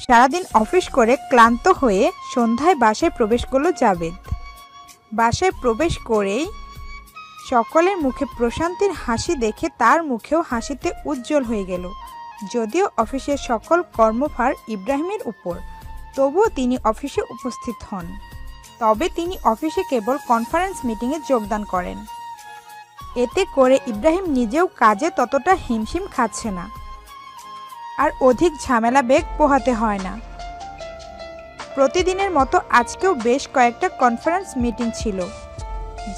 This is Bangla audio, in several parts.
সারাদিন অফিস করে ক্লান্ত হয়ে সন্ধ্যায় বাসায় প্রবেশ করলো জাবেদ। বাসায় প্রবেশ করেই সকলের মুখে প্রশান্তির হাসি দেখে তার মুখেও হাসিতে উজ্জ্বল হয়ে গেল। যদিও অফিসের সকল কর্মভার ইব্রাহিমের উপর, তবুও তিনি অফিসে উপস্থিত হন। তবে তিনি অফিসে কেবল কনফারেন্স মিটিংয়ে যোগদান করেন। এতে করে ইব্রাহিম নিজেও কাজে ততটা হিমশিম খাচ্ছে না, আর অধিক ঝামেলা বেগ পোহাতে হয় না। প্রতিদিনের মতো আজকেও বেশ কয়েকটা কনফারেন্স মিটিং ছিল,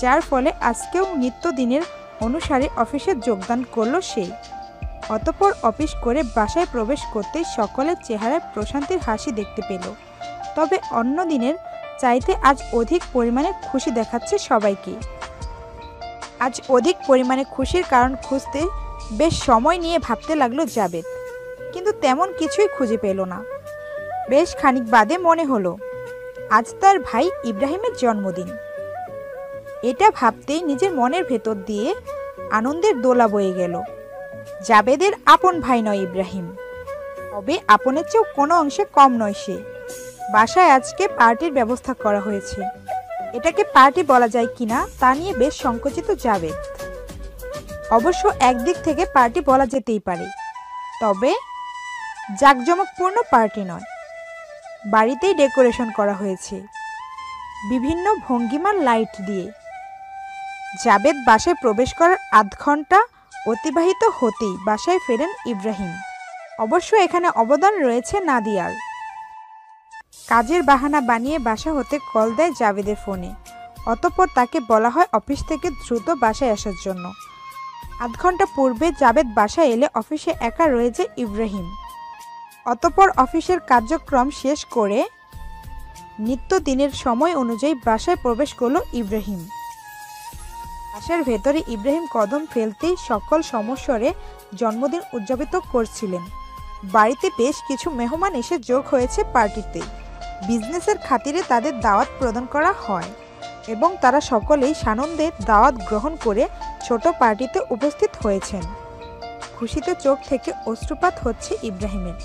যার ফলে আজকেও নিত্যদিনের অনুসারে অফিসে যোগদান করলো সে। অতঃপর অফিস করে বাসায় প্রবেশ করতেই সকলের চেহারায় প্রশান্তির হাসি দেখতে পেল। তবে অন্য দিনের চাইতে আজ অধিক পরিমাণে খুশি দেখাচ্ছে সবাইকে। আজ অধিক পরিমাণে খুশির কারণ খুঁজতে বেশ সময় নিয়ে ভাবতে লাগলো জাবেদ, কিন্তু তেমন কিছুই খুঁজে পেল না। বেশ খানিক বাদে মনে হলো আজ তার ভাই ইব্রাহিমের জন্মদিন। এটা ভাবতেই নিজের মনের ভেতর দিয়ে আনন্দের দোলা বয়ে গেল। জাবেদের আপন ভাই নয় ইব্রাহিম, তবে আপনের চেয়েও কোনো অংশে কম নয় সে। বাসায় আজকে পার্টির ব্যবস্থা করা হয়েছে। এটাকে পার্টি বলা যায় কিনা তা নিয়ে বেশ সংকুচিত জাবেদ। অবশ্য একদিক থেকে পার্টি বলা যেতেই পারে, তবে জাঁকজমকপূর্ণ পার্টি নয়। বাড়িতেই ডেকোরেশন করা হয়েছে বিভিন্ন ভঙ্গিমার লাইট দিয়ে। জাবেদ বাসায় প্রবেশ করার আধ ঘন্টা অতিবাহিত হতেই বাসায় ফেরেন ইব্রাহিম। অবশ্য এখানে অবদান রয়েছে নাদিয়ার। কাজের বাহানা বানিয়ে বাসা হতে কল দেয় জাবেদের ফোনে। অতঃপর তাকে বলা হয় অফিস থেকে দ্রুত বাসায় আসার জন্য। আধ ঘন্টা পূর্বে জাবেদ বাসায় এলে অফিসে একা রয়েছে ইব্রাহিম। অতঃপর অফিসের কার্যক্রম শেষ করে নিত্যদিনের সময় অনুযায়ী বাসায় প্রবেশ করলো ইব্রাহিম। বাসার ভেতরে ইব্রাহিম কদম ফেলতেই সকল সমস্বরে জন্মদিন উদযাপিত করছিলেন। বাড়িতে বেশ কিছু মেহমান এসে যোগ হয়েছে পার্টিতে। বিজনেসের খাতিরে তাদের দাওয়াত প্রদান করা হয় এবং তারা সকলেই সানন্দে দাওয়াত গ্রহণ করে ছোট পার্টিতে উপস্থিত হয়েছেন। খুশিতে চোখ থেকে অশ্রুপাত হচ্ছে ইব্রাহিমের।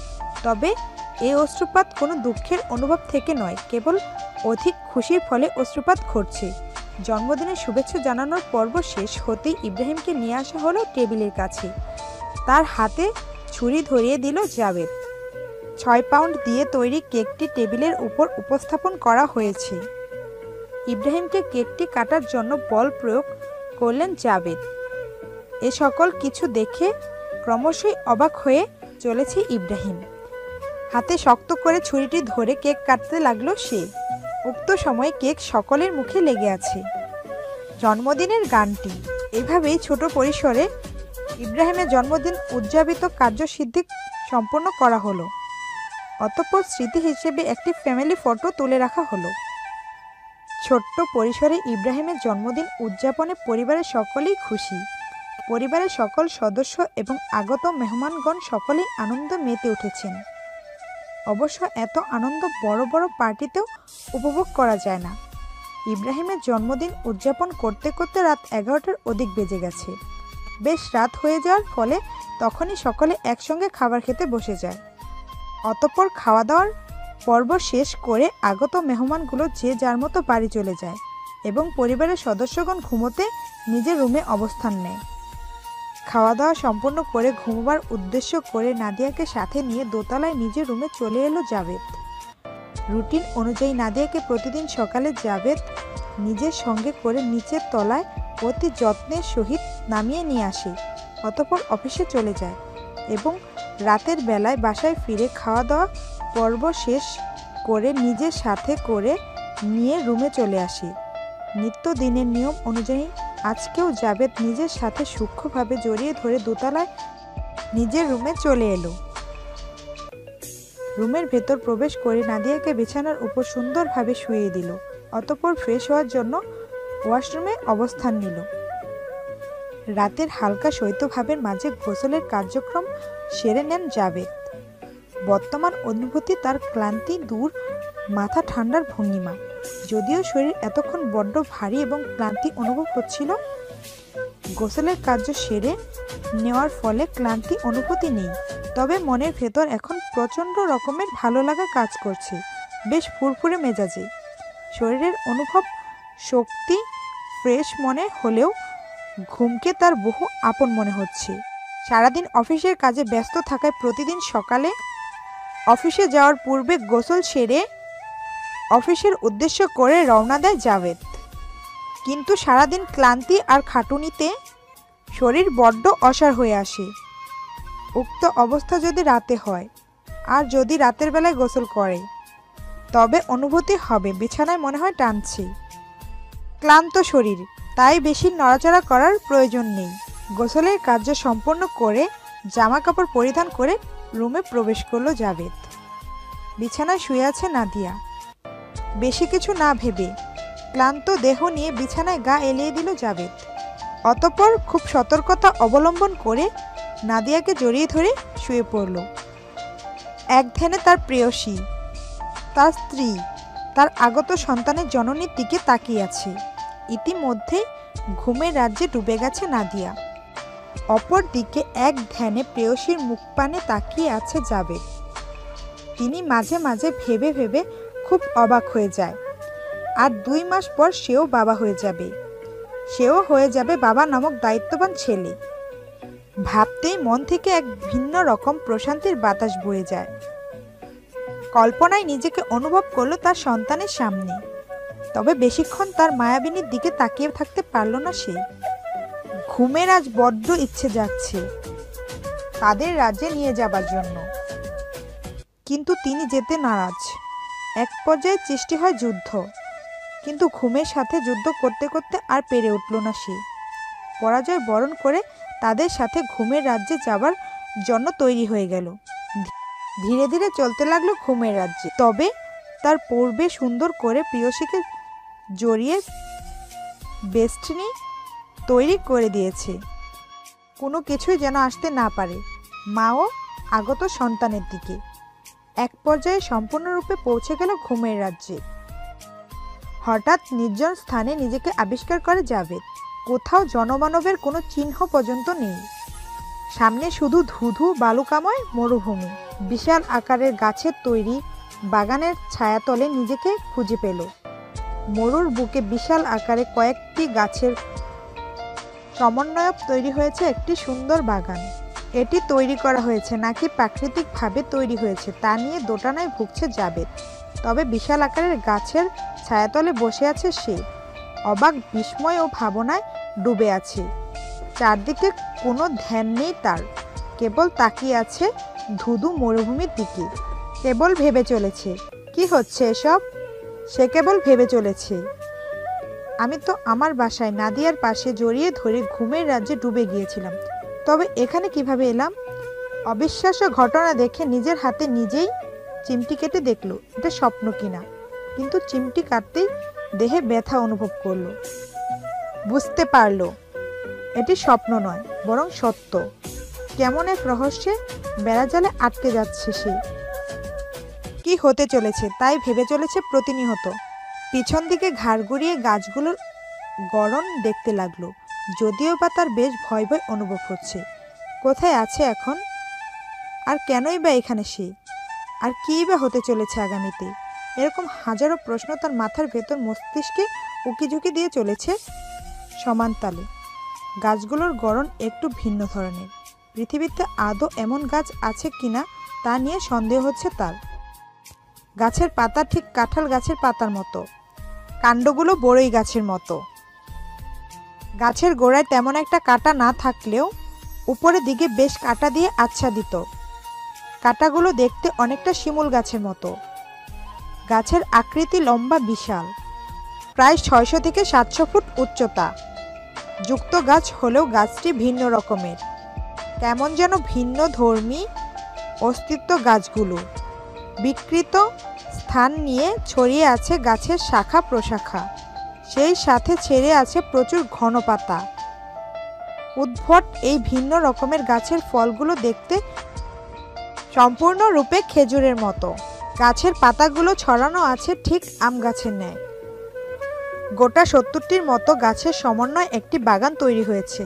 তবে এই অশ্রুপাত কোনো দুঃখের অনুভব থেকে নয়, কেবল অধিক খুশির ফলে অশ্রুপাত ঘটছে। জন্মদিনের শুভেচ্ছা জানানোর পর্ব শেষ হতেই ইব্রাহিমকে নিয়ে আসা হলো টেবিলের কাছে। তার হাতে ছুরি ধরিয়ে দিল জাবেদ। 6 পাউন্ড দিয়ে তৈরি কেকটি টেবিলের উপর উপস্থাপন করা হয়েছে। ইব্রাহিমকে কেকটি কাটার জন্য বল প্রয়োগ করলেন জাবেদ। এ সকল কিছু দেখে ক্রমশই অবাক হয়ে চলেছে ইব্রাহিম। হাতে শক্ত করে ছুরিটি ধরে কেক কাটতে লাগলো সে। উক্ত সময়ে কেক সকলের মুখে লেগে আছে জন্মদিনের গানটি। এভাবেই ছোট পরিসরে ইব্রাহিমের জন্মদিন উদযাপিত কার্যসিদ্ধি সম্পন্ন করা হলো। অতঃপর স্মৃতি হিসেবে একটি ফ্যামিলি ফটো তুলে রাখা হলো। ছোট্ট পরিসরে ইব্রাহিমের জন্মদিন উদযাপনে পরিবারের সকলেই খুশি। পরিবারের সকল সদস্য এবং আগত মেহমানগণ সকলেই আনন্দ মেতে উঠেছেন। অবশ্য এত আনন্দ বড় বড় পার্টিতেও উপভোগ করা যায় না। ইব্রাহিমের জন্মদিন উদযাপন করতে করতে রাত 11টার অধিক বেজে গেছে। বেশ রাত হয়ে যাওয়ার ফলে তখনই সকলে একসঙ্গে খাবার খেতে বসে যায়। অতঃপর খাওয়া দাওয়ার পর্ব শেষ করে আগত মেহমানগুলো যে যার মতো বাড়ি চলে যায় এবং পরিবারের সদস্যগণ ঘুমোতে নিজের রুমে অবস্থান নেয়। খাওয়া দাওয়া সম্পন্ন করে ঘুমোবার উদ্দেশ্য করে নাদিয়াকে সাথে নিয়ে দোতলায় নিজের রুমে চলে এলো জাবেদ। রুটিন অনুযায়ী নাদিয়াকে প্রতিদিন সকালে জাবেদ নিজের সঙ্গে করে নিচের তলায় অতি যত্নের সহিত নামিয়ে নিয়ে আসে। অতঃপর অফিসে চলে যায় এবং রাতের বেলায় বাসায় ফিরে খাওয়া দাওয়া পর্ব শেষ করে নিজের সাথে করে নিয়ে রুমে চলে আসে। নিত্যদিনের নিয়ম অনুযায়ী আজকেও জাবেদ নিজের সাথে সূক্ষ্মভাবে জড়িয়ে ধরে দোতলায় নিজের রুমে চলে এলো। রুমের ভেতর প্রবেশ করে নাদিয়াকে বিছানার উপর সুন্দরভাবে শুইয়ে দিল। অতঃপর ফ্রেশ হওয়ার জন্য ওয়াশরুমে অবস্থান নিল। রাতের হালকা শৈত্যভাবের মাঝে গোসলের কার্যক্রম সেরে নেন জাবেদ। বর্তমান অনুভূতি তার ক্লান্তি দূর, মাথা ঠান্ডার ভঙ্গিমা। যদিও শরীর এতক্ষণ বড্ড ভারী এবং ক্লান্তি অনুভব হচ্ছিল, গোসলের কার্য সেরে নেওয়ার ফলে ক্লান্তি অনুভূতি নেই, তবে মনের ভেতর এখন প্রচণ্ড রকমের ভালো লাগা কাজ করছে, বেশ ফুরফুরে মেজাজে। শরীরের অনুভব শক্তি ফ্রেশ মনে হলেও ঘুমকে তার বহু আপন মনে হচ্ছে। সারাদিন অফিসের কাজে ব্যস্ত থাকায় প্রতিদিন সকালে অফিসে যাওয়ার পূর্বে গোসল সেরে অফিসের উদ্দেশ্য করে রওনা দেয় জাভেদ। কিন্তু সারাদিন ক্লান্তি আর খাটুনিতে শরীর বড্ড অসাড় হয়ে আসে। উক্ত অবস্থা যদি রাতে হয় আর যদি রাতের বেলায় গোসল করে, তবে অনুভূতি হবে বিছানায় মনে হয় টানছে। ক্লান্ত শরীর, তাই বেশি নড়াচড়া করার প্রয়োজন নেই। গোসলের কার্য সম্পন্ন করে জামা কাপড় পরিধান করে রুমে প্রবেশ করলো জাভেদ। বিছানায় শুয়ে আছে নাদিয়া। বেশি কিছু না ভেবে ক্লান্ত দেহ নিয়ে বিছানায় গা এলিয়ে দিল জাভেদ। অতঃপর খুব সতর্কতা অবলম্বন করে নাদিয়াকে জড়িয়ে ধরে শুয়ে পড়ল। এক ধ্যানে তার প্রেয়সী, তার স্ত্রী, তার আগত সন্তানের জননীর দিকে তাকিয়ে আছে। ইতিমধ্যেই ঘুমের রাজ্যে ডুবে গেছে নাদিয়া। অপর দিকে এক ধ্যানে প্রেয়সীর মুখপানে তাকিয়ে আছে জাভেদ। তিনি মাঝে মাঝে ভেবে ভেবে খুব অবাক হয়ে যায়। আর 2 মাস পর সেও বাবা হয়ে যাবে। সেও হয়ে যাবে বাবা নামক দায়িত্ববান ছেলে। ভাবতেই মন থেকে এক ভিন্ন রকম প্রশান্তির বাতাস বয়ে যায়। কল্পনায় নিজেকে অনুভব করলো তার সন্তানের সামনে। তবে বেশিক্ষণ তার মায়াবিনীর দিকে তাকিয়ে থাকতে পারল না সে। ঘুমের আজ বড্ড ইচ্ছে যাচ্ছে তাদের রাজ্যে নিয়ে যাবার জন্য, কিন্তু তিনি যেতে নারাজ। এক পর্যায়ে সৃষ্টি হয় যুদ্ধ, কিন্তু ঘুমের সাথে যুদ্ধ করতে করতে আর পেরে উঠল না সে। পরাজয় বরণ করে তাদের সাথে ঘুমের রাজ্যে যাবার জন্য তৈরি হয়ে গেল। ধীরে ধীরে চলতে লাগলো ঘুমের রাজ্যে। তবে তার পূর্বে সুন্দর করে প্রেয়সীকে জড়িয়ে বেষ্টনী তৈরি করে দিয়েছে, কোনো কিছুই যেন আসতে না পারে মাও আগত সন্তানের দিকে। এক পর্যায়ে সম্পূর্ণরূপে পৌঁছে গেল ঘুমের রাজ্যে। হঠাৎ নির্জন স্থানে নিজেকে আবিষ্কার করে জাভেদ। কোথাও জনমানবের কোনো চিহ্ন পর্যন্ত নেই। সামনে শুধু ধুধু বালুকাময় মরুভূমি। বিশাল আকারের গাছের তৈরি বাগানের ছায়াতলে নিজেকে খুঁজে পেল। মরুর বুকে বিশাল আকারে কয়েকটি গাছের সমন্বয়ে তৈরি হয়েছে একটি সুন্দর বাগান। এটি তৈরি করা হয়েছে নাকি প্রাকৃতিকভাবে তৈরি হয়েছে তা নিয়ে দোটানায় ভুগছে জাভেদ। তবে বিশাল আকারের গাছের ছায়াতলে বসে আছে সে। অবাক বিস্ময় ও ভাবনায় ডুবে আছে। চারদিকে কোনো ধ্যান নেই তার, কেবল তাকিয়ে আছে ধুধু মরুভূমির দিকে। কেবল ভেবে চলেছে, কি হচ্ছে এসব? সে কেবল ভেবে চলেছে, আমি তো আমার বাসায় নাদিয়ার পাশে জড়িয়ে ধরে ঘুমের রাজ্যে ডুবে গিয়েছিলাম, তবে এখানে কিভাবে এলাম? অবিশ্বাস্য ঘটনা দেখে নিজের হাতে নিজেই চিমটি কেটে দেখল এটা স্বপ্ন কিনা। কিন্তু চিমটি কাটতেই দেহে ব্যথা অনুভব করলো। বুঝতে পারল এটি স্বপ্ন নয়, বরং সত্য। কেমন এক রহস্যে বেড়াজালে আটকে যাচ্ছে সে। কি হতে চলেছে তাই ভেবে চলেছে প্রতিনিয়ত। পিছন দিকে ঘাড় ঘুরিয়ে গাছগুলোর গড়ন দেখতে লাগলো। যদিও বা তার বেশ ভয় ভয় অনুভব হচ্ছে। কোথায় আছে এখন? আর কেনই বা এখানে সে? আর কী বা হতে চলেছে আগামীতে? এরকম হাজারো প্রশ্ন তার মাথার ভেতর মস্তিষ্কে উকিঝুঁকি দিয়ে চলেছে সমান তালে। গাছগুলোর গড়ন একটু ভিন্ন ধরনের। পৃথিবীতে আদৌ এমন গাছ আছে কিনা তা নিয়ে সন্দেহ হচ্ছে তার। গাছের পাতা ঠিক কাঁঠাল গাছের পাতার মতো, কাণ্ডগুলো বড়ই গাছের মতো। গাছের গোড়ায় তেমন একটা কাঁটা না থাকলেও উপরের দিকে বেশ কাঁটা দিয়ে আচ্ছাদিত। কাঁটাগুলো দেখতে অনেকটা শিমুল গাছের মতো। গাছের আকৃতি লম্বা বিশাল, প্রায় 600 থেকে 700 ফুট উচ্চতা যুক্ত গাছ হলেও গাছটি ভিন্ন রকমের। কেমন যেন ভিন্ন ধর্মী অস্তিত্ব গাছগুলো। বিকৃত স্থান নিয়ে ছড়িয়ে আছে গাছের শাখা প্রশাখা, সেই সাথে ছেড়ে আছে প্রচুর ঘন পাতা। উদ্ভট এই ভিন্ন রকমের গাছের ফলগুলো দেখতে সম্পূর্ণরূপে খেজুরের মতো। গাছের পাতাগুলো ছড়ানো আছে ঠিক আম গাছের ন্যায়। গোটা ৭০টির মতো গাছের সমন্বয়ে একটি বাগান তৈরি হয়েছে।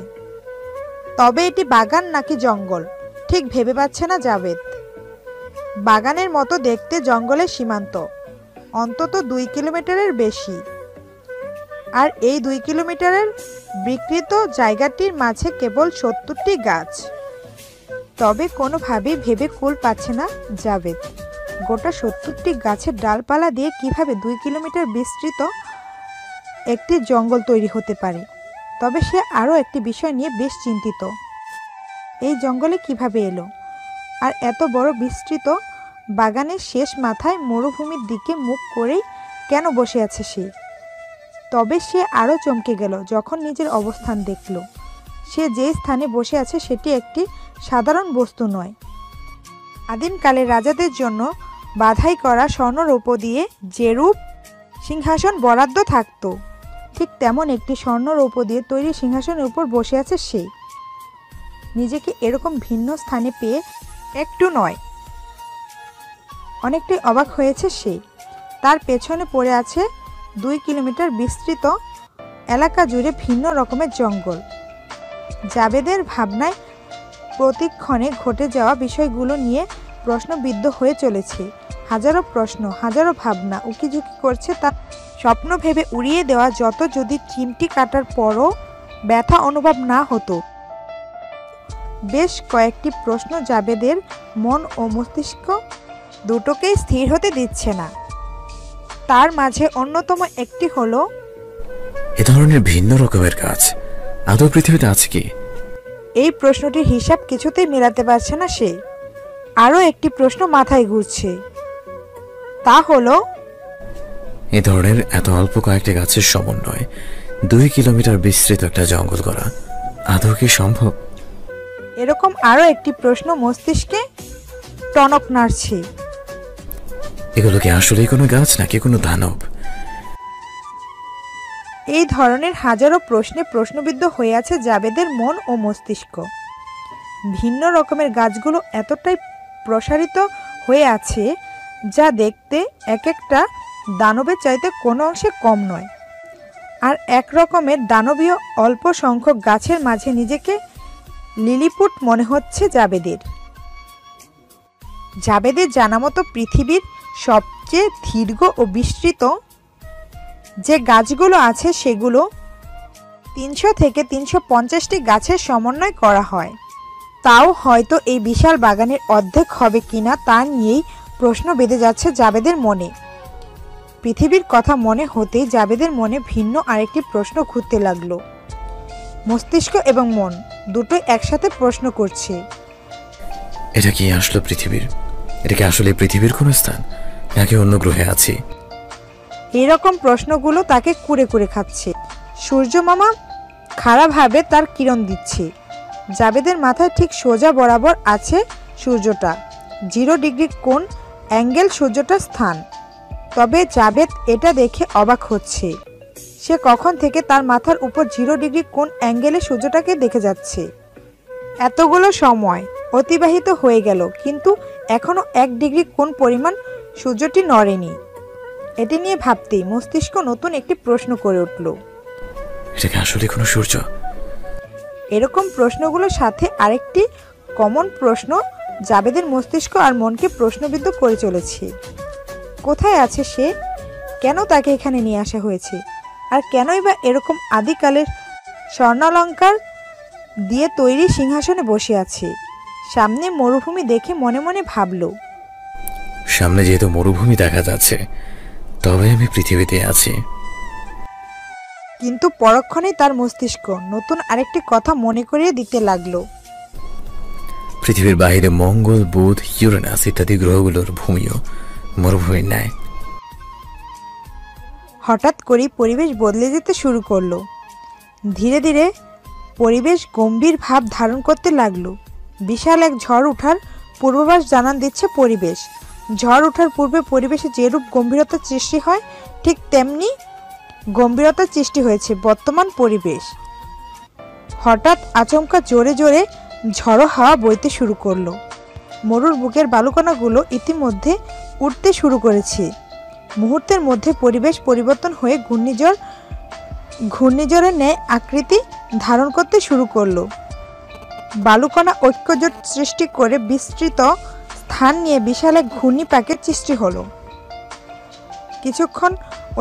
তবে এটি বাগান নাকি জঙ্গল ঠিক ভেবে পাচ্ছে না জাবেদ। বাগানের মতো দেখতে জঙ্গলের সীমান্ত অন্তত ২ কিলোমিটারের বেশি, আর এই ২ কিলোমিটারের বিকৃত জায়গাটির মাঝে কেবল ৭০টি গাছ। তবে কোনোভাবেই ভেবে কুল পাচ্ছে না জাবেদ, গোটা ৭০টি গাছের ডালপালা দিয়ে কিভাবে ২ কিলোমিটার বিস্তৃত একটি জঙ্গল তৈরি হতে পারে। তবে সে আরও একটি বিষয় নিয়ে বেশ চিন্তিত, এই জঙ্গলে কিভাবে এলো, আর এত বড় বিস্তৃত বাগানের শেষ মাথায় মরুভূমির দিকে মুখ করেই কেন বসে আছে সে। তবে সে আরও চমকে গেল যখন নিজের অবস্থান দেখল। সে যে স্থানে বসে আছে সেটি একটি সাধারণ বস্তু নয়। আদিমকালে রাজাদের জন্য বাধাই করা স্বর্ণরৌপ্য দিয়ে যেরূপ সিংহাসন বরাদ্দ থাকত, ঠিক তেমন একটি স্বর্ণরৌপ্য দিয়ে তৈরি সিংহাসনের উপর বসে আছে সে। নিজেকে এরকম ভিন্ন স্থানে পেয়ে একটু নয়, অনেকটাই অবাক হয়েছে সে। তার পেছনে পড়ে আছে ২ কিলোমিটার বিস্তৃত এলাকা জুড়ে ভিন্ন রকমের জঙ্গল। জাবেদের ভাবনায় প্রতিক্ষণে ঘটে যাওয়া বিষয়গুলো নিয়ে প্রশ্নবিদ্ধ হয়ে চলেছে। হাজারো প্রশ্ন, হাজারো ভাবনা উকিঝুঁকি করছে। তার স্বপ্ন ভেবে উড়িয়ে দেওয়া যত যদি চিমটি কাটার পরও ব্যথা অনুভব না হতো। বেশ কয়েকটি প্রশ্ন জাবেদের মন ও মস্তিষ্ক দুটোকেই স্থির হতে দিচ্ছে না। তার মাঝে অন্যতম একটি হলো, এ ধরনের ভিন্ন রকমের গাছ আদৌ পৃথিবীতে আছে কি? এই প্রশ্নটির হিসাব কিছুতেই মেলাতে পারছে না সে। আরও একটি প্রশ্ন মাথায় ঘুরছে, তা হলো এ ধরনের এত অল্প কয়েকটি গাছের সমন্বয়ে ২ কিলোমিটার বিস্তৃত একটা জঙ্গল করা আদৌ কি সম্ভব? এরকম আরও একটি প্রশ্ন মস্তিষ্কে টনক নাড়ছে। এগুলো কি আসলেই কোনো গাছ নাকি কোনো দানব? এই ধরনের হাজারো প্রশ্নে প্রশ্নবিদ্ধ হয়ে আছে জাবেদের মন ও মস্তিষ্ক। ভিন্ন রকমের গাছগুলো এতটাই প্রসারিত হয়ে আছে যা দেখতে এক একটা দানবের চাইতে কোনো অংশে কম নয়। আর এক রকমের দানবীয় অল্প সংখ্যক গাছের মাঝে নিজেকে লিলিপুট মনে হচ্ছে জাবেদের। জাবেদের জানামতো পৃথিবীর সবচেয়ে দীর্ঘ ও বিস্তৃত যে গাছগুলো আছে সেগুলো ৩০০ থেকে ৩৫০টি গাছের সমন্বয় করা হয়। তাও হয়তো এই বিশাল বাগানের অর্ধেক হবে কিনা তা নিয়েই প্রশ্ন বেঁধে যাচ্ছে জাবেদের মনে। পৃথিবীর কথা মনে হতেই জাবেদের মনে ভিন্ন আরেকটি প্রশ্ন ঘুরতে লাগলো। মস্তিষ্ক এবং মন দুটোই একসাথে প্রশ্ন করছে, এটা কি আসলে পৃথিবীর? এটা কি আসলে পৃথিবীর কোনো স্থান নাকি অন্য গ্রহে আছি? এইরকম প্রশ্নগুলো তাকে কুরে কুরে খাচ্ছে। সূর্য মামা খাড়াভাবে তার কিরণ দিচ্ছে। জাবেদের মাথায় ঠিক সোজা বরাবর আছে সূর্যটা, 0 ডিগ্রি কোণ অ্যাঙ্গেল সূর্যটার স্থান। তবে জাবেদ এটা দেখে অবাক হচ্ছে, সে কখন থেকে তার মাথার উপর 0 ডিগ্রি কোণ অ্যাঙ্গেলে সূর্যটাকে দেখে যাচ্ছে। এতগুলো সময় অতিবাহিত হয়ে গেল কিন্তু এখনো 1 ডিগ্রি কোণ পরিমাণ সূর্যটি নড়েনি। এটি নিয়ে ভাবতেই মস্তিষ্ক নতুন একটি প্রশ্ন করে উঠল, এটা কি আসলে কোনো সূর্য? এরকম প্রশ্নগুলোর সাথে আরেকটি কমন প্রশ্ন জাবেদের মস্তিষ্ক আর মনকে প্রশ্নবিদ্ধ করে চলেছে। কোথায় আছে সে? কেন তাকে এখানে নিয়ে আসা হয়েছে? আর কেনই বা এরকম আদিকালের স্বর্ণালঙ্কার দিয়ে তৈরি সিংহাসনে বসে আছে? সামনে মরুভূমি দেখে মনে মনে ভাবল, সামনে যেহেতু মরুভূমি দেখা যাচ্ছে তবে আমি পৃথিবীতে আছি। কিন্তু পরক্ষণেই তার মস্তিষ্ক নতুন আরেকটি কথা মনে করিয়ে দিতে লাগলো। পৃথিবীর বাইরে মঙ্গল, বুধ, ইউরেনাস ইত্যাদি গ্রহগুলোর ভূমিও মরুভূমির ন্যায়। হঠাৎ করেই পরিবেশ বদলে যেতে শুরু করলো। ধীরে ধীরে পরিবেশ গম্ভীর ভাব ধারণ করতে লাগলো। বিশাল এক ঝড় ওঠার পূর্বাভাস জানান দিচ্ছে পরিবেশ। ঝড় ওঠার পূর্বে পরিবেশে যেরূপ গম্ভীরতার সৃষ্টি হয় ঠিক তেমনি গম্ভীরতার সৃষ্টি হয়েছে বর্তমান পরিবেশ। হঠাৎ আচমকা জোরে জোরে ঝড়ো হাওয়া বইতে শুরু করলো। মরুর বুকের বালুকণাগুলো ইতিমধ্যে উঠতে শুরু করেছে। মুহূর্তের মধ্যে পরিবেশ পরিবর্তন হয়ে ঘূর্ণিঝড় ঘূর্ণিঝড়ের ন্যায় আকৃতি ধারণ করতে শুরু করলো। বালুকণা ঐক্যজোট সৃষ্টি করে বিস্তৃত স্থান নিয়ে বিশাল এক ঘূর্ণিপাকের সৃষ্টি হলো। কিছুক্ষণ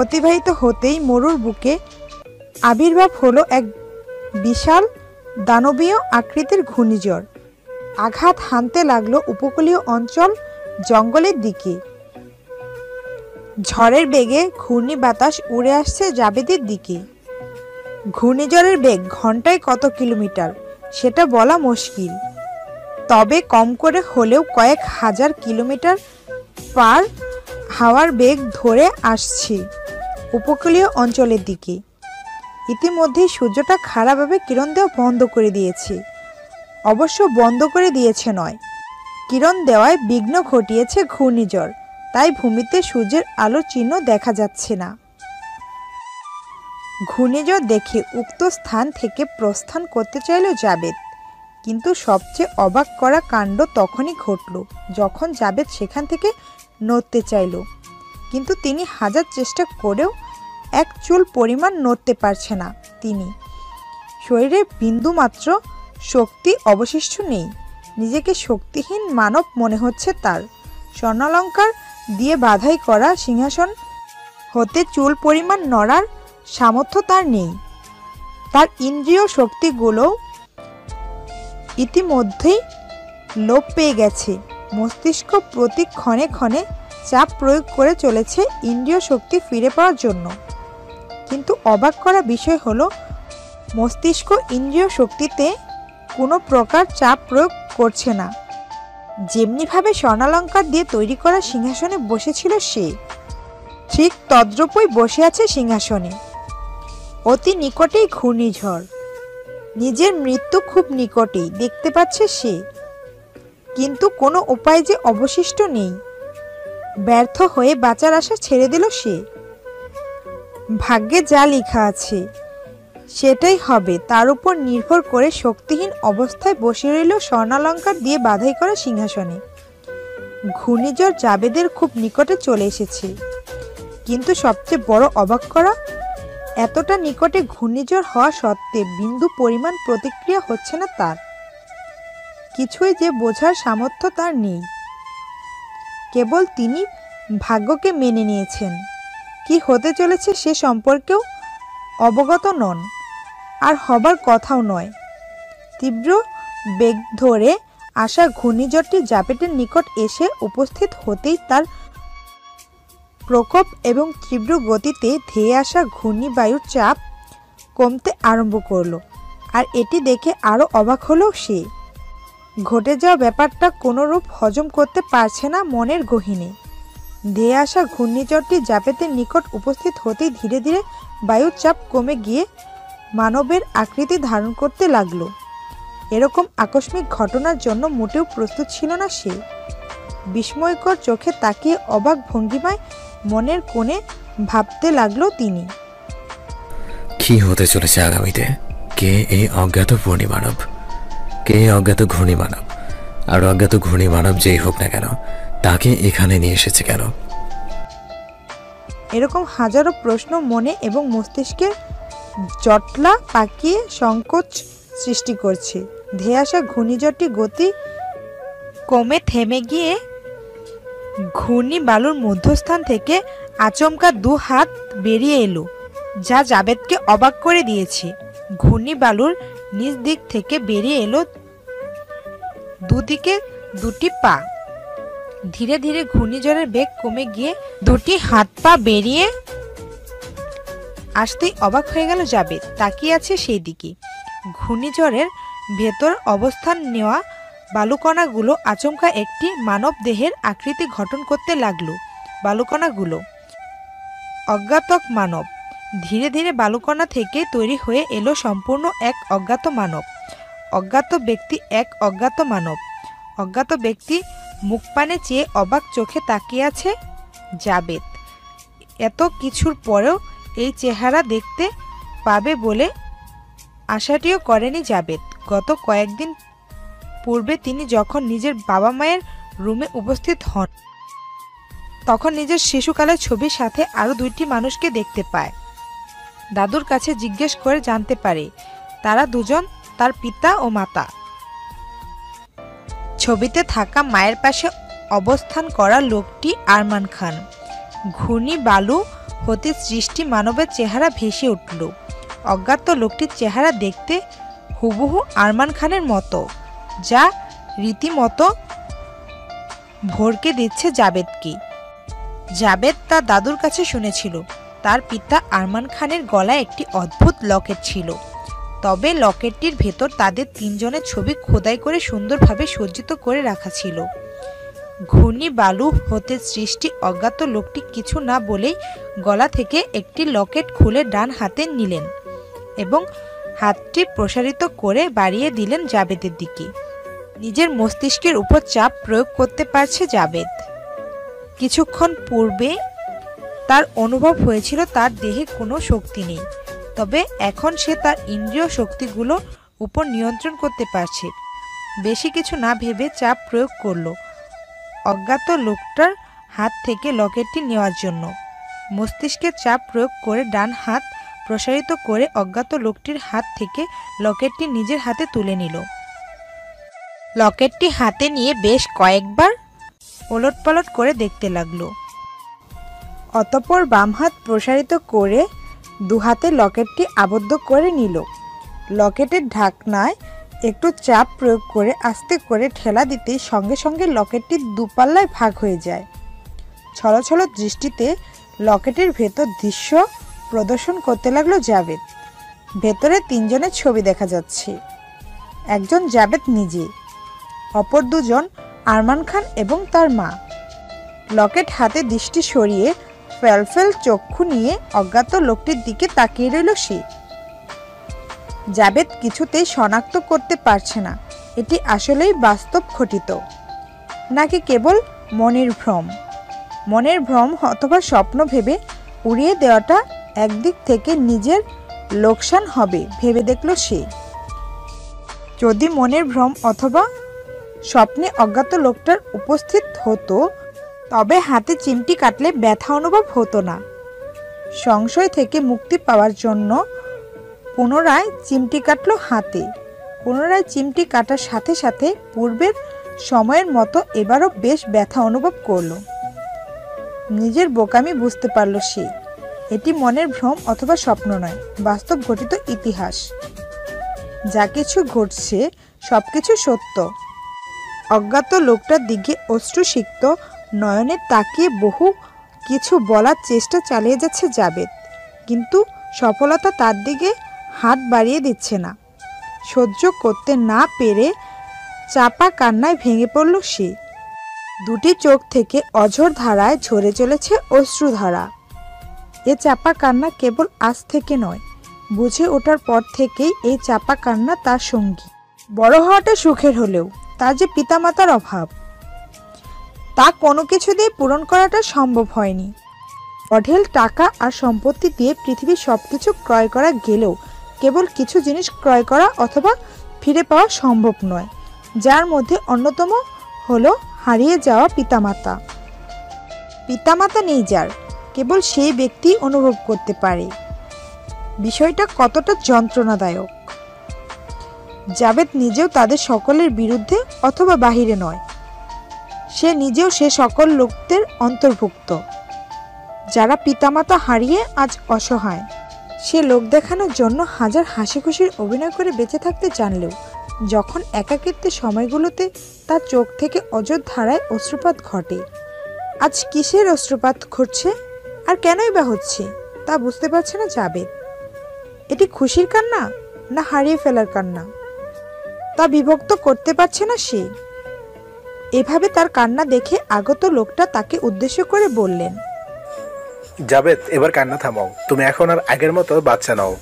অতিবাহিত হতেই মরুর বুকে আবির্ভাব হলো এক বিশাল দানবীয় আকৃতির ঘূর্ণিঝড়। আঘাত হানতে লাগলো উপকূলীয় অঞ্চল জঙ্গলের দিকে। ঝড়ের বেগে ঘূর্ণি বাতাস উড়ে আসছে জাবেদের দিকে। ঘূর্ণিঝড়ের বেগ ঘন্টায় কত কিলোমিটার সেটা বলা মুশকিল, তবে কম করে হলেও কয়েক হাজার কিলোমিটার পার হাওয়ার বেগ ধরে আসছে উপকূলীয় অঞ্চলের দিকে। ইতিমধ্যেই সূর্যটা খাড়াভাবে কিরণ দেওয়া বন্ধ করে দিয়েছে। অবশ্য বন্ধ করে দিয়েছে নয়, কিরণ দেওয়ায় বিঘ্ন ঘটিয়েছে ঘূর্ণিঝড়, তাই ভূমিতে সূর্যের আলোর চিহ্ন দেখা যাচ্ছে না। ঘূর্ণিঝড় দেখে উক্ত স্থান থেকে প্রস্থান করতে চাইল জাবেদ, কিন্তু সবচেয়ে অবাক করা কাণ্ড তখনই ঘটল যখন জাবেদ সেখান থেকে নড়তে চাইল, কিন্তু তিনি হাজার চেষ্টা করেও এক চুল পরিমাণ নড়তে পারছে না। তিনি শরীরে বিন্দুমাত্র শক্তি অবশিষ্ট নেই। নিজেকে শক্তিহীন মানব মনে হচ্ছে তার। স্বর্ণালঙ্কার দিয়ে বাধাই করা সিংহাসন হতে চুল পরিমাণ নড়ার সামর্থ্য তার নেই। তার ইন্দ্রিয় শক্তিগুলো ইতিমধ্যেই লোপ পেয়ে গেছে। মস্তিষ্ক প্রতি ক্ষণে ক্ষণে চাপ প্রয়োগ করে চলেছে ইন্দ্রিয় শক্তি ফিরে পাওয়ার জন্য, কিন্তু অবাক করা বিষয় হলো মস্তিষ্ক ইন্দ্রিয় শক্তিতে কোনো প্রকার চাপ প্রয়োগ করছে না। যেমনিভাবে স্বর্ণালঙ্কার দিয়ে তৈরি করা সিংহাসনে বসেছিল সে, ঠিক তদ্রূপই বসে আছে সিংহাসনে। অতি নিকটেই ঘূর্ণিঝড়, নিজের মৃত্যু খুব নিকটেই দেখতে পাচ্ছে সে, কিন্তু কোনো উপায় যে অবশিষ্ট নেই। ব্যর্থ হয়ে বাঁচার আশা ছেড়ে দিল সে। ভাগ্যে যা লেখা আছে সেটাই হবে, তার উপর নির্ভর করে শক্তিহীন অবস্থায় বসে রইল স্বর্ণালঙ্কার দিয়ে বাধাই করা সিংহাসনে। ঘূর্ণিঝড় জাবেদের খুব নিকটে চলে এসেছে, কিন্তু সবচেয়ে বড় অবাক করা, এতটা নিকটে ঘূর্ণিঝড় হওয়া সত্ত্বে বিন্দু পরিমাণ প্রতিক্রিয়া হচ্ছে না তার। কিছুই যে বোঝার সামর্থ্য তার নেই। কেবল তিনি ভাগ্যকে মেনে নিয়েছেন, কি হতে চলেছে সে সম্পর্কেও অবগত নন, আর হবার কথাও নয়। তীব্র বেগ ধরে আসা ঘূর্ণিঝড়টি জাবেদের নিকট এসে উপস্থিত হতেই তার প্রকোপ এবং তীব্র গতিতে ধেয়ে আসা ঘূর্ণিবায়ুর চাপ কমতে আরম্ভ করলো। আর এটি দেখে আরও অবাক হলো সে। ঘটে যাওয়া ব্যাপারটা কোনোরূপ হজম করতে পারছে না মনের গহীনে। ধেয়ে আসা ঘূর্ণিঝড়টি জাবেদের নিকট উপস্থিত হতেই ধীরে ধীরে বায়ুর চাপ কমে গিয়ে মানবের আকৃতি ধারণ করতে লাগলো। এরকম আকস্মিক ঘটনার জন্য মোটেও প্রস্তুত ছিল না সে। বিস্ময়কর চোখে তাকিয়ে অবাক ভঙ্গিমায় মনের কোণে ভাবতে লাগলো তিনি, কি হতে চলেছে আগামীতে? কে এই অজ্ঞাত পূর্ণিমানব? কে অজ্ঞাত ঘূর্ণিমানব? আর অজ্ঞাত ঘূর্ণিমানব যেই হোক না কেন, তাকে এখানে নিয়ে এসেছে কেন? এরকম হাজারো প্রশ্ন মনে এবং মস্তিষ্কের জটলা পাকিয়ে সংকোচ সৃষ্টি করছে। ধেয়ে আসা ঘূর্ণিঝড়টি গতি কমে থেমে গিয়ে ঘূর্ণি বালুর মধ্যস্থান থেকে আচমকা দু হাত বেরিয়ে এলো, যা জাবেদকে অবাক করে দিয়েছে। ঘূর্ণি বালুর নিচ দিক থেকে বেরিয়ে এলো দুদিকে দুটি পা। ধীরে ধীরে ঘূর্ণিঝড়ের বেগ কমে গিয়ে দুটি হাত পা বেরিয়ে আসতেই অবাক হয়ে গেল জাবেদ। তাকিয়ে আছে সেই দিকে। ঘূর্ণিঝড়ের ভেতর অবস্থান নেওয়া বালুকণাগুলো আচমকা একটি মানব দেহের আকৃতি গঠন করতে লাগলো। বালুকণাগুলো অজ্ঞাতক মানব। ধীরে ধীরে বালুকণা থেকে তৈরি হয়ে এলো সম্পূর্ণ এক অজ্ঞাত মানব। অজ্ঞাত ব্যক্তি এক অজ্ঞাত মানব। অজ্ঞাত ব্যক্তি মুখ পানে চেয়ে অবাক চোখে তাকিয়ে আছে জাবেদ। এত কিছুর পরেও এই চেহারা দেখতে পাবে বলে আশাটিও করেনি জাবেদ। গত কয়েকদিন পূর্বে তিনি যখন নিজের বাবা মায়ের রুমে উপস্থিত হন, তখন নিজের শিশুকালের ছবির সাথে আরও দুইটি মানুষকে দেখতে পায়। দাদুর কাছে জিজ্ঞেস করে জানতে পারে তারা দুজন তার পিতা ও মাতা। ছবিতে থাকা মায়ের পাশে অবস্থান করা লোকটি আরমান খান। ঘূর্ণি বালু হতে সৃষ্টি মানবের চেহারা ভেসে উঠল। অজ্ঞাত লোকটির চেহারা দেখতে হুবহু আরমান খানের মতো, যা রীতিমতো ভরকে দিচ্ছে জাবেদকে। জাবেদ তার দাদুর কাছে শুনেছিল তার পিতা আরমান খানের গলায় একটি অদ্ভুত লকেট ছিল, তবে লকেটটির ভেতর তাদের তিনজনের ছবি খোদাই করে সুন্দরভাবে সজ্জিত করে রাখা ছিল। ঘূর্ণি বালু হতে সৃষ্টি অজ্ঞাত লোকটি কিছু না বলেই গলা থেকে একটি লকেট খুলে ডান হাতে নিলেন এবং হাতটি প্রসারিত করে বাড়িয়ে দিলেন জাবেদের দিকে। নিজের মস্তিষ্কের উপর চাপ প্রয়োগ করতে পারছে জাবেদ। কিছুক্ষণ পূর্বে তার অনুভব হয়েছিল তার দেহে কোনো শক্তি নেই, তবে এখন সে তার ইন্দ্রিয় শক্তিগুলোর উপর নিয়ন্ত্রণ করতে পারছে। বেশি কিছু না ভেবে চাপ প্রয়োগ করলো অজ্ঞাত লোকটার হাত থেকে লকেটটি নেওয়ার জন্য। মস্তিষ্কে চাপ প্রয়োগ করে ডান হাত প্রসারিত করে অজ্ঞাত লোকটির হাত থেকে লকেটটি নিজের হাতে তুলে নিল। লকেটটি হাতে নিয়ে বেশ কয়েকবার ওলটপালট করে দেখতে লাগলো। অতঃপর বাম হাত প্রসারিত করে দুহাতে লকেটটি আবদ্ধ করে নিল। লকেটের ঢাকনায় একটু চাপ প্রয়োগ করে আস্তে করে ঠেলা দিতেই সঙ্গে সঙ্গে লকেটটি দুপাল্লায় ভাগ হয়ে যায়। ছলছল দৃষ্টিতে লকেটের ভেতর দৃশ্য প্রদর্শন করতে লাগলো জাবেদ। ভেতরে তিনজনের ছবি দেখা যাচ্ছে। একজন জাবেদ নিজে, অপর দুজন আরমান খান এবং তার মা। লকেট হাতে দৃষ্টি সরিয়ে ফেলফেল চক্ষু নিয়ে অজ্ঞাত লোকটির দিকে তাকিয়ে রইল সে। জাবেদ কিছুতেই শনাক্ত করতে পারছে না এটি আসলেই বাস্তব ঘটিত নাকি কেবল মনের ভ্রম। মনের ভ্রম অথবা স্বপ্ন ভেবে উড়িয়ে দেওয়াটা একদিক থেকে নিজের লোকসান হবে ভেবে দেখল সে। যদি মনের ভ্রম অথবা স্বপ্নে অজ্ঞাত লোকটার উপস্থিত হতো তবে হাতে চিমটি কাটলে ব্যথা অনুভব হতো না। সংশয় থেকে মুক্তি পাওয়ার জন্য পুনরায় চিমটি কাটল হাতে। পুনরায় চিমটি কাটার সাথে সাথে পূর্বের সময়ের মতো এবারও বেশ ব্যথা অনুভব করল। নিজের বোকামি বুঝতে পারল সে। এটি মনের ভ্রম অথবা স্বপ্ন নয়, বাস্তব ঘটিত ইতিহাস। যা কিছু ঘটছে সবকিছু সত্য। অজ্ঞাত লোকটার দিকে অশ্রুসিক্ত নয়নে তাকিয়ে বহু কিছু বলার চেষ্টা চালিয়ে যাচ্ছে জাবেদ, কিন্তু সফলতা তার দিকে হাত বাড়িয়ে দিচ্ছে না। সহ্য করতে না পেরে চাপা কান্নায় ভেঙে পড়ল সে। দুটি চোখ থেকে অঝোর ধারায় ঝরে চলেছে অশ্রুধারা। এ চাপা কান্না কেবল আজ থেকে নয়, বুঝে ওঠার পর থেকেই এই চাপা কান্না তার সঙ্গী। বড় হওয়াটা সুখের হলেও তার যে পিতামাতার অভাব, তা কোনো কিছু দিয়ে পূরণ করাটা সম্ভব হয়নি। অঢেল টাকা আর সম্পত্তি দিয়ে পৃথিবীর সবকিছু ক্রয় করা গেলেও কেবল কিছু জিনিস ক্রয় করা অথবা ফিরে পাওয়া সম্ভব নয়, যার মধ্যে অন্যতম হলো হারিয়ে যাওয়া পিতামাতা। পিতামাতা নেই যার, কেবল সেই ব্যক্তি অনুভব করতে পারে বিষয়টা কতটা যন্ত্রণাদায়ক। জাবেদ নিজেও তাদের সকলের বিরুদ্ধে অথবা বাহিরে নয়, সে নিজেও সে সকল লোকদের অন্তর্ভুক্ত যারা পিতামাতা হারিয়ে আজ অসহায়। সে লোক দেখানোর জন্য হাজার হাসি খুশির অভিনয় করে বেঁচে থাকতে জানলেও যখন একাকিত্বের সময়গুলোতে তার চোখ থেকে অঝোর ধারায় অশ্রুপাত ঘটে, আজ কিসের অশ্রুপাত ঘটছে আর কেনই বা হচ্ছে তা বুঝতে পারছে না জাবেদ। এটি খুশির কান্না না হারিয়ে ফেলার কান্না, তা বিভক্ত করতে পারছে না সে। এভাবে তার কান্না দেখে আগত লোকটা তাকে উদ্দেশ্য করে বললেন, জাবেদ, এবার কান্না থামাও। তুমি এখন আর আগের মতো বাচ্চা নাও।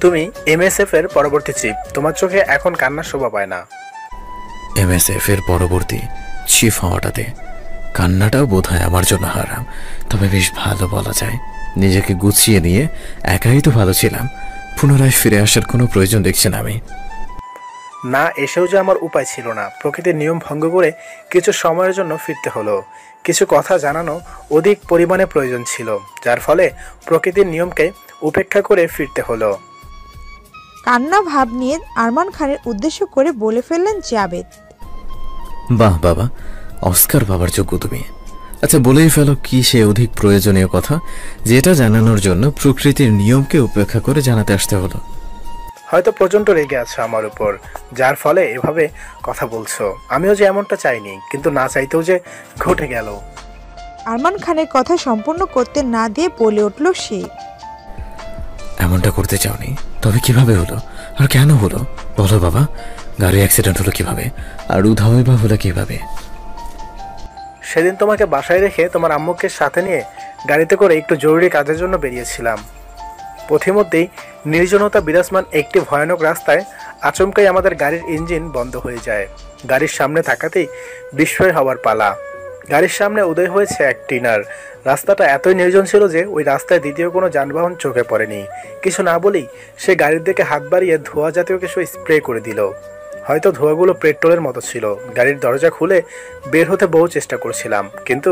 তুমি এমএসএফ এর পরবর্তী চিফ। তোমার চোখে এখন কান্নার শোভা পায় না। এমএসএফ এর পরবর্তী চিফ হওয়াটাতে কান্নাটাও বোধ হয় আমার জন্য হারাম, তবে বেশ ভালো বলা যায়। নিজেকে গুছিয়ে নিয়ে একাই তো ভালো ছিলাম, পুনরায় ফিরে আসার কোনো প্রয়োজন দেখছি না আমি। না এসেও যে আমার উপায় ছিল না, প্রকৃতির নিয়ম ভঙ্গ করে কিছু সময়ের জন্য ফিরতে হলো। কিছু কথা জানানো অধিক পরিমাণে প্রয়োজন ছিল, যার ফলে প্রকৃতির নিয়মকে উপেক্ষা করে ফিরতে হলো। কান্না ভাব নিয়ে আরমান খানের উদ্দেশ্য করে বলে ফেললেন জাবেদ। বাহ বাবা, অস্কার পাবার যোগ্য তুমি। আচ্ছা, বলেই ফেলো কি সে অধিক প্রয়োজনীয় কথা যেটা জানানোর জন্য প্রকৃতির নিয়মকে উপেক্ষা করে জানাতে আসতে হলো? হয়তো প্রচণ্ড রেগে আছো আমার উপর, যার ফলে এভাবে কথা বলছো। আমিও যে এমনটা চাইনি, কিন্তু না চাইতেও যে ঘটে গেল। আরমান খানের কথা সম্পূর্ণ করতে না দিয়ে বলে উঠল সে। এমনটা করতে চাওনি, তবে কিভাবে হলো আর কেন হলো বলো বাবা। গাড়ি অ্যাক্সিডেন্ট হলো কিভাবে, আর উধাওই বা হলো কিভাবে? সেদিন তোমাকে বাসায় রেখে তোমার আম্মুকে সাথে নিয়ে গাড়িতে করে একটু জরুরি কাজের জন্য বেরিয়েছিলাম। পথিমধ্যেই নির্জনতা বিরাজমান একটি ভয়ানক রাস্তায় আচমকাই আমাদের গাড়ির ইঞ্জিন বন্ধ হয়ে যায়। গাড়ির সামনে তাকাতেই বিস্ময় হওয়ার পালা। গাড়ির সামনে উদয় হয়েছে এক টিনার। রাস্তাটা এতই নির্জন ছিল যে ওই রাস্তায় দ্বিতীয় কোনো যানবাহন চোখে পড়েনি। কিছু না বলেই সে গাড়ির দিকে হাত বাড়িয়ে ধোঁয়া জাতীয় কিছু স্প্রে করে দিল। হয়তো ধোঁয়াগুলো পেট্রোলের মতো ছিল। গাড়ির দরজা খুলে বের হতে বহু চেষ্টা করছিলাম, কিন্তু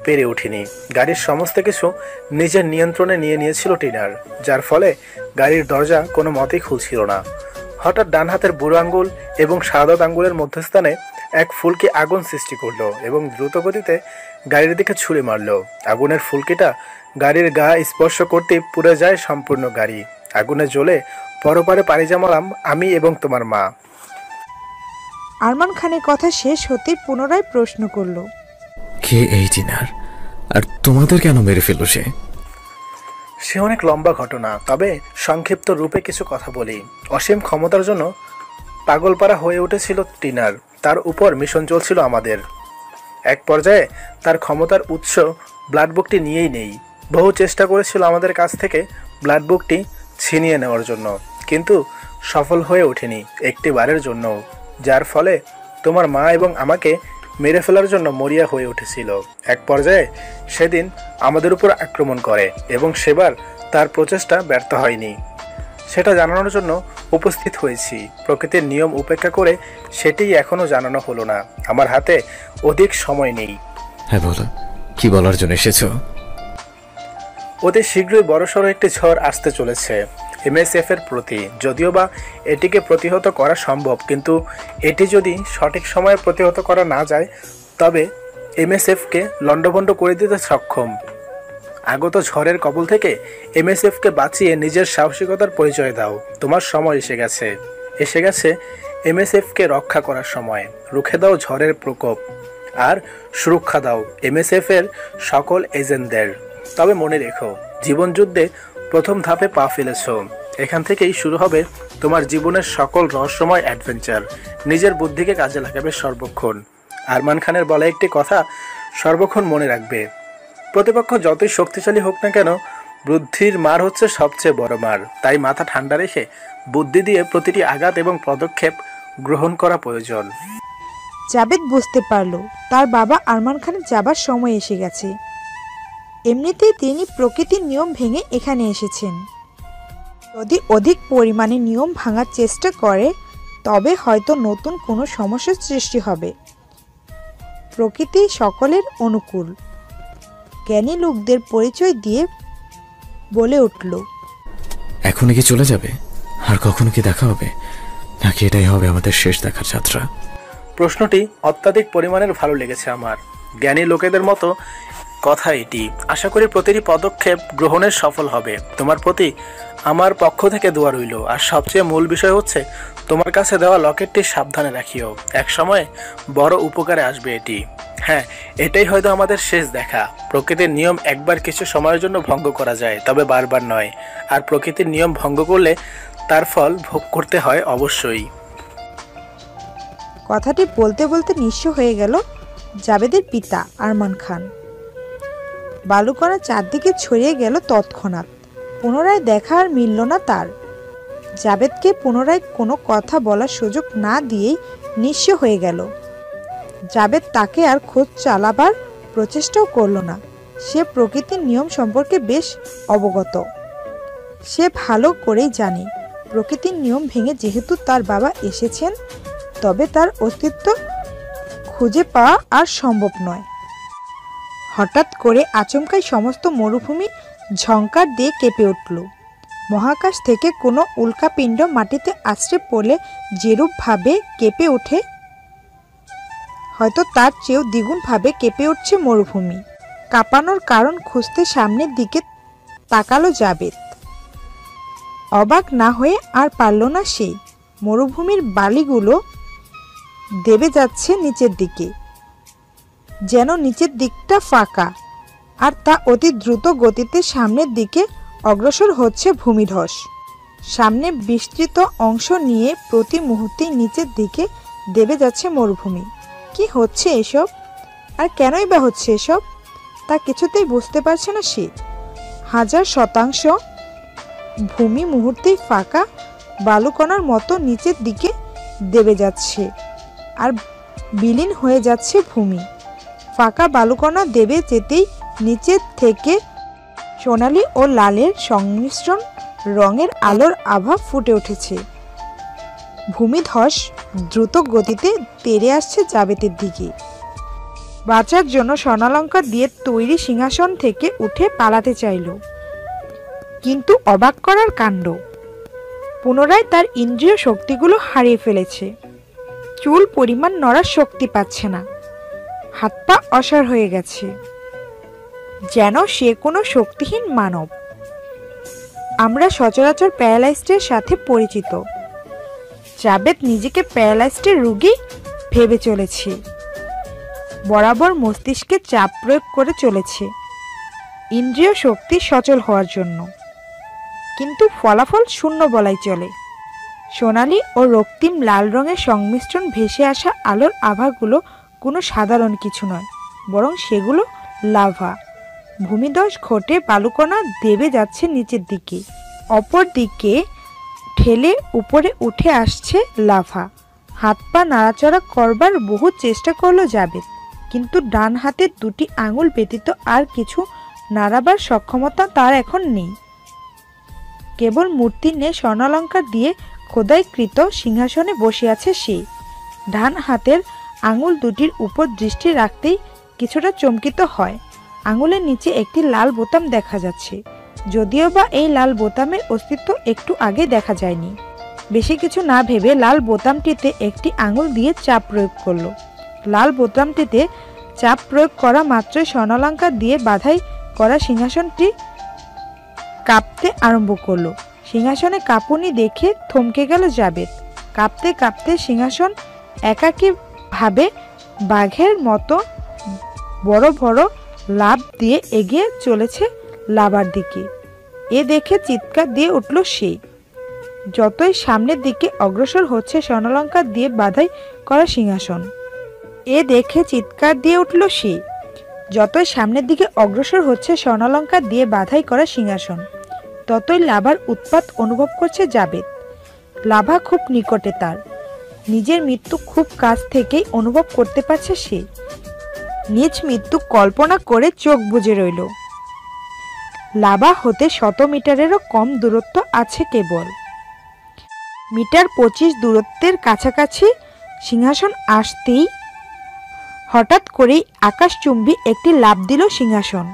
পেরে উঠিনি। গাড়ির সমস্ত কিছু নিজের নিয়ন্ত্রণে নিয়ে নিয়েছিল টিনার, যার ফলে গাড়ির দরজা কোনো মতেই খুলছিল না। হঠাৎ ডান হাতের বুড়ো আঙ্গুল এবং সাদা আঙ্গুলের মধ্যস্থানে এক ফুলকি আগুন সৃষ্টি করলো এবং দ্রুত গতিতে গাড়ির দিকে ছুঁড়ে মারলো। আগুনের ফুলকিটা গাড়ির গা স্পর্শ করতেই পুড়ে যায় সম্পূর্ণ গাড়ি। আগুনে জ্বলে পরপারে পাড়ি জমালাম আমি এবং তোমার মা। আরমান খানের কথা শেষ হতেই পুনরায় প্রশ্ন করল, কে এই টিনার, আর তোমাদের কেন মেরে ফেললো সে? সে অনেক লম্বা ঘটনা, তবে সংক্ষিপ্ত রূপে কিছু কথা বলি। অসীম ক্ষমতার জন্য পাগলপাড়া হয়ে উঠেছিল টিনার। তার উপর মিশন চলছিল আমাদের। এক পর্যায়ে তার ক্ষমতার উৎস ব্লাড বুকটি নিয়েই নেই। বহু চেষ্টা করেছিল আমাদের কাছ থেকে ব্লাড বুকটি ছিনিয়ে নেওয়ার জন্য, কিন্তু সফল হয়ে ওঠেনি একটি বারের জন্য, যার ফলে তোমার মা এবং আমাকে মেরে ফেলার জন্য মরিয়া হয়ে উঠেছিল। এক পর্যায়ে সেদিন আমাদের উপর আক্রমণ করে এবং সেবার তার প্রচেষ্টা ব্যর্থ হয়নি। সেটা জানানোর জন্য উপস্থিত হয়েছি। প্রকৃতির নিয়ম উপেক্ষা করে সেটিই এখনও জানানো হলো না। আমার হাতে অধিক সময় নেই। হ্যাঁ বলো, কি বলার জন্য এসেছো? অতি শীঘ্রই বড়সড় একটি ঝড় আসতে চলেছে এমএসএফ এর প্রতি। যদিও বা এটিকে প্রতিহত করা সম্ভব, কিন্তু এটি যদি সঠিক সময়ে প্রতিহত করা না যায় তবে এমএসএফকে লণ্ডভণ্ড করে দিতে সক্ষম। আগত ঝড়ের কবল থেকে এমএসএফকে বাঁচিয়ে নিজের সাহসিকতার পরিচয় দাও। তোমার সময় এসে গেছে এমএসএফকে রক্ষা করার সময়। রুখে দাও ঝড়ের প্রকোপ আর সুরক্ষা দাও এমএসএফ এর সকল এজেন্টদের। তবে মনে রেখো, জীবনযুদ্ধে প্রথম ধাপে পা ফেলেছ। এখান থেকেই শুরু হবে তোমার জীবনের সকল রহস্যময় অ্যাডভেঞ্চার। নিজের বুদ্ধিকে কাজে লাগাবে সর্বক্ষণ। আরমান খানের বলা একটি কথা সর্বক্ষণ মনে রাখবে, প্রতিপক্ষ যতই শক্তিশালী হোক না কেন, বুদ্ধির মার হচ্ছে সবচেয়ে বড় মার। তাই মাথা ঠান্ডা রেখে বুদ্ধি দিয়ে প্রতিটি আঘাত এবং পদক্ষেপ গ্রহণ করা প্রয়োজন। জাবেদ বুঝতে পারল তার বাবা আরমান খানের যাবার সময় এসে গেছে। এমনিতেই তিনি প্রকৃতির নিয়ম ভেঙে এখানে এসেছেন। যদি অধিক পরিমাণে নিয়ম ভাঙার চেষ্টা করে তবে হয়তো নতুন কোনো সমস্যার সৃষ্টি হবে। প্রকৃতি সকলের অনুকূল। জ্ঞানী লোকদের পরিচয় দিয়ে বলে উঠল, এখনই কি চলে যাবে? আর কখনো কি দেখা হবে, নাকি এটাই হবে আমাদের শেষ দেখার যাত্রা? প্রশ্নটি অত্যাধিক পরিমাণের ভালো লেগেছে আমার। জ্ঞানী লোকেদের মতো কথা এটি। আশা করি প্রতিটি পদক্ষেপ গ্রহণের সফল হবে। তোমার প্রতি আমার পক্ষ থেকে দোয়া রইল। আর সবচেয়ে মূল বিষয় হচ্ছে তোমার কাছে দেওয়া লকেটটি সাবধানে রাখিও। এক সময় বড় উপকারে আসবে এটি। হ্যাঁ, এটাই হয়তো আমাদের শেষ দেখা। প্রকৃতির নিয়ম একবার কিছু সময়ের জন্য ভঙ্গ করা যায়, তবে বারবার নয়। আর প্রকৃতির নিয়ম ভঙ্গ করলে তার ফল ভোগ করতে হয় অবশ্যই। কথাটি বলতে বলতে নিঃস্ব হয়ে গেল জাবেদের পিতা আরমান খান। বালুকণা চারদিকে ছড়িয়ে গেল তৎক্ষণাৎ। পুনরায় দেখা আর মিলল না তার। জাবেদকে পুনরায় কোনো কথা বলার সুযোগ না দিয়েই নিঃস্ব হয়ে গেল। জাবেদ তাকে আর খোঁজ চালাবার প্রচেষ্টাও করল না। সে প্রকৃতির নিয়ম সম্পর্কে বেশ অবগত। সে ভালো করেই জানে প্রকৃতির নিয়ম ভেঙে যেহেতু তার বাবা এসেছেন, তবে তার অস্তিত্ব খুঁজে পাওয়া আর সম্ভব নয়। হঠাৎ করে আচমকাই সমস্ত মরুভূমি ঝংকার দিয়ে কেঁপে উঠল। মহাকাশ থেকে কোনো উল্কাপিণ্ড মাটিতে আছড়ে পড়লে যেরূপভাবে কেঁপে ওঠে, হয়তো তার চেয়েও দ্বিগুণভাবে কেঁপে উঠছে মরুভূমি। কাঁপানোর কারণ খুঁজতে সামনের দিকে তাকালো জাবেদ। অবাক না হয়ে আর পারল না সে। মরুভূমির বালিগুলো দেবে যাচ্ছে নিচের দিকে, যেন নিচের দিকটা ফাঁকা, আর তা অতি দ্রুত গতিতে সামনের দিকে অগ্রসর হচ্ছে ভূমিধস। সামনে বিস্তৃত অংশ নিয়ে প্রতি মুহূর্তেই নিচের দিকে দেবে যাচ্ছে মরুভূমি। কি হচ্ছে এসব, আর কেনই বা হচ্ছে এসব, তা কিছুতেই বুঝতে পারছে না সে। 1000% ভূমি মুহূর্তেই ফাঁকা বালুকণার মতো নিচের দিকে দেবে যাচ্ছে, আর বিলীন হয়ে যাচ্ছে ভূমি। ফাঁকা বালুকণা দেবে যেতেই নিচের থেকে সোনালি ও লালের সংমিশ্রণ রঙের আলোর আভা ফুটে উঠেছে। ভূমিধস দ্রুত গতিতে তেড়ে আসছে জাবেদের দিকে। বাঁচার জন্য স্বর্ণালঙ্কার দিয়ে তৈরি সিংহাসন থেকে উঠে পালাতে চাইল, কিন্তু অবাক করার কাণ্ড, পুনরায় তার ইন্দ্রিয় শক্তিগুলো হারিয়ে ফেলেছে। চুল পরিমাণ নড়ার শক্তি পাচ্ছে না, হাত পা অসাড় হয়ে গেছে, যেন সে কোনো শক্তিহীন মানব। আমরা সচরাচর প্যারালাইজডের সাথে পরিচিত। জাবেদ নিজেকে প্যারালাইজডের রোগী ভেবে চলেছে, বরাবর মস্তিষ্কে চাপ প্রয়োগ করে চলেছে ইন্দ্রিয় শক্তি সচল হওয়ার জন্য, কিন্তু ফলাফল শূন্য বলাই চলে। সোনালি ও রক্তিম লাল রঙের সংমিশ্রণ ভেসে আসা আলোর আভাগুলো কোনো সাধারণ কিছু নয়, বরং সেগুলো লাভা। ভূমিধস ঘটে বালুকণা দেবে যাচ্ছে নিচের দিকে, অপর দিকে ঠেলে উপরে উঠে আসছে লাভা। হাত পা নাড়াচড়া করবার বহু চেষ্টা করলো জাবেদ, কিন্তু ডান হাতের দুটি আঙুল ব্যতীত আর কিছু নাড়াবার সক্ষমতা তার এখন নেই। কেবল মূর্তির ন্যায় স্বর্ণালঙ্কার দিয়ে খোদাইকৃত সিংহাসনে বসে আছে সে। ডান হাতের আঙুল দুটির উপর দৃষ্টি রাখতেই কিছুটা চমকিত হয়। আঙুলের নিচে একটি লাল বোতাম দেখা যাচ্ছে, যদিও বা এই লাল বোতামের অস্তিত্ব একটু আগে দেখা যায়নি। বেশি কিছু না ভেবে লাল বোতামটিতে একটি আঙুল দিয়ে চাপ প্রয়োগ করলো। লাল বোতামটিতে চাপ প্রয়োগ করা মাত্রই স্বর্ণালঙ্কার দিয়ে বাধাই করা সিংহাসনটি কাঁপতে আরম্ভ করলো। সিংহাসনে কাঁপুনি দেখে থমকে গেল জাবেদ। কাঁপতে কাঁপতে সিংহাসন একাকীভাবে বাঘের মতো বড় বড় লাফ দিয়ে এগিয়ে চলেছে লাভার দিকে। এ দেখে চিৎকার দিয়ে উঠল সে। যতই সামনের দিকে অগ্রসর হচ্ছে স্বর্ণালঙ্কার দিয়ে বাধাই করা সিংহাসন, এ দেখে চিৎকার দিয়ে উঠল সে। যতই সামনের দিকে অগ্রসর হচ্ছে স্বর্ণালঙ্কার দিয়ে বাধাই করা সিংহাসন, ততই লাভার উৎপাত অনুভব করছে জাবেদ। লাভা খুব নিকটে তার, নিজের মৃত্যু খুব কাছ থেকেই অনুভব করতে পারছে সে। নিজ মৃত্যু কল্পনা করে চোখ বুজে রইল। লাভা হতে 100 মিটারেরও কম দূরত্ব আছে কেবল। মিটার 25 দূরত্বের কাছাকাছি সিংহাসন আসতেই হঠাৎ করেই আকাশচুম্বী একটি লাফ দিল সিংহাসন।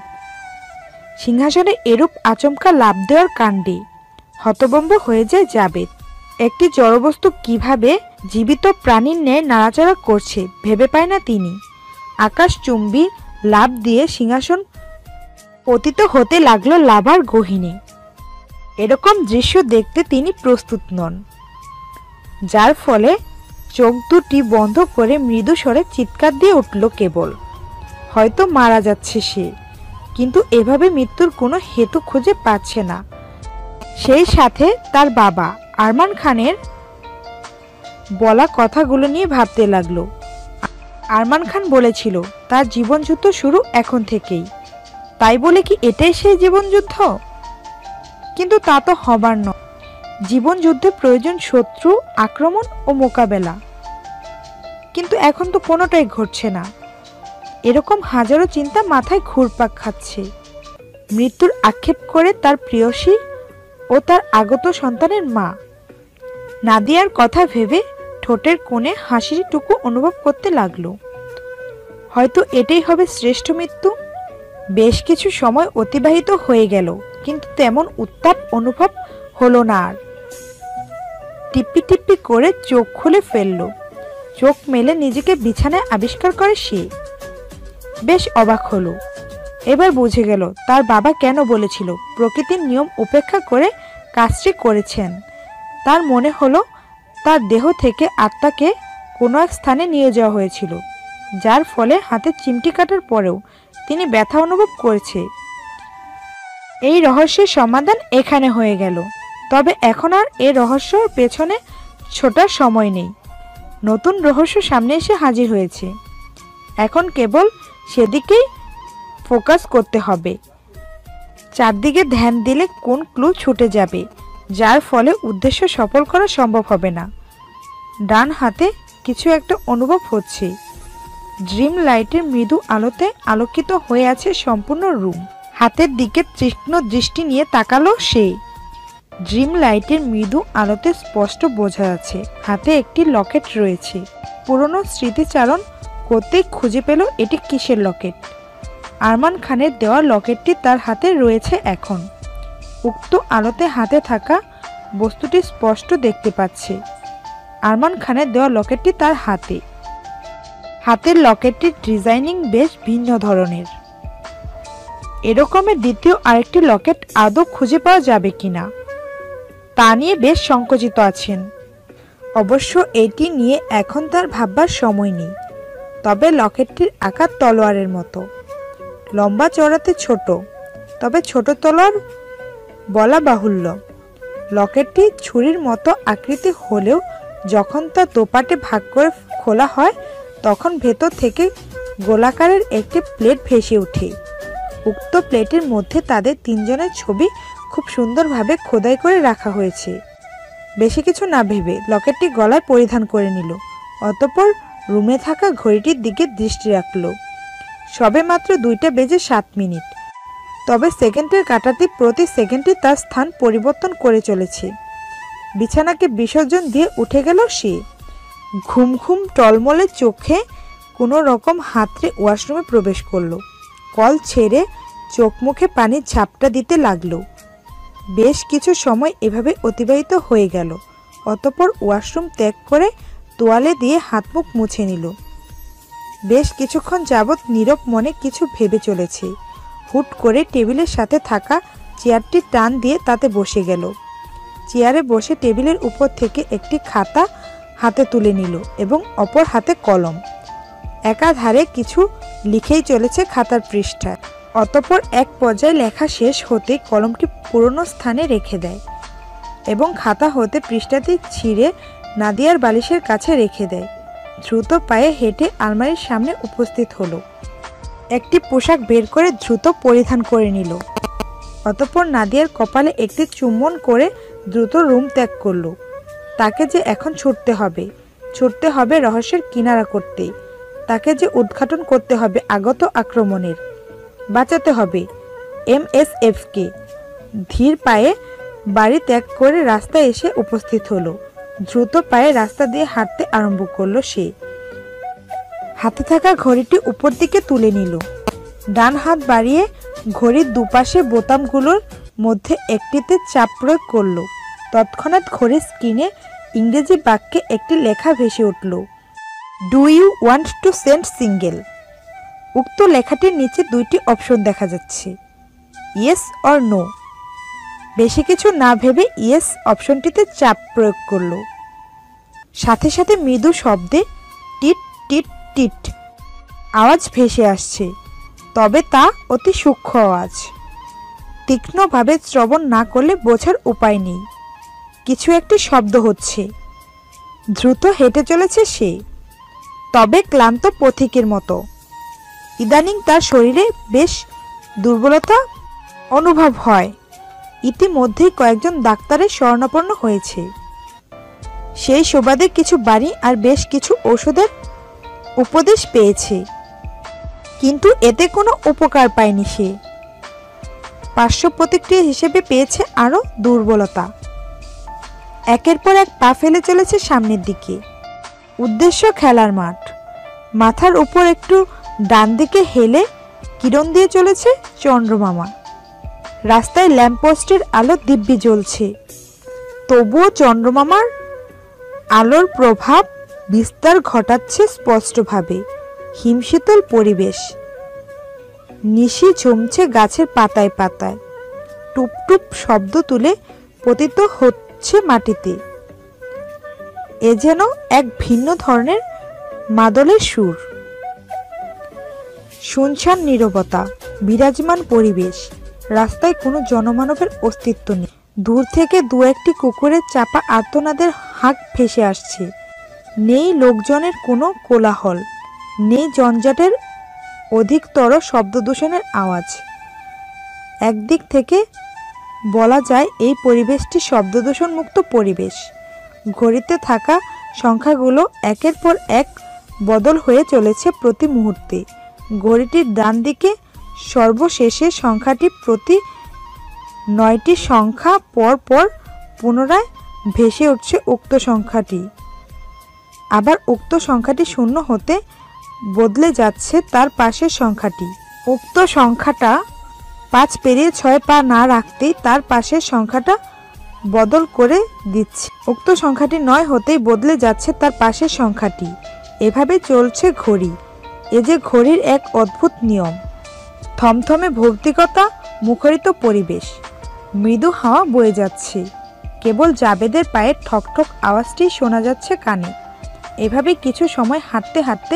সিংহাসনে এরূপ আচমকা লাফ দেওয়ার কাণ্ডে হতভম্ব হয়ে যায় জাবেদ। একটি জড়বস্তু কিভাবে জীবিত প্রাণীর ন্যায় নাড়াচাড়া করছে ভেবে পায় না তিনি। আকাশচুম্বী লাফ দিয়ে সিংহাসন পতিত হতে লাগলো লাভার গহীনে। এরকম দৃশ্য দেখতে তিনি প্রস্তুত নন, যার ফলে চোখ দুটি বন্ধ করে মৃদু স্বরে চিৎকার দিয়ে উঠল কেবল। হয়তো মারা যাচ্ছে সে, কিন্তু এভাবে মৃত্যুর কোনো হেতু খুঁজে পাচ্ছে না। সেই সাথে তার বাবা আরমান খানের বলা কথাগুলো নিয়ে ভাবতে লাগলো। আরমান খান বলেছিল তার জীবনযুদ্ধ শুরু এখন থেকেই, তাই বলে কি এটাই সেই জীবনযুদ্ধ? কিন্তু তা তো হবার নয়। জীবনযুদ্ধে প্রয়োজন শত্রু আক্রমণ ও মোকাবেলা, কিন্তু এখন তো কোনোটাই ঘটছে না। এরকম হাজারো চিন্তা মাথায় ঘুরপাক খাচ্ছে। মৃত্যুর আক্ষেপ করে তার প্রেয়সী ও তার আগত সন্তানের মা, নাদিয়ার কথা ভেবে ঠোঁটের কোণে হাসিটুকু অনুভব করতে লাগলো। হয়তো এটাই হবে শ্রেষ্ঠ মৃত্যু। বেশ কিছু সময় অতিবাহিত হয়ে গেল, কিন্তু তেমন উত্তাপ অনুভব হলো না আর। টিপ্পি টিপ্পি করে চোখ খুলে ফেলল। চোখ মেলে নিজেকে বিছানায় আবিষ্কার করে সে। বেশ অবাক হলো। এবার বুঝে গেল তার বাবা কেন বলেছিল প্রকৃতির নিয়ম উপেক্ষা করে কাজটি করেছেন। তার মনে হলো তার দেহ থেকে আত্মাকে কোনো এক স্থানে নিয়ে যাওয়া হয়েছিল, যার ফলে হাতে চিমটি কাটার পরেও তিনি ব্যথা অনুভব করেছে। এই রহস্যের সমাধান এখানে হয়ে গেল। তবে এখন আর এই রহস্যর পেছনে ছোটার সময় নেই। নতুন রহস্য সামনে এসে হাজির হয়েছে। এখন কেবল সেদিকেই ফোকাস করতে হবে। চারদিকে ধ্যান দিলে কোন ক্লু ছুটে যাবে, যার ফলে উদ্দেশ্য সফল করা সম্ভব হবে না। ডান হাতে কিছু একটা অনুভব হচ্ছে। ড্রিম লাইটের মৃদু আলোতে আলোকিত হয়ে আছে সম্পূর্ণ রুম। হাতের দিকে তীক্ষ্ণ দৃষ্টি নিয়ে তাকালো সে। ড্রিম লাইটের মৃদু আলোতে স্পষ্ট বোঝা যাচ্ছে হাতে একটি লকেট রয়েছে। পুরনো স্মৃতিচারণ করতেই খুঁজে পেল এটি কিসের লকেট। আরমান খানের দেওয়া লকেটটি তার হাতে রয়েছে এখন। উক্ত আলোতে হাতে থাকা বস্তুটি স্পষ্ট দেখতে পাচ্ছে। আরমান খানের দেওয়া লকেটটি তার হাতে। হাতের লকেটটির ডিজাইনিং বেশ ভিন্ন ধরনের। এরকমের দ্বিতীয় আরেকটি লকেট আদৌ খুঁজে পাওয়া যাবে কিনা তা নিয়ে বেশ সংকুচিত আছেন। অবশ্য এটি নিয়ে এখন তার ভাববার সময় নেই। তবে লকেটটির আকার তলোয়ারের মতো, লম্বা চওড়াতে ছোট, তবে ছোট তলোয়ার বলা বাহুল্য। লকেটটি ছুরির মতো আকৃতি হলেও যখন তা দোপাটে ভাগ করে খোলা হয় তখন ভেতর থেকে গোলাকারের একটি প্লেট ভেসে ওঠে। উক্ত প্লেটের মধ্যে তাদের তিনজনের ছবি খুব সুন্দরভাবে খোদাই করে রাখা হয়েছে। বেশি কিছু না ভেবে লকেটটি গলায় পরিধান করে নিল। অতঃপর রুমে থাকা ঘড়িটির দিকে দৃষ্টি রাখল। সবে মাত্র 2:07। তবে সেকেন্ডের কাঁটাটি প্রতি সেকেন্ডে তার স্থান পরিবর্তন করে চলেছে। বিছানাকে বিসর্জন দিয়ে উঠে গেল সে। ঘুম ঘুম টলমলে চোখে কোনো রকম হাতড়ে ওয়াশরুমে প্রবেশ করলো। কল ছেড়ে চোখ মুখে পানির ঝাপটা দিতে লাগলো। বেশ কিছু সময় এভাবে অতিবাহিত হয়ে গেল। অতঃপর ওয়াশরুম ত্যাগ করে তোয়ালে দিয়ে হাত মুখ মুছে নিল। বেশ কিছুক্ষণ যাবৎ নীরব মনে কিছু ভেবে চলেছে। হুট করে টেবিলের সাথে থাকা চেয়ারটি টান দিয়ে তাতে বসে গেল। চেয়ারে বসে টেবিলের উপর থেকে একটি খাতা হাতে তুলে নিল এবং অপর হাতে কলম। একাধারে কিছু লিখেই চলেছে খাতার পৃষ্ঠায়। অতঃপর এক পর্যায়ে লেখা শেষ হতে কলমটি পুরনো স্থানে রেখে দেয় এবং খাতা হতে পৃষ্ঠাটি ছিঁড়ে নাদিয়ার বালিশের কাছে রেখে দেয়। দ্রুত পায়ে হেঁটে আলমারির সামনে উপস্থিত হলো। একটি পোশাক বের করে দ্রুত পরিধান করে নিল। অতঃপর নাদিয়ার কপালে একটি চুম্বন করে দ্রুত রুম ত্যাগ করল। তাকে যে এখন ছুটতে হবে রহস্যের কিনারা করতে। তাকে যে উদ্ঘাটন করতে হবে আগত আক্রমণের। বাঁচাতে হবে MSFকে। ধীর পায়ে বাড়ি ত্যাগ করে রাস্তায় এসে উপস্থিত হলো। দ্রুত পায়ে রাস্তা দিয়ে হাঁটতে আরম্ভ করলো সে। হাতে থাকা ঘড়িটি উপর দিকে তুলে নিল। ডান হাত বাড়িয়ে ঘড়ির দুপাশে বোতামগুলোর মধ্যে একটিতে চাপ প্রয়োগ করল। তৎক্ষণাৎ ঘড়ির স্ক্রিনে ইংরেজি বাক্যে একটি লেখা ভেসে উঠল, do you want to send single. উক্ত লেখাটির নিচে দুইটি অপশন দেখা যাচ্ছে, ইয়েস অর নো। বেশি কিছু না ভেবে ইয়েস অপশনটিতে চাপ প্রয়োগ করল। সাথে সাথে মৃদু শব্দে টিট টিট টিট আওয়াজ ভেসে আসছে। তবে তা অতি সূক্ষ্ম আওয়াজ। তীক্ষ্ণভাবে শ্রবণ না করলে বোঝার উপায় নেই। কিছু একটি শব্দ হচ্ছে। দ্রুত হেঁটে চলেছে সে, তবে ক্লান্ত পথিকের মতো। ইদানিং তার শরীরে বেশ দুর্বলতা অনুভব হয়। ইতিমধ্যেই কয়েকজন ডাক্তারের শরণাপন্ন হয়েছে। সেই সুবাদে কিছু বাড়ি আর বেশ কিছু ঔষধের উপদেশ পেয়েছে, কিন্তু এতে কোনো উপকার পায়নি সে। পার্শ্ব প্রতিক্রিয়া হিসেবে পেয়েছে আরও দুর্বলতা। একের পর এক পা ফেলে চলেছে সামনের দিকে। উদ্দেশ্য খেলার মাঠ। মাথার উপর একটু ডান দিকে হেলে কিরণ দিয়ে চলেছে চন্দ্রমামা। রাস্তায় ল্যাম্পপোস্টের আলো দিব্যি জ্বলছে, তবুও চন্দ্রমামার আলোর প্রভাব বিস্তার ঘটাচ্ছে স্পষ্টভাবে। হিমশীতল পরিবেশ। নিশি ঝুমছে গাছের পাতায় পাতায়, টুপটুপ শব্দ তুলে পতিত হচ্ছে মাটিতে। এ যেন এক ভিন্ন ধরনের মাদলের সুর। শুনশান নীরবতা, বিরাজমান পরিবেশ। রাস্তায় কোনো জনমানবের অস্তিত্ব নেই। দূর থেকে দু একটি কুকুরের চাপা আর্তনাদের হাঁক ভেসে আসছে। নেই লোকজনের কোনো কোলাহল, নেই জঞ্জাটের অধিকতর শব্দদূষণের আওয়াজ। একদিক থেকে বলা যায় এই পরিবেশটি শব্দদূষণ মুক্ত পরিবেশ। ঘড়িতে থাকা সংখ্যাগুলো একের পর এক বদল হয়ে চলেছে প্রতি মুহূর্তে। ঘড়িটির ডান দিকে সর্বশেষে সংখ্যাটি প্রতি 9টি সংখ্যা পর পর পুনরায় ভেসে উঠছে উক্ত সংখ্যাটি। আবার উক্ত সংখ্যাটি শূন্য হতে বদলে যাচ্ছে তার পাশের সংখ্যাটি। উক্ত সংখ্যাটা 5 পেরিয়ে 6 পা না রাখতেই তার পাশের সংখ্যাটা বদল করে দিচ্ছে। উক্ত সংখ্যাটি 9 হতেই বদলে যাচ্ছে তার পাশের সংখ্যাটি। এভাবে চলছে ঘড়ি। এ যে ঘড়ির এক অদ্ভুত নিয়ম। থমথমে ভৌতিকতা মুখরিত পরিবেশ। মৃদু হাওয়া বয়ে যাচ্ছে, কেবল জাবেদের পায়ের ঠকঠক আওয়াজটি শোনা যাচ্ছে কানে। এভাবে কিছু সময় হাঁটতে হাঁটতে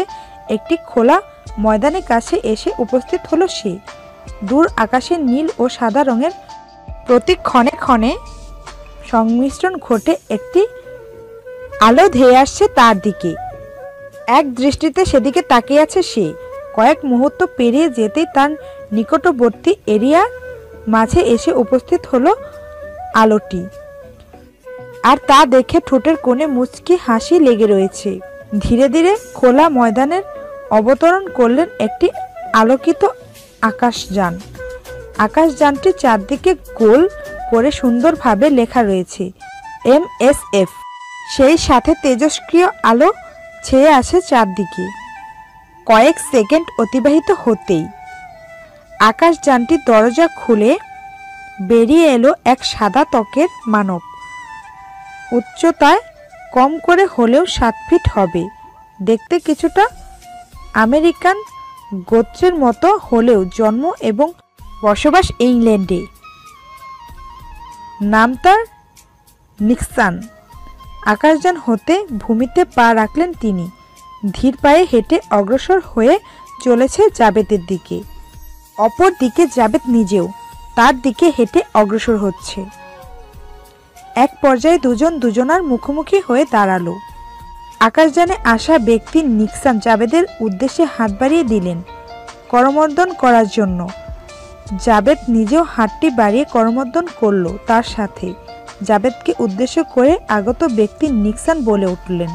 একটি খোলা ময়দানের কাছে এসে উপস্থিত হলো সে। দূর আকাশের নীল ও সাদা রঙের প্রতি ক্ষণে ক্ষণে সংমিশ্রণ ঘটে একটি আলো ধেয়ে আসছে তার দিকে। এক দৃষ্টিতে সেদিকে তাকিয়ে আছে সে। কয়েক মুহূর্ত পেরিয়ে যেতেই তার নিকটবর্তী এরিয়ার মাঝে এসে উপস্থিত হলো আলোটি। আর তা দেখে ঠোঁটের কোণে মুচকি হাসি লেগে রয়েছে। ধীরে ধীরে খোলা ময়দানের অবতরণ করলেন একটি আলোকিত আকাশযান। আকাশযানটির চারদিকে গোল করে সুন্দরভাবে লেখা রয়েছে MSF। সেই সাথে তেজস্ক্রিয় আলো ছেয়ে আসে চারদিকে। কয়েক সেকেন্ড অতিবাহিত হতেই আকাশযানটির দরজা খুলে বেরিয়ে এলো এক সাদা ত্বকের মানব। উচ্চতায় কম করে হলেও 7 ফিট হবে। দেখতে কিছুটা আমেরিকান গোত্রের মতো হলেও জন্ম এবং বসবাস ইংল্যান্ডে। নাম তার নিক্সান। আকাশযান হতে ভূমিতে পা রাখলেন তিনি। ধীর পায়ে হেঁটে অগ্রসর হয়ে চলেছে জাবেদের দিকে। অপর দিকে জাবেদ নিজেও তার দিকে হেঁটে অগ্রসর হচ্ছে। এক পর্যায়ে দুজন দুজনার মুখোমুখি হয়ে দাঁড়ালো। আকাশযানে আসা ব্যক্তি নিক্সান জাবেদের উদ্দেশ্যে হাত বাড়িয়ে দিলেন করমর্দন করার জন্য। জাবেদ নিজেও হাতটি বাড়িয়ে করমর্দন করল তার সাথে। জাবেদকে উদ্দেশ্য করে আগত ব্যক্তি নিক্সান বলে উঠলেন,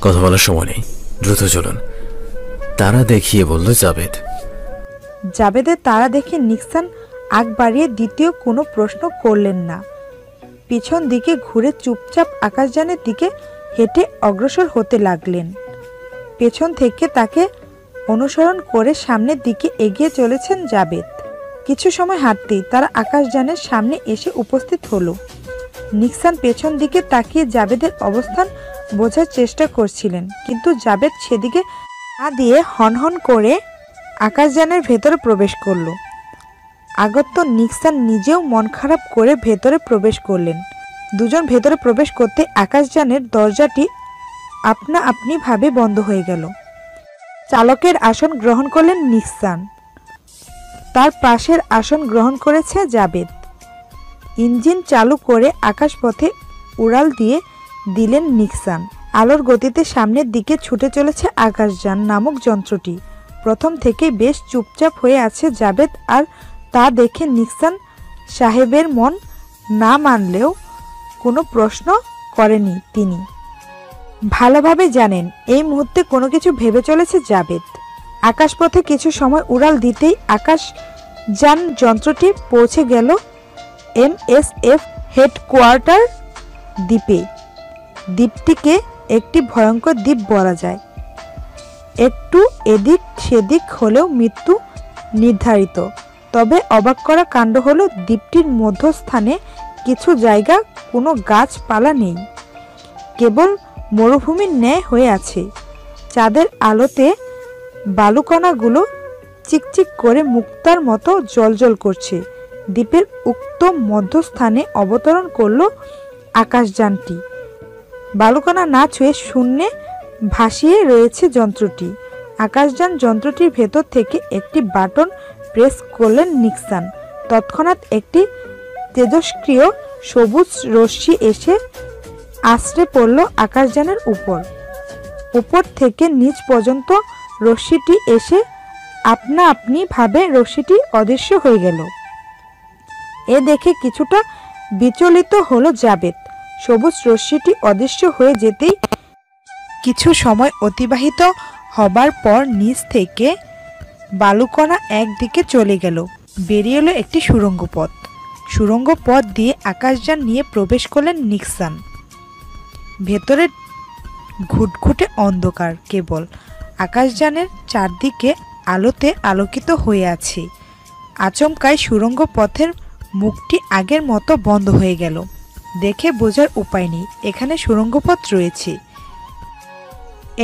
কথা বলার সময় নেই, দ্রুত চলুন। তারা দেখিয়ে বলল জাবেদ। জাবেদের তারা দেখে নিক্সান আগ বাড়িয়ে দ্বিতীয় কোনো প্রশ্ন করলেন না। পিছন দিকে ঘুরে চুপচাপ আকাশযানের দিকে হেঁটে অগ্রসর হতে লাগলেন। পেছন থেকে তাকে অনুসরণ করে সামনের দিকে এগিয়ে চলেছেন জাবেদ। কিছু সময় হাঁটতেই তারা আকাশযানের সামনে এসে উপস্থিত হলো। নিক্সান পেছন দিকে তাকিয়ে জাবেদের অবস্থান বোঝার চেষ্টা করছিলেন, কিন্তু জাবেদ সেদিকে না দিয়ে হনহন করে আকাশযানের ভেতরে প্রবেশ করল। আগত নিক্সান নিজেও মন খারাপ করে ভেতরে প্রবেশ করলেন। দুজন ভেতরে প্রবেশ করতে আকাশযানের দরজাটি আপনা আপনি ভাবে বন্ধ হয়ে গেল। চালকের আসন গ্রহণ করলেন নিক্সান। তার পাশের আসন গ্রহণ করেছে জাবেদ। ইঞ্জিন চালু করে আকাশপথে উড়াল দিয়ে দিলেন নিক্সান। আলোর গতিতে সামনের দিকে ছুটে চলেছে আকাশযান নামক যন্ত্রটি। প্রথম থেকে বেশ চুপচাপ হয়ে আছে জাবেদ, আর তা দেখে নিক্সান সাহেবের মন না মানলেও কোনো প্রশ্ন করেনি তিনি। ভালোভাবে জানেন এই মুহূর্তে কোনো কিছু ভেবে চলেছে জাবেদ। আকাশপথে কিছু সময় উড়াল দিতেই আকাশযান যন্ত্রটি পৌঁছে গেল এমএসএফ হেডকোয়ার্টার দ্বীপে। দ্বীপটিকে একটি ভয়ঙ্কর দ্বীপ বলা যায়। একটু এদিক সেদিক হলেও মৃত্যু নির্ধারিত। তবে অবাক করা কাণ্ড হলো দ্বীপটির মধ্যস্থানে কিছু জায়গা কোনো গাছপালা নেই, কেবল মরুভূমির ন্যায় হয়ে আছে। চাঁদের আলোতে বালুকণাগুলো চিকচিক করে মুক্তার মতো জ্বলজ্বল করছে। দ্বীপের উক্ত মধ্যস্থানে অবতরণ করল আকাশযানটি। বালুকণা না ছুঁয়ে শূন্যে ভাসিয়ে রয়েছে যন্ত্রটি। আকাশযান যন্ত্রটির ভেতর থেকে একটি বাটন প্রেস করলেন নিক্সন। তৎক্ষণাৎ একটি তেজস্ক্রিয় সবুজ রশ্মি এসে আছড়ে পড়ল আকাশযানের উপর থেকে নিচ পর্যন্ত রশ্মিটি এসে আপনা আপনি ভাবে রশ্মিটি অদৃশ্য হয়ে গেল। এ দেখে কিছুটা বিচলিত হলো জাবেদ। সবুজ রশ্মিটি অদৃশ্য হয়ে যেতেই কিছু সময় অতিবাহিত হবার পর নিচ থেকে বালুকণা একদিকে চলে গেল। বেরিয়ে এলো একটি সুড়ঙ্গ পথ। সুড়ঙ্গ পথ দিয়ে আকাশযান নিয়ে প্রবেশ করলেন নিক্সন। ভেতরে ঘুটঘুটে অন্ধকার, কেবল আকাশযানের চারদিকে আলোতে আলোকিত হয়ে আছে। আচমকায় সুড়ঙ্গ পথের মুখটি আগের মতো বন্ধ হয়ে গেল। দেখে বোঝার উপায় নেই এখানে সুড়ঙ্গপথ রয়েছে।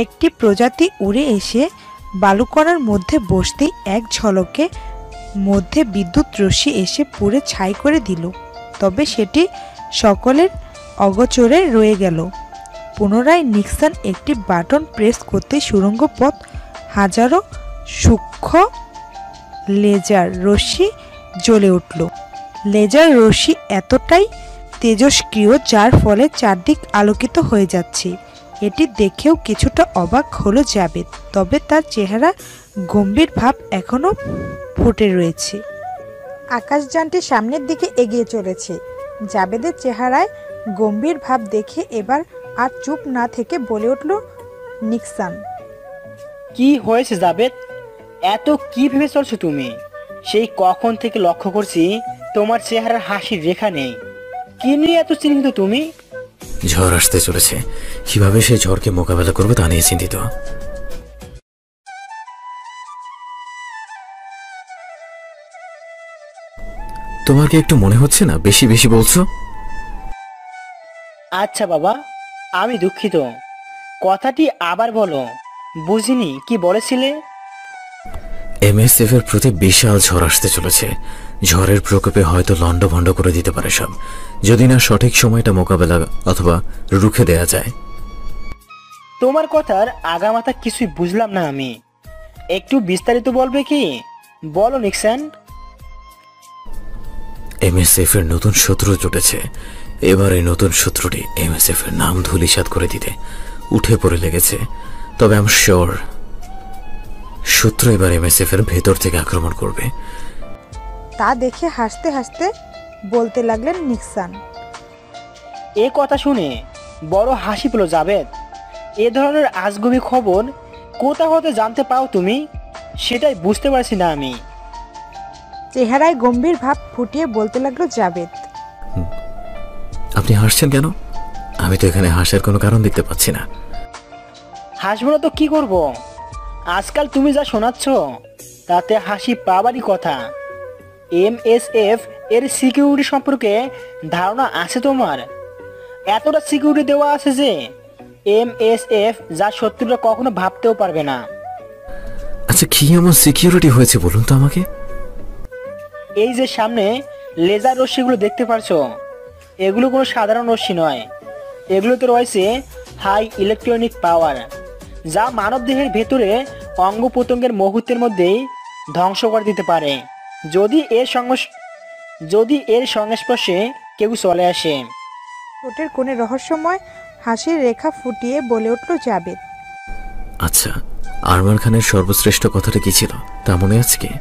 একটি প্রজাতি উড়ে এসে বালুকণার মধ্যে বসতেই এক ঝলকে মধ্যে বিদ্যুৎ রশ্মি এসে পুড়ে ছাই করে দিল। তবে সেটি সকলের অগোচরে রয়ে গেল। পুনরায় নিক্সন একটি বাটন প্রেস করতে সুড়ঙ্গ পথ হাজারো সূক্ষ্ম লেজার রশ্মি জ্বলে উঠল। লেজার রশ্মি এতটাই তেজস্ক্রিয় যার ফলে চারদিক আলোকিত হয়ে যাচ্ছে। এটি দেখেও কিছুটা অবাক হলো জাবেদ। তবে তার চেহারা গম্ভীর ভাব এখনো ফুটে রয়েছে। আকাশযানটি সামনের দিকে এগিয়ে চলেছে। জাবেদের চেহারায় গম্ভীর ভাব দেখে এবার আর চুপ না থেকে বলে উঠল নিক্সন, কি হয়েছে জাবেদ? এত কি ভেবে চলছো তুমি? সেই কখন থেকে লক্ষ্য করছি তোমার চেহারার হাসির রেখা নেই। কি নিয়ে এত চিন্তিত তুমি? ঝড় আসতে চলেছে, কিভাবে সেই ঝড়কে মোকাবেলা করবো তা নিয়ে চিন্তিত। তোমার কি একটু মনে হচ্ছে না বেশি বেশি বলছো? আচ্ছা বাবা, আমি দুঃখিত। কথাটি আবার বলো, বুঝিনি কি বলেছিলে? এমএসএফ এর প্রতি বিশাল ঝড় আসতে চলেছে। ঝড়ের প্রকোপে হয়তো লন্ডভন্ড করে দিতে পারে সব, যদি না সঠিক সময়টা মোকাবেলা অথবা রুখে দেয়া যায়। তোমার কথার আগামাথা কিছুই বুঝলাম না আমি। একটু বিস্তারিত বলবে কি? বলো নিক্সন। এমএসএফ এর নতুন শত্রু জুটেছে। এবার এই নতুন শত্রুটি এমএসএফ এর নাম ধূলিসাৎ করে দিতে উঠে পড়ে লেগেছে। তবে আমি শিওর শত্রু এবার এমএসএফ এর ভেতর থেকে আক্রমণ করবে। তা দেখে হাসতে হাসতে বলতে লাগলেন নিক্সন, এ কথা শুনে বড় হাসি পেল জাবেদ। এ ধরনের আজগুবি খবর কোথা হতে জানতে পাও তুমি? সেটাই বুঝতে পারছি না আমি। চেহারায় গম্ভীর ভাব ফুটিয়ে বলতে লাগলো জাবেদ, আপনি হাসছেন কেন? আমি তো এখানে হাসার কোনো কারণ দেখতে পাচ্ছি না। হাসবো না তো কি করব? আজকাল তুমি যা শোনাচ্ছ তাতে হাসি পাবারই কথা। এমএসএফ এর সিকিউরিটি সম্পর্কে ধারণা আছে তোমার? এতটা সিকিউরিটি দেওয়া আছে যে এমএসএফ যা শত্রুরা কখনো ভাবতেও পারবে না। আচ্ছা, কি এমন সিকিউরিটি হয়েছে বলুন তো আমাকে? এই যে সামনে লেজার রশ্মিগুলো দেখতে পারছো, এগুলো কোনো সাধারণ রশ্মি নয়। এগুলোতে রয়েছে হাই ইলেকট্রনিক পাওয়ার, যা মানবদেহের ভেতরে অঙ্গ প্রত্যঙ্গের মুহূর্তের মধ্যেই ধ্বংস করে দিতে পারে যদি এর সংস্পর্শে কেউ চলে আসে। ঠোঁটের কোণে রহস্যময় হাসির রেখা ফুটিয়ে বলে উঠল জাবেদ, আচ্ছা, আরমান খানের সর্বশ্রেষ্ঠ কথাটা কি ছিল তা মনে আছে কি?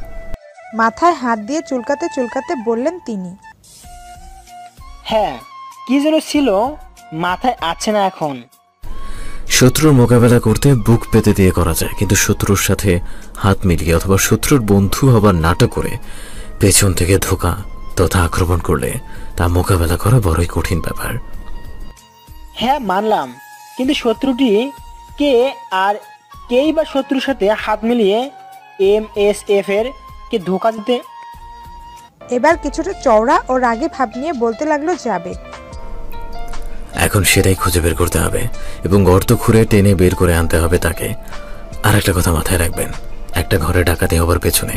মাথায় হাত দিয়ে চুলকাতে চুলকাতে বললেন তিনি, হ্যাঁ, কি যেন ছিল, মাথায় আছে না এখন। শত্রুর মোকাবেলা করতে বুক পেতে দিয়ে করা যায়, কিন্তু শত্রুর সাথে হাত মিলিয়ে অথবা শত্রুর বন্ধু হবার নাটক করে পেছন থেকে ধোঁকা তথা আক্রমণ করলে তা মোকাবেলা করা বড়ই কঠিন ব্যাপার। হ্যাঁ মানলাম, কিন্তু শত্রুটি কে আর কেই বা শত্রুর সাথে হাত মিলিয়ে MSF এর কে ধোঁকা দিতে? এবার কিছুটা চওড়া ও রাগে ভাব নিয়ে বলতে লাগলো জাবেদ। এখন সেটাই খুঁজে বের করতে হবে এবং গর্ত খুঁড়ে টেনে বের করে আনতে হবে তাকে। আর একটা কথা মাথায় রাখবেন, একটা ঘরে ডাকাতি হবার পেছনে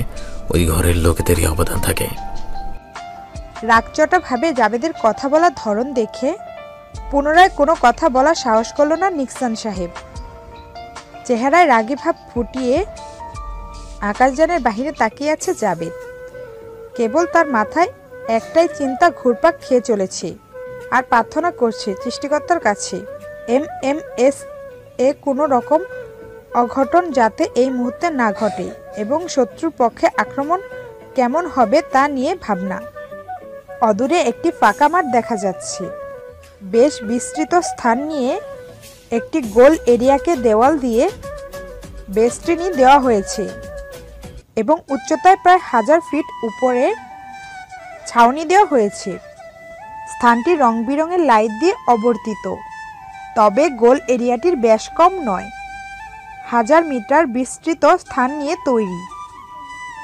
ওই ঘরের লোকেদেরই অবদান থাকে। রাগচটা ভাবে জাবেদের কথা বলার ধরন দেখে পুনরায় কোনো কথা বলার সাহস করল না নিক্সন সাহেব। চেহারায় রাগী ভাব ফুটিয়ে আকাশযানের বাহিরে তাকিয়ে আছে জাবেদ। কেবল তার মাথায় একটাই চিন্তা ঘুরপাক খেয়ে চলেছে আর প্রার্থনা করছে সৃষ্টিকর্তার কাছে MMS এ কোনো রকম অঘটন যাতে এই মুহূর্তে না ঘটে এবং শত্রুর পক্ষে আক্রমণ কেমন হবে তা নিয়ে ভাবনা। অদূরে একটি ফাঁকা মাঠ দেখা যাচ্ছে। বেশ বিস্তৃত স্থান নিয়ে একটি গোল এরিয়াকে দেওয়াল দিয়ে বেষ্টনী দেওয়া হয়েছে এবং উচ্চতায় প্রায় 1000 ফিট উপরে ছাউনি দেওয়া হয়েছে। স্থানটি রং বেরঙের লাইট দিয়ে অবর্তিত, তবে গোল এরিয়াটির ব্যাস কম নয়। 1000 মিটার বিস্তৃত স্থান নিয়ে তৈরি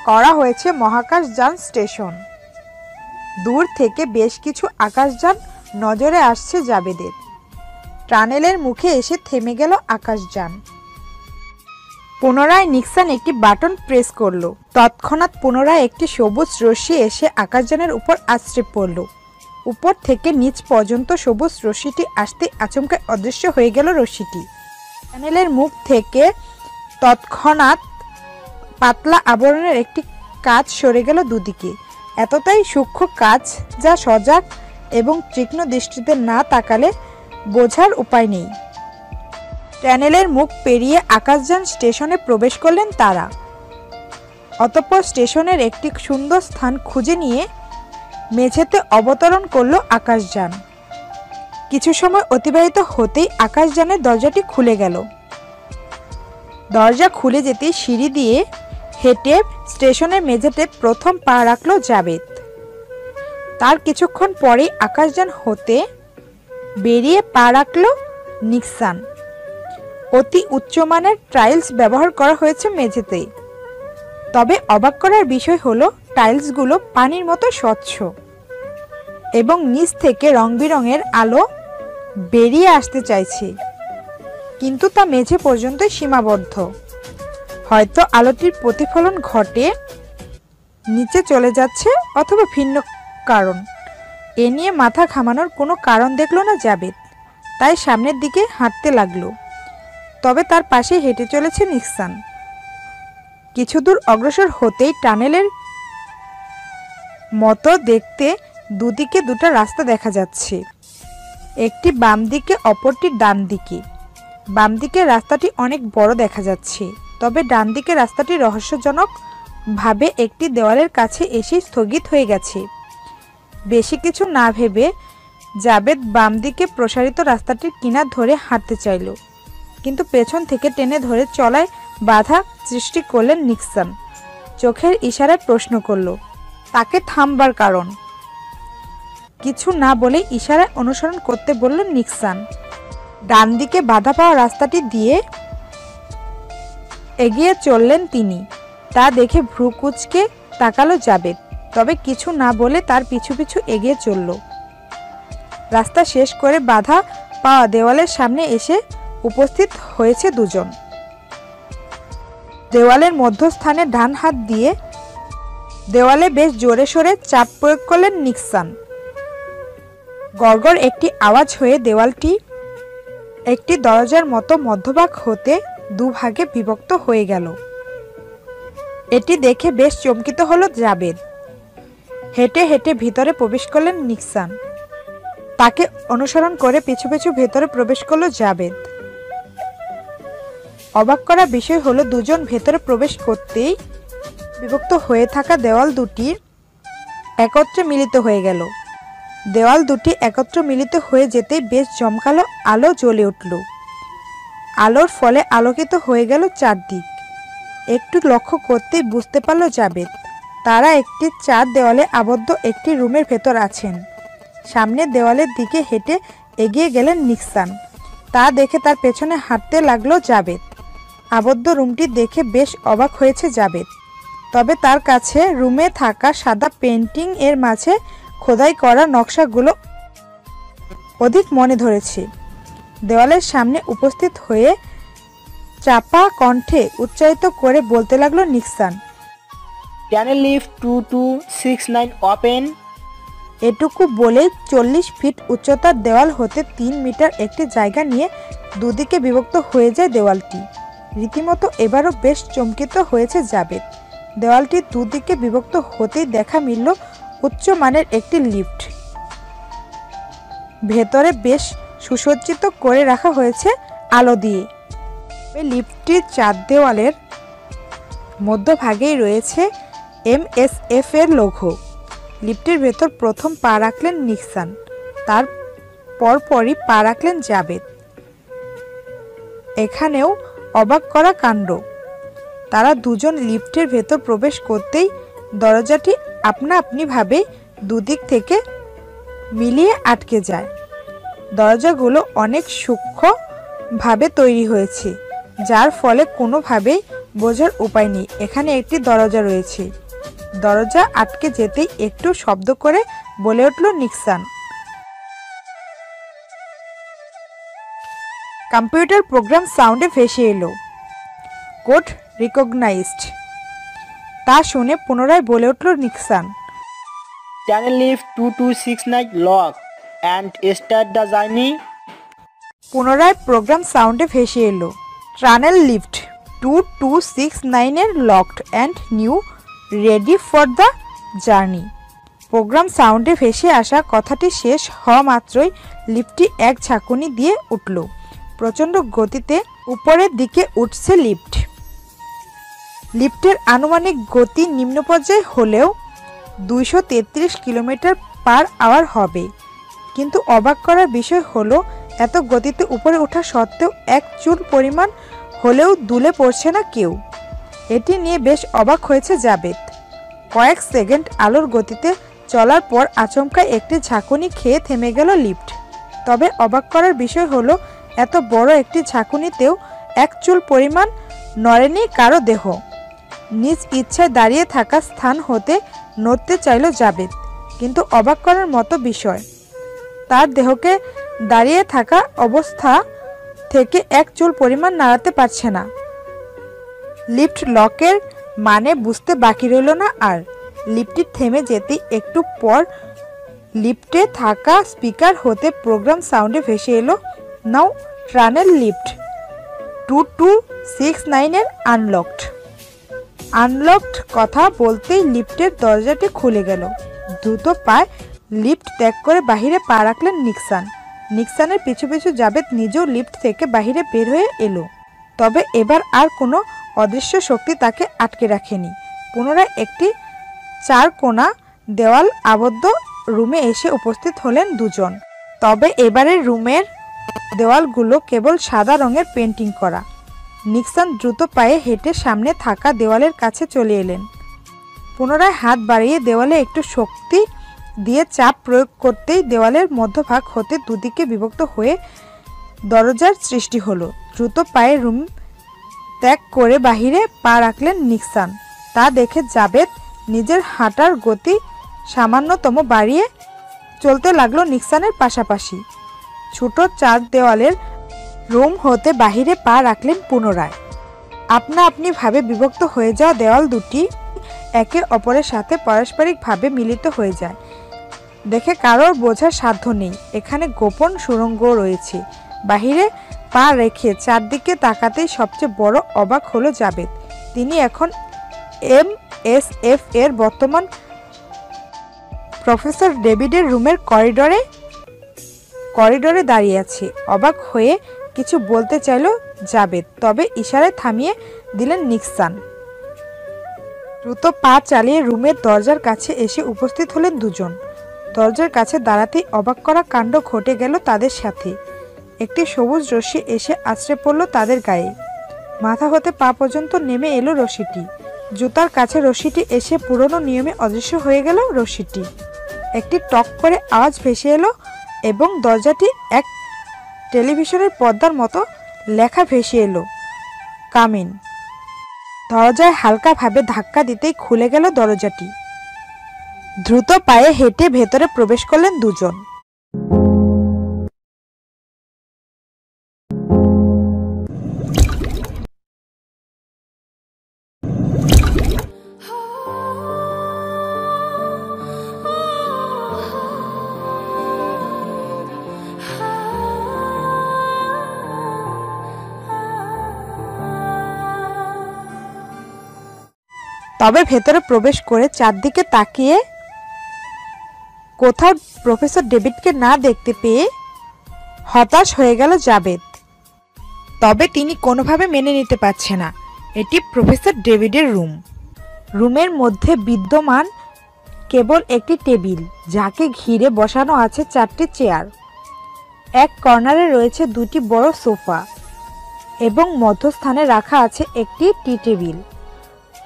করা হয়েছে মহাকাশযান স্টেশন। দূর থেকে বেশ কিছু আকাশযান নজরে আসছে জাবেদের। টানেলের মুখে এসে থেমে গেল আকাশযান। পুনরায় নিক্সন একটি বাটন প্রেস করল। তৎক্ষণাৎ পুনরায় একটি সবুজ রশ্মি এসে আকাশযানের উপর আছড়ে পড়ল। উপর থেকে নিচ পর্যন্ত সবুজ রশ্মিটি আসতে আচমকা অদৃশ্য হয়ে গেল রশ্মিটি। টানেলের মুখ থেকে তৎক্ষণাৎ পাতলা আবরণের একটি কাঁচ সরে গেল দুদিকে। এতটাই সূক্ষ্ম কাজ যা সজাগ এবং তীক্ষ্ণ দৃষ্টিতে না তাকালে বোঝার উপায় নেই। টানেলের মুখ পেরিয়ে আকাশযান স্টেশনে প্রবেশ করলেন তারা। অতঃপর স্টেশনের একটি সুন্দর স্থান খুঁজে নিয়ে মেঝেতে অবতরণ করল আকাশযান। কিছু সময় অতিবাহিত হতেই আকাশযানের দরজাটি খুলে গেল। দরজা খুলে যেতেই সিঁড়ি দিয়ে হেঁটে স্টেশনের মেঝেতে প্রথম পা রাখল জাবেদ। তার কিছুক্ষণ পরেই আকাশযান হতে বেরিয়ে পা রাখল নিক্সন। অতি উচ্চমানের টাইলস ব্যবহার করা হয়েছে মেঝেতে, তবে অবাক করার বিষয় হলো টাইলসগুলো পানির মতো স্বচ্ছ এবং নিচ থেকে রং বেরঙের আলো বেরিয়ে আসতে চাইছে, কিন্তু তা মেঝে পর্যন্ত সীমাবদ্ধ। হয়তো আলোটির প্রতিফলন ঘটে নিচে চলে যাচ্ছে অথবা ভিন্ন কারণ। এ নিয়ে মাথা ঘামানোর কোনো কারণ দেখল না জাবেদ, তাই সামনের দিকে হাঁটতে লাগলো। তবে তার পাশে হেঁটে চলেছে নিক্সন। কিছু দূর অগ্রসর হতেই টানেলের মতো দেখতে দুদিকে দুটো রাস্তা দেখা যাচ্ছে, একটি বাম দিকে অপরটি ডান দিকে। বাম দিকের রাস্তাটি অনেক বড় দেখা যাচ্ছে, তবে ডান দিকের রাস্তাটি রহস্যজনক ভাবে একটি দেওয়ালের কাছে এসে স্থগিত হয়ে গেছে। বেশি কিছু না ভেবে জাবেদ বাম দিকে প্রসারিত রাস্তাটির কিনার ধরে হাঁটতে চাইল, কিন্তু পেছন থেকে টেনে ধরে চলায় বাধা সৃষ্টি করলেন নিক্সন। চোখের ইশারায় প্রশ্ন করল তাকে থামবার কারণ। কিছু না বলে ইশারায় অনুসরণ করতে বলল নিক্সন। ডান দিকে বাধা পাওয়া রাস্তাটি দিয়ে এগিয়ে চললেন তিনি। তা দেখে ভ্রু কুঁচকে তাকালো জাবেদ, তবে কিছু না বলে তার পিছু পিছু এগিয়ে চলল। রাস্তা শেষ করে বাধা পাওয়া দেওয়ালের সামনে এসে উপস্থিত হয়েছে দুজন। দেওয়ালের মধ্যস্থানে ডান হাত দিয়ে দেওয়ালে বেশ জোরে সোরে চাপ প্রয়োগ করলেন নিক্সন। গড়গড় একটি আওয়াজ হয়ে দেওয়ালটি একটি দরজার মতো মধ্যভাগ হতে দুভাগে বিভক্ত হয়ে গেল। এটি দেখে বেশ চমকিত হলো জাবেদ। হেঁটে হেঁটে ভিতরে প্রবেশ করলেন নিক্সন। তাকে অনুসরণ করে পিছু পিছু ভেতরে প্রবেশ করলো জাবেদ। অবাক করা বিষয় হলো দুজন ভেতরে প্রবেশ করতেই বিভক্ত হয়ে থাকা দেওয়াল দুটি একত্রে মিলিত হয়ে গেল। দেওয়াল দুটি একত্র মিলিত হয়ে যেতেই বেশ জমকালো আলো জ্বলে উঠল। আলোর ফলে আলোকিত হয়ে গেল চারদিক। একটু লক্ষ্য করতেই বুঝতে পারল জাবেদ তারা একটি চার দেওয়ালে আবদ্ধ একটি রুমের ভেতর আছেন। সামনে দেওয়ালের দিকে হেঁটে এগিয়ে গেলেন নিক্সান। তা দেখে তার পেছনে হাঁটতে লাগলো জাবেদ। আবদ্ধ রুমটি দেখে বেশ অবাক হয়েছে জাবেদ। তবে তার কাছে রুমে থাকা সাদা পেন্টিং এর মাঝে খোদাই করা নকশাগুলো অধিক মনে ধরেছে। দেওয়ালের সামনে উপস্থিত হয়ে চাপা কণ্ঠে উচ্চারিত করে বলতে লাগলো নিক্সান, টানেল লিফট 2269 ওপেন। এটুকু বলে 40 ফিট উচ্চতার দেওয়াল হতে 3 মিটার একটি জায়গা নিয়ে দুদিকে বিভক্ত হয়ে যায় দেওয়ালটি। রীতিমতো এবারও বেশ চমকিত হয়েছে জাবেদ। দেওয়ালটি দুদিকে বিভক্ত হতেই দেখা মিলল উচ্চমানের একটি লিফট। ভেতরে বেশ সুসজ্জিত করে রাখা হয়েছে আলো দিয়ে। লিফটটির চার দেওয়ালের মধ্যভাগেই রয়েছে MSF এর লোগো। লিফটের ভেতর প্রথম পা রাখলেন নিক্সান, তার পরপরই পা রাখলেন জাবেদ। এখানেও অবাক করা কাণ্ড। তারা দুজন লিফটের ভেতর প্রবেশ করতেই দরজাটি আপনা আপনিভাবে দুদিক থেকে মিলিয়ে আটকে যায়। দরজাগুলো অনেক সূক্ষ্মভাবে তৈরি হয়েছে, যার ফলে কোনোভাবেই বোঝার উপায় নেই এখানে একটি দরজা রয়েছে। দরজা আটকে যেতেই একটু শব্দ করে বলে উঠল নিক্সান, কম্পিউটার প্রোগ্রাম সাউন্ডে ভেসে এলো, কোড রিকগনাইজড। তা শুনে পুনরায় বলে উঠল Nixon, tunnel lift 2269 lock and start the journey. পুনরায় প্রোগ্রাম সাউন্ডে ভেসে এলো, টানেল লিফট 2269 এর locked and new ready for the journey. Program সাউন্ডে ভেসে আসা কথাটি শেষ হওয়া মাত্রই লিফটটি এক ঝাঁকুনি দিয়ে উঠল। প্রচণ্ড গতিতে উপরের দিকে উঠছে লিফট। লিফটের আনুমানিক গতি নিম্ন পর্যায়ে হলেও 233 কিলোমিটার পার আওয়ার হবে। কিন্তু অবাক করার বিষয় হলো এত গতিতে উপরে ওঠা সত্ত্বেও এক চুল পরিমাণ হলেও দুলে পড়ছে না কেউ। এটি নিয়ে বেশ অবাক হয়েছে জাবেদ। কয়েক সেকেন্ড আলোর গতিতে চলার পর আচমকা একটি ঝাঁকুনি খেয়ে থেমে গেল লিফট। তবে অবাক করার বিষয় হলো এত বড় একটি ঝাঁকুনিতেও এক চুল পরিমাণ নড়েনি কারো দেহ। নিজ ইচ্ছায় দাঁড়িয়ে থাকা স্থান হতে নড়তে চাইল জাবেদ, কিন্তু অবাক করার মতো বিষয় তার দেহকে দাঁড়িয়ে থাকা অবস্থা থেকে এক চুল পরিমাণ নাড়াতে পারছে না। লিফট লকের মানে বুঝতে বাকি রইল না আর। লিফটটি থেমে যেতে একটু পর লিফটে থাকা স্পিকার হতে প্রোগ্রাম সাউন্ডে ভেসে এলো, নাও টানেল লিফট 2269 এর আনলকড। আনলকড কথা বলতেই লিফটের দরজাটি খুলে গেল। দ্রুত পায়ে লিফট ত্যাগ করে বাহিরে পা রাখলেন নিক্সান। নিক্সানের পিছু পিছু জাবেদ নিজেও লিফট থেকে বাহিরে বের হয়ে এলো। তবে এবার আর কোনো অদৃশ্য শক্তি তাকে আটকে রাখেনি। পুনরায় একটি চার কোণা দেওয়াল আবদ্ধ রুমে এসে উপস্থিত হলেন দুজন। তবে এবারের রুমের দেওয়ালগুলো কেবল সাদা রঙের পেন্টিং করা। নিক্সান দ্রুত পায়ে হেঁটে সামনে থাকা দেওয়ালের কাছে চলে এলেন। পুনরায় হাত বাড়িয়ে দেওয়ালে একটু শক্তি দিয়ে চাপ প্রয়োগ করতেই দেওয়ালের মধ্যভাগ হতে দুদিকে বিভক্ত হয়ে দরজার সৃষ্টি হলো। দ্রুত পায়ে রুম ত্যাগ করে বাহিরে পা রাখলেন নিক্সান। তা দেখে জাবেদ নিজের হাঁটার গতি সামান্যতম বাড়িয়ে চলতে লাগলো নিক্সানের পাশাপাশি। ছোট চার দেওয়ালের রুম হতে বাহিরে পা রাখলেন পুনরায়। আপনা আপনিভাবে বিভক্ত হয়ে যাওয়া দেওয়াল দুটি একে অপরের সাথে পারস্পরিকভাবে মিলিত হয়ে যায় দেখে কারোর বোঝার সাধ্য নেই এখানে গোপন সুড়ঙ্গ রয়েছে। বাহিরে পা রেখে চারদিকে তাকাতেই সবচেয়ে বড় অবাক হলো জাবেদ। তিনি এখন MSF এর বর্তমান প্রফেসর ডেভিডের রুমের করিডোরে দাঁড়িয়ে আছে। অবাক হয়ে কিছু বলতে চাইল জাবেদ, তবে ইশারায় থামিয়ে দিলেন নিক্সান। দ্রুত পা চালিয়ে রুমের দরজার কাছে এসে উপস্থিত হলেন দুজন। দরজার কাছে দাঁড়াতেই অবাক করা কাণ্ড ঘটে গেল তাদের সাথে। একটি সবুজ রশ্মি এসে আছড়ে পড়ল তাদের গায়ে। মাথা হতে পা পর্যন্ত নেমে এলো রশ্মিটি। জুতার কাছে রশ্মিটি এসে পুরনো নিয়মে অদৃশ্য হয়ে গেল। রশ্মিটি একটি টক করে আওয়াজ ভেসে এলো এবং দরজাটি এক টেলিভিশনের পর্দার মতো লেখা ভেসে এলো, কামিন। দরজায় হালকাভাবে ধাক্কা দিতেই খুলে গেল দরজাটি। দ্রুত পায়ে হেঁটে ভেতরে প্রবেশ করলেন দুজন। তবে ভেতরে প্রবেশ করে চারদিকে তাকিয়ে কোথাও প্রফেসর ডেভিডকে না দেখতে পেয়ে হতাশ হয়ে গেল জাবেদ। তবে তিনি কোনোভাবে মেনে নিতে পারছে না এটি প্রফেসর ডেভিডের রুম। রুমের মধ্যে বিদ্যমান কেবল একটি টেবিল, যাকে ঘিরে বসানো আছে 4টি চেয়ার। এক কর্নারে রয়েছে 2টি বড় সোফা এবং মধ্যস্থানে রাখা আছে একটি টি টেবিল।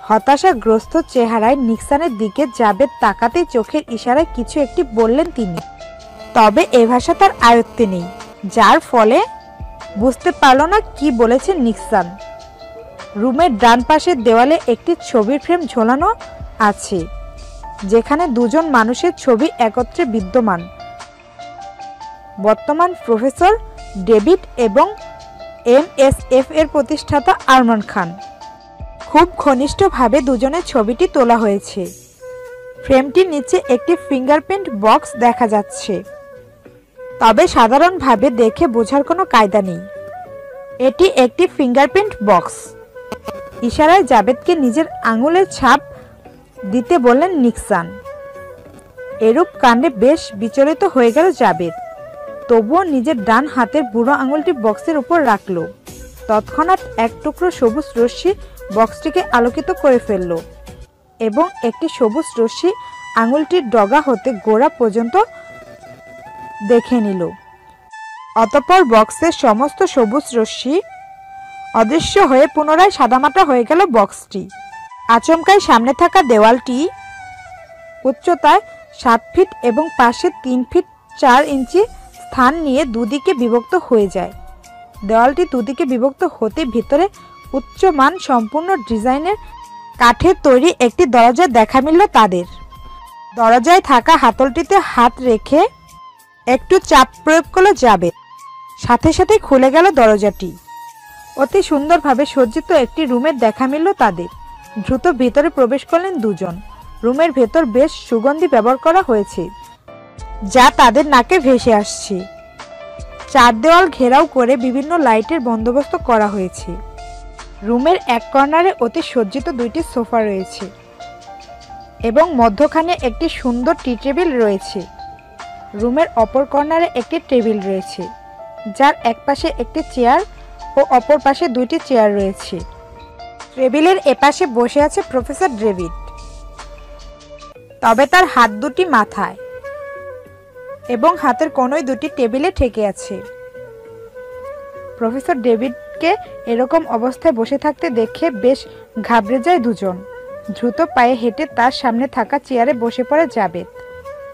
হতাশাগ্রস্ত চেহারায় নিক্সনের দিকে জাবেদ তাকাতেই চোখের ইশারায় কিছু একটি বললেন তিনি। তবে এ ভাষা তার আয়ত্তে নেই, যার ফলে বুঝতে পারল না কি বলেছেন নিক্সন। রুমের ডান পাশের দেওয়ালে একটি ছবির ফ্রেম ঝোলানো আছে, যেখানে দুজন মানুষের ছবি একত্রে বিদ্যমান, বর্তমান প্রফেসর ডেভিড এবং MSF এর প্রতিষ্ঠাতা আরমান খান। খুব ঘনিষ্ঠভাবে দুজনের ছবিটি তোলা হয়েছে। ফ্রেমটির নিচে একটি ফিঙ্গারপ্রিন্ট বক্স দেখা যাচ্ছে, তবে সাধারণভাবে দেখে বোঝার কোনো কায়দা নেই। এটি একটি ফিঙ্গারপ্রিন্ট বক্স। ইশারায় জাবেদকে নিজের আঙুলের ছাপ দিতে বললেন নিক্সন। এরূপ কাণ্ডে বেশ বিচলিত হয়ে গেল জাবেদ, তবুও নিজের ডান হাতের বুড়ো আঙুলটি বক্সের উপর রাখল। তৎক্ষণাৎ এক টুকরো সবুজ রশ্মি বক্সটিকে আলোকিত করে ফেলল এবং একটি সবুজ রশ্মি আঙুলটির ডগা হতে গোড়া পর্যন্ত দেখে নিল। অতঃপর বক্সের সমস্ত সবুজ রশ্মি অদৃশ্য হয়ে পুনরায় সাদামাটা হয়ে গেল বক্সটি। আচমকাই সামনে থাকা দেওয়ালটি উচ্চতায় 7 ফিট এবং পাশে 3 ফিট 4 ইঞ্চি স্থান নিয়ে দুদিকে বিভক্ত হয়ে যায়। দেওয়ালটি দুদিকে বিভক্ত হতে ভিতরে উচ্চমান সম্পূর্ণ ডিজাইনের কাঠের তৈরি একটি দরজা দেখা মিলল তাদের। দরজায় থাকা হাতলটিতে হাত রেখে একটু চাপ প্রয়োগ করল জাবেদ, সাথে সাথে খুলে গেল দরজাটি। অতি সুন্দরভাবে সজ্জিত একটি রুমের দেখা মিলল তাদের। দ্রুত ভিতরে প্রবেশ করলেন দুজন। রুমের ভেতর বেশ সুগন্ধি ব্যবহার করা হয়েছে, যা তাদের নাকে ভেসে আসছে। চার দেওয়াল ঘেরাও করে বিভিন্ন লাইটের বন্দোবস্ত করা হয়েছে। রুমের এক কর্নারে অতি সজ্জিত 2টি সোফা রয়েছে এবং মধ্যখানে একটি সুন্দর টি টেবিল রয়েছে। রুমের অপর কর্নারে একটি টেবিল রয়েছে, যার এক পাশে একটি চেয়ার ও অপর পাশে 2টি চেয়ার রয়েছে। টেবিলের এপাশে বসে আছে প্রফেসর ডেভিড, তবে তার হাত দুটি মাথায় এবং হাতের কোনোই 2টি টেবিলে ঠেকে আছে। প্রফেসর ডেভিডকে এরকম অবস্থায় বসে থাকতে দেখে বেশ ঘাবড়ে যায় দুজন। দ্রুত পায়ে হেঁটে তার সামনে থাকা চেয়ারে বসে পড়ে জাবেদ।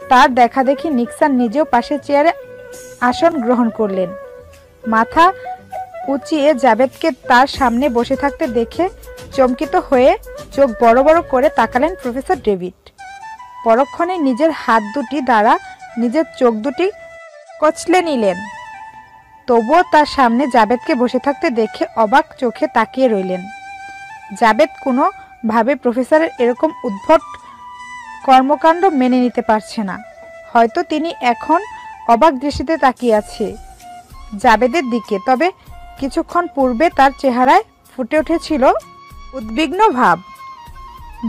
তার দেখা দেখি নিক্সন নিজেও পাশের চেয়ারে আসন গ্রহণ করলেন। মাথা উঁচিয়ে জাবেদকে তার সামনে বসে থাকতে দেখে চমকিত হয়ে চোখ বড় বড় করে তাকালেন প্রফেসর ডেভিড। পরক্ষণে নিজের হাত দুটি দ্বারা নিজের চোখ দুটি কচলে নিলেন। তবুও তার সামনে জাবেদকে বসে থাকতে দেখে অবাক চোখে তাকিয়ে রইলেন। জাবেদ কোনোভাবে প্রফেসরের এরকম উদ্ভট কর্মকাণ্ড মেনে নিতে পারছে না। হয়তো তিনি এখন অবাক দৃষ্টিতে তাকিয়ে আছে জাবেদের দিকে, তবে কিছুক্ষণ পূর্বে তার চেহারায় ফুটে উঠেছিল উদ্বিগ্ন ভাব,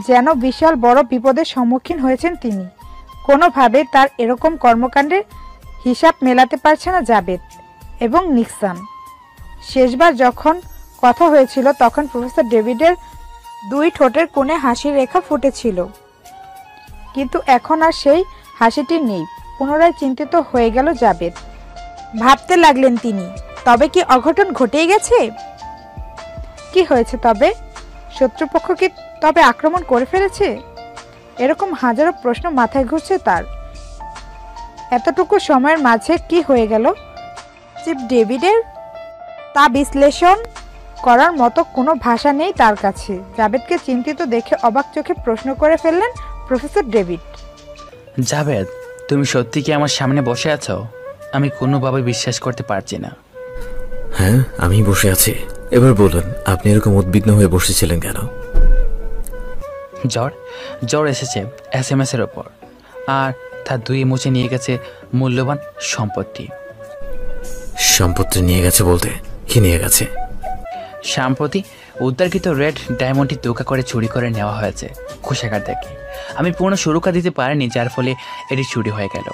যেন বিশাল বড় বিপদের সম্মুখীন হয়েছেন তিনি। কোনোভাবে তার এরকম কর্মকাণ্ডের হিসাব মেলাতে পারছে না জাবেদ এবং নিক্সন। শেষবার যখন কথা হয়েছিল তখন প্রফেসর ডেভিডের 2 ঠোঁটের কোণে হাসির রেখা ফুটেছিল, কিন্তু এখন আর সেই হাসিটি নেই। পুনরায় চিন্তিত হয়ে গেল জাবেদ। ভাবতে লাগলেন তিনি, তবে কি অঘটন ঘটেই গেছে? কি হয়েছে তবে? শত্রুপক্ষ কি তবে আক্রমণ করে ফেলেছে? এরকম হাজারো প্রশ্ন মাথায় ঘুরছে তার। এতটুকু সময়ের মাঝে কি হয়ে গেল চিফ ডেভিডের, তা বিশ্লেষণ করার মতো কোনো ভাষা নেই তার কাছে। জাভেদকে চিন্তিত দেখে অবাক চোখে প্রশ্ন করে ফেললেন প্রফেসর ডেভিড। জাভেদ, তুমি সত্যি কি আমার সামনে বসে আছো? আমি কোনোভাবে বিশ্বাস করতে পারছি না। হ্যাঁ, আমি বসে আছি। এবার বলুন, আপনি এরকম উদ্বিগ্ন হয়ে বসেছিলেন কেন? জ্বর এসেছে SMS এর ওপর, আর তা দুই মুছে নিয়ে গেছে মূল্যবান সম্পত্তি। সম্পত্তি নিয়ে গেছে বলতে কি নিয়ে গেছে? সম্প্রতি উদ্ধারকৃত রেড ডায়মন্ডটি ধোঁকা করে চুরি করে নেওয়া হয়েছে কোষাগার থেকে। আমি পূর্ণ সুরক্ষা দিতে পারিনি, যার ফলে এটি চুরি হয়ে গেল,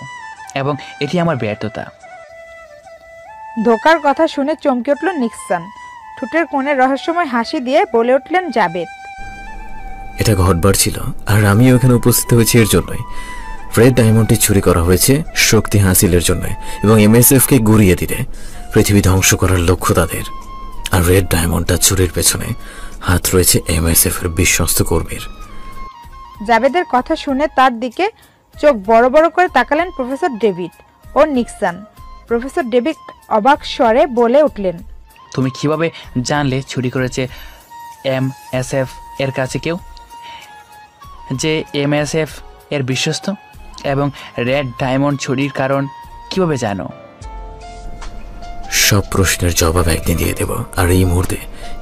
এবং এটি আমার ব্যর্থতা। ধোকার কথা শুনে চমকে উঠল নিক্সন। ঠোঁটের কোণে রহস্যময় হাসি দিয়ে বলে উঠলেন জাভেদ। এটা ঘটবার ছিল, আর আমি ওখানে উপস্থিত হয়েছি এর জন্যই। রেড ডায়মন্ডটি চুরি করা হয়েছে শক্তি হাসিলের জন্য এবং MSF-কে গুড়িয়ে দিতে, পৃথিবী ধ্বংস করার লক্ষ্য তাদের। আর রেড ডায়মন্ডটা চুরির পেছনে হাত রয়েছে MSF-এর বিশ্বস্ত কর্মীর। জাভেদের কথা শুনে তার দিকে চোখ বড় বড় করে তাকালেন প্রফেসর ডেভিড ও নিক্সন। প্রফেসর ডেভিড অবাক স্বরে বলে উঠলেন, তুমি কিভাবে জানলে চুরি করেছে MSF এর কাছে কেউ, যে MSF এর বিশ্বস্ত, এবং রেড ডায়মন্ড চুরির কারণ কিভাবে জানো? সব প্রশ্নের জবাব একদিন দিয়ে দেব, আর এই মুহূর্তে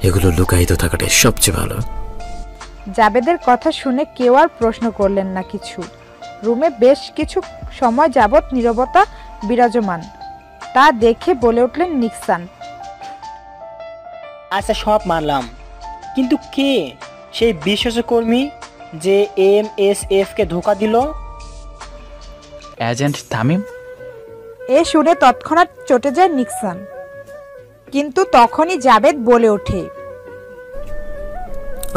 এগুলো লুকায়িত থাকাটাই সবচেয়ে ভালো। জাভেদের কথা শুনে কেউ আর প্রশ্ন করলেন না কিছু। রুমে বেশ কিছু সময় যাবৎ নীরবতা বিরাজমান। তা দেখে বলে উঠলেন নিক্সন। আচ্ছা, সব মানলাম, কিন্তু কে সেই বিশ্বস্ত কর্মী যে MSF-কে ধোঁকা দিল? এজেন্ট তামিম। এ শুনে তৎক্ষণাৎ চটে যায় নিক্সন, কিন্তু তখনই জাভেদ বলে ওঠে,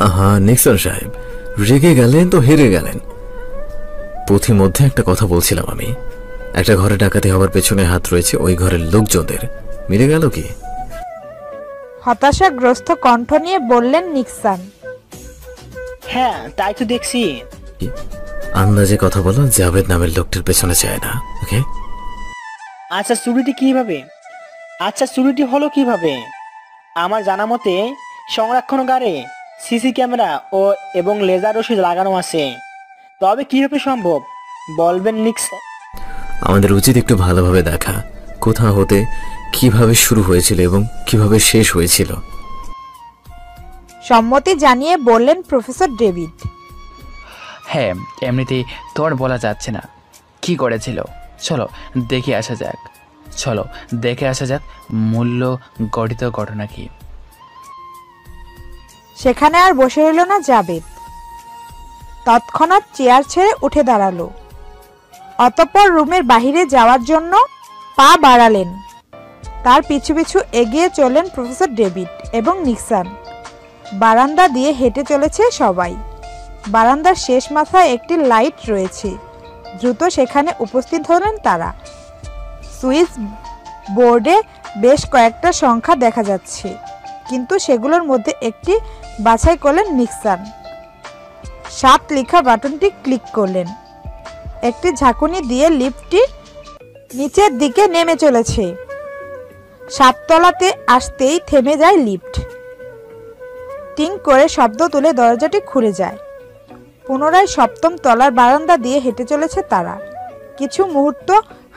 আহা নিক্সন সাহেব, রেগে গেলেন তো হেরে গেলেন। পথিমধ্যে একটা কথা বলছিলাম আমি। একটা ঘরে ডাকাতি হওয়ার পেছনে হাত রয়েছে ওই ঘরের লোকজনদের। মিলে গেল কি? হতাশাগ্রস্ত কণ্ঠ নিয়ে বললেন নিক্সন। হ্যাঁ, তাই তো দেখছি। আন্দাজে কথা বলো, জাভেদ নামের লোকটির পেছনে চায় না। ওকে, আচ্ছা, চুরিটি হলো কিভাবে? আমার জানা মতে সংরক্ষণাগারে সিসি ক্যামেরা এবং লেজার রশিদ লাগানো আছে। তবে কিভাবে সম্ভব বলবেন নিক্সন? আমাদের উচিত একটু ভালোভাবে দেখা, কোথা হতে কিভাবে শুরু হয়েছিল এবং কিভাবে শেষ হয়েছিল। সম্মতি জানিয়ে বললেন প্রফেসর ডেভিড। হ্যাঁ, এমনিতেই তোর বলা যাচ্ছে না কি করেছিল। চলো দেখে আসা যাক মূল্য গঠিত ঘটনা কি। সেখানে আর বসে রইল না জাভেদ। তৎক্ষণাৎ চেয়ার ছেড়ে উঠে দাঁড়ালো। অতঃপর রুমের বাহিরে যাওয়ার জন্য পা বাড়ালেন। তার পিছু পিছু এগিয়ে চলেন প্রফেসর ডেভিড এবং নিক্সন। বারান্দা দিয়ে হেঁটে চলেছে সবাই। বারান্দার শেষ মাথায় একটি লাইট রয়েছে। দ্রুত সেখানে উপস্থিত হলেন তারা। সুইচ বোর্ডে বেশ কয়েকটা সংখ্যা দেখা যাচ্ছে, কিন্তু সেগুলোর মধ্যে একটি বাছাই করলেন নিক্সন। 7 লেখা বাটনটি ক্লিক করলেন। একটি ঝাঁকুনি দিয়ে লিফটটি নিচের দিকে নেমে চলেছে। 7 তলাতে আসতেই থেমে যায় লিফট। টিং করে শব্দ তুলে দরজাটি খুলে যায়। পুনরায় 7ম তলার বারান্দা দিয়ে হেঁটে চলেছে তারা। কিছু মুহূর্ত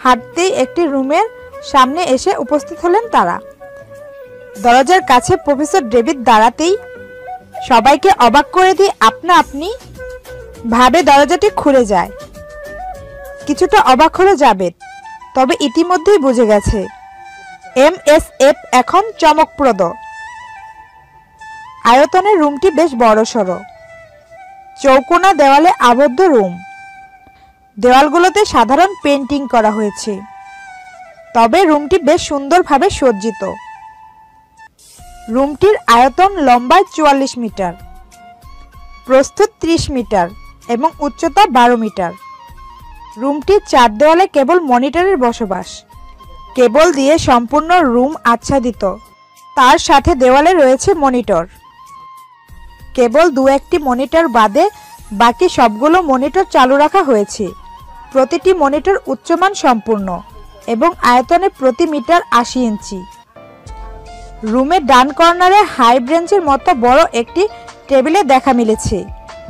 হাঁটতেই একটি রুমের সামনে এসে উপস্থিত হলেন তারা। দরজার কাছে প্রফেসর ডেভিড দাঁড়াতেই সবাইকে অবাক করে দিয়ে আপনি ভাবে দরজাটি খুলে যায়। কিছুটা অবাক হলো জাভেদ, তবে ইতিমধ্যেই বুঝে গেছে MSF এখন চমকপ্রদ। আয়তনের রুমটি বেশ বড়সড়। চৌকোনা দেওয়ালে আবদ্ধ রুম। দেওয়ালগুলোতে সাধারণ পেন্টিং করা হয়েছে, তবে রুমটি বেশ সুন্দরভাবে সজ্জিত। রুমটির আয়তন লম্বায় 44 মিটার, প্রস্থ 30 মিটার এবং উচ্চতা 12 মিটার। রুমটির 4 দেওয়ালে কেবল মনিটরের বসবাস। কেবল দিয়ে সম্পূর্ণ রুম আচ্ছাদিত, তার সাথে দেওয়ালে রয়েছে মনিটর। কেবল দু একটি মনিটর বাদে বাকি সবগুলো মনিটর চালু রাখা হয়েছে। প্রতিটি মনিটর উচ্চমান সম্পূর্ণ এবং আয়তনে প্রতি মিটার 80 ইঞ্চি। রুমের ডান কর্নারে হাই ব্রেঞ্চের মতো বড় একটি টেবিলে দেখা মিলেছে,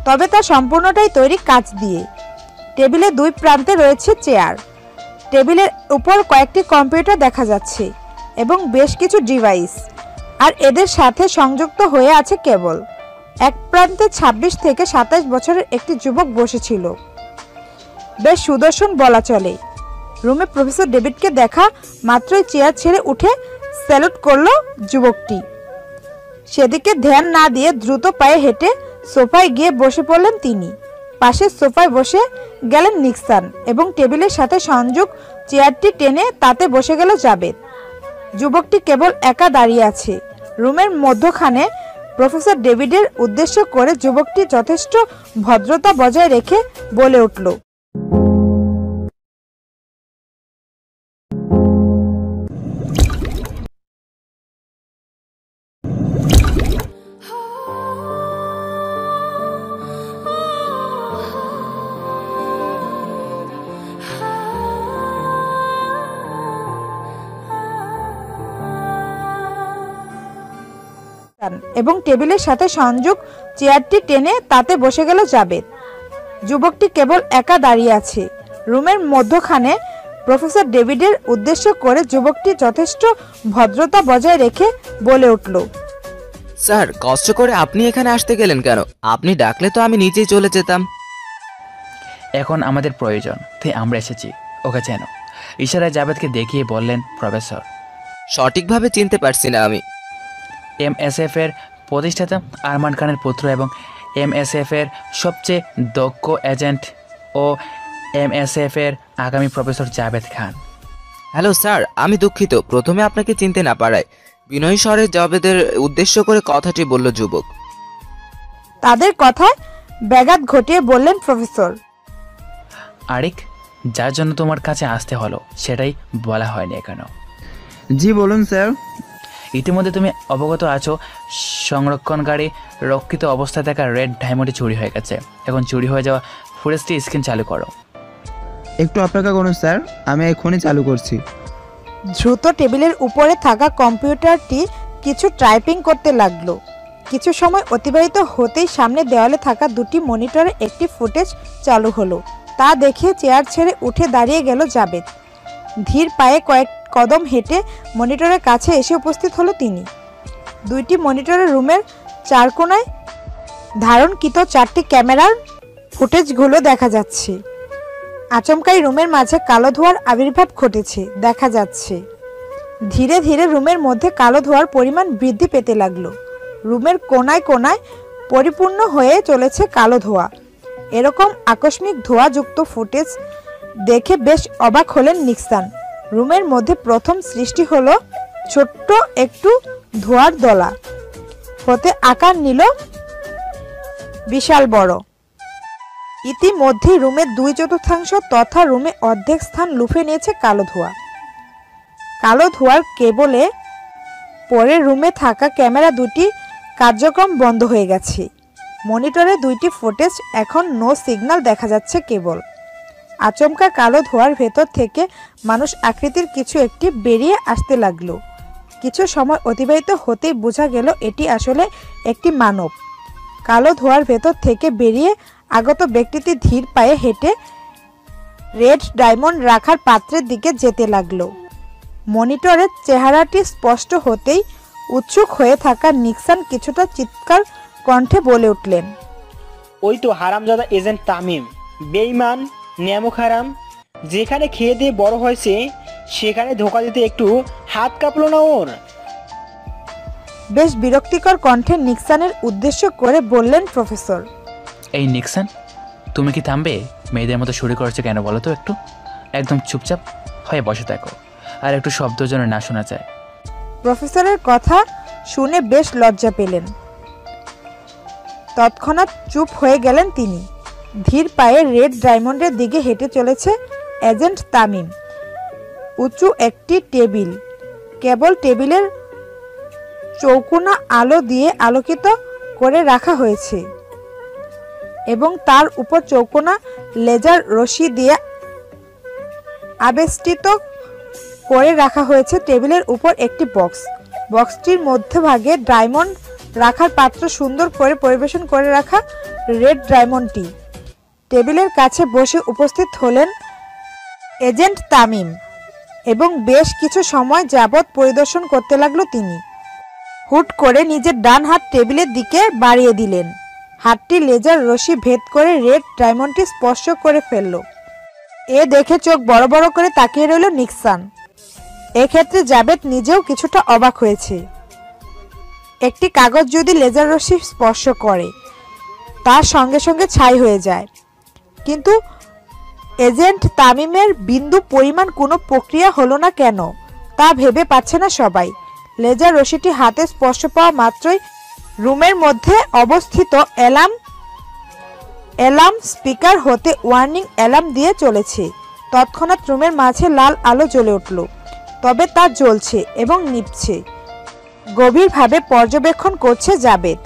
তবে তা সম্পূর্ণটাই তৈরি কাঁচ দিয়ে। টেবিলের দুই প্রান্তে রয়েছে চেয়ার। টেবিলের উপর কয়েকটি কম্পিউটার দেখা যাচ্ছে এবং বেশ কিছু ডিভাইস, আর এদের সাথে সংযুক্ত হয়ে আছে কেবল। এক প্রান্তে 26 থেকে 27 বছরের একটি যুবক বসেছিল, বেশ সুদর্শন বলা চলে। রুমে প্রফেসর ডেভিডকে দেখা মাত্রই চেয়ার ছেড়ে উঠে স্যালুট করলো যুবকটি। সেদিকে ধ্যান না দিয়ে দ্রুত পায়ে হেঁটে সোফায় গিয়ে বসে পড়লেন তিনি। পাশের সোফায় বসে গেলেন নিক্সন এবং টেবিলের সাথে সংযোগ চেয়ারটি টেনে তাতে বসে গেল জাবেদ। যুবকটি কেবল একা দাঁড়িয়ে আছে। রুমের মধ্যখানে প্রফেসর ডেভিডের উদ্দেশ্য করে যুবকটি যথেষ্ট ভদ্রতা বজায় রেখে বলে উঠল, এবং টেবিলের সাথে সংযোগ চেয়ারটি টেনে তাতে বসে গেল জাবেদ। যুবকটি কেবল একা দাঁড়িয়ে আছে। রুমের মধ্যখানে প্রফেসর ডেভিডের উদ্দেশ্য করে যুবকটি যথেষ্ট ভদ্রতা বজায় রেখে বলে উঠল, স্যার, কষ্ট করে আপনি এখানে আসতে গেলেন কেন? আপনি ডাকলে তো আমি নিজেই চলে যেতাম। এখন আমাদের প্রয়োজন, তাই আমরা এসেছি। ওকে চেনো? ইশারায় জাবেদকে দেখিয়ে বললেন প্রফেসর। সঠিকভাবে চিনতে পারছি না আমি। MSF এর প্রতিষ্ঠাতা আরমান খানের পুত্র এবং MSF এর সবচেয়ে দক্ষ এজেন্ট ও MSF এর আগামী প্রফেসর জাবেদ খান। হ্যালো স্যার, আমি দুঃখিত প্রথমে আপনাকে চিনতে না পারায়। বিনয়ী স্বরে জাবেদের উদ্দেশ্য করে কথাটি বলল যুবক। তাদের কথায় ব্যাঘাত ঘটিয়ে বললেন প্রফেসর, আরিক, যার জন্য তোমার কাছে আসতে হলো সেটাই বলা হয়নি এখনো। জি বলুন স্যার। ইতিমধ্যে তুমি অবগত আছো সংরক্ষণকারী রক্ষিত অবস্থায় থাকা রেড ডায়মন্ডে চুরি হয়ে গেছে। এখন চুরি হয়ে যাওয়া ফুটেজটি স্ক্রিন চালু করো। একটু অপেক্ষা করুন স্যার, আমি এক্ষুনি চালু করছি। দ্রুত টেবিলের উপরে থাকা কম্পিউটারটি কিছু টাইপিং করতে লাগলো। কিছু সময় অতিবাহিত হতেই সামনে দেওয়ালে থাকা দুটি মনিটরে একটি ফুটেজ চালু হলো। তা দেখে চেয়ার ছেড়ে উঠে দাঁড়িয়ে গেল জাবেদ। ধীর পায়ে কয়েক কদম হেঁটে মনিটরের কাছে এসে উপস্থিত হলো তিনি। দুইটি মনিটরের রুমের চার কোণায় ধারণকৃত 4টি ক্যামেরার ফুটেজগুলো দেখা যাচ্ছে। আচমকাই রুমের মাঝে কালো ধোঁয়ার আবির্ভাব ঘটেছে দেখা যাচ্ছে। ধীরে ধীরে রুমের মধ্যে কালো ধোঁয়ার পরিমাণ বৃদ্ধি পেতে লাগলো। রুমের কোণায় কোণায় পরিপূর্ণ হয়ে চলেছে কালো ধোঁয়া। এরকম আকস্মিক ধোঁয়াযুক্ত ফুটেজ দেখে বেশ অবাক হলেন নিক্সন। রুমের মধ্যে প্রথম সৃষ্টি হলো ছোট্ট একটু ধোঁয়ার দলা হতে আকার নিল বিশাল বড়। ইতিমধ্যে রুমের 2/4 তথা রুমে অর্ধেক স্থান লুফে নিয়েছে কালো ধোঁয়া। কালো ধোঁয়ার কেবলে পরে রুমে থাকা ক্যামেরা দুটি কার্যক্রম বন্ধ হয়ে গেছে। মনিটরে দুইটি ফুটেজ এখন নো সিগন্যাল দেখা যাচ্ছে কেবল। আচমকা কালো ধোঁয়ার ভেতর থেকে মানুষ আকৃতির কিছু একটি বেরিয়ে আসতে লাগলো। কিছু সময় অতিবাহিত হতেই বোঝা গেল এটি আসলে একটি মানব। কালো ধোঁয়ার ভেতর থেকে বেরিয়ে আগত ব্যক্তিটি ধীর পায়ে হেঁটে রেড ডায়মন্ড রাখার পাত্রের দিকে যেতে লাগলো। মনিটরের চেহারাটি স্পষ্ট হতেই উৎসুক হয়ে থাকা নিক্সন কিছুটা চিৎকার কণ্ঠে বলে উঠলেন, ওই তো হারামজাদা এজেন্ট তামিম, বেঈমান, নিয়ামক হারাম। যেখানে খেয়ে দিয়ে বড় হয়েছে সেখানে ধোকা দিতে একটু হাত কাঁপলো না ওর। বেশ বিরক্তিকর কণ্ঠে নিক্সনের উদ্দেশ্য করে বললেন প্রফেসর, এই নিক্সন, তুমি কি থামবে? মেয়েদের মতো শুরু করেছো কেন বলো তো? একটু একদম চুপচাপ হয়ে বসে থাকো, আর একটু শব্দ যেন না শোনা যায়। প্রফেসরের কথা শুনে বেশ লজ্জা পেলেন। তৎক্ষণাৎ চুপ হয়ে গেলেন তিনি। ধীর পায়ে রেড ডায়মন্ডের দিকে হেঁটে চলেছে এজেন্ট তামিম। উঁচু একটি টেবিল। কেবল টেবিলের চৌকোনা আলো দিয়ে আলোকিত করে রাখা হয়েছে এবং তার উপর চৌকোনা লেজার রশ্মি দিয়ে আবেষ্টিত করে রাখা হয়েছে। টেবিলের উপর একটি বক্স। বক্সটির মধ্যভাগে ডায়মন্ড রাখার পাত্র, সুন্দর করে পরিবেশন করে রাখা রেড ডায়মন্ডটি। টেবিলের কাছে বসে উপস্থিত হলেন এজেন্ট তামিম এবং বেশ কিছু সময় যাবৎ পরিদর্শন করতে লাগলো তিনি। হুট করে নিজের ডান হাত টেবিলের দিকে বাড়িয়ে দিলেন। হাতটি লেজার রশ্মি ভেদ করে রেড ডায়মন্ডটি স্পর্শ করে ফেলল। এ দেখে চোখ বড় বড় করে তাকিয়ে রইল নিক্সান। এক্ষেত্রে জাবেদ নিজেও কিছুটা অবাক হয়েছে। একটি কাগজ যদি লেজার রশ্মি স্পর্শ করে তার সঙ্গে সঙ্গে ছাই হয়ে যায়, কিন্তু এজেন্ট তামিমের বিন্দু পরিমাণ কোনো প্রক্রিয়া হলো না কেন তা ভেবে পাচ্ছে না সবাই। লেজার রশ্মিটি হাতে স্পর্শ পাওয়া মাত্রই রুমের মধ্যে অবস্থিত অ্যালার্ম স্পিকার হতে ওয়ার্নিং অ্যালার্ম দিয়ে চলেছে। তৎক্ষণাৎ রুমের মাঝে লাল আলো জ্বলে উঠল, তবে তা জ্বলছে এবং নিভছে। গভীরভাবে পর্যবেক্ষণ করছে জাবেদ।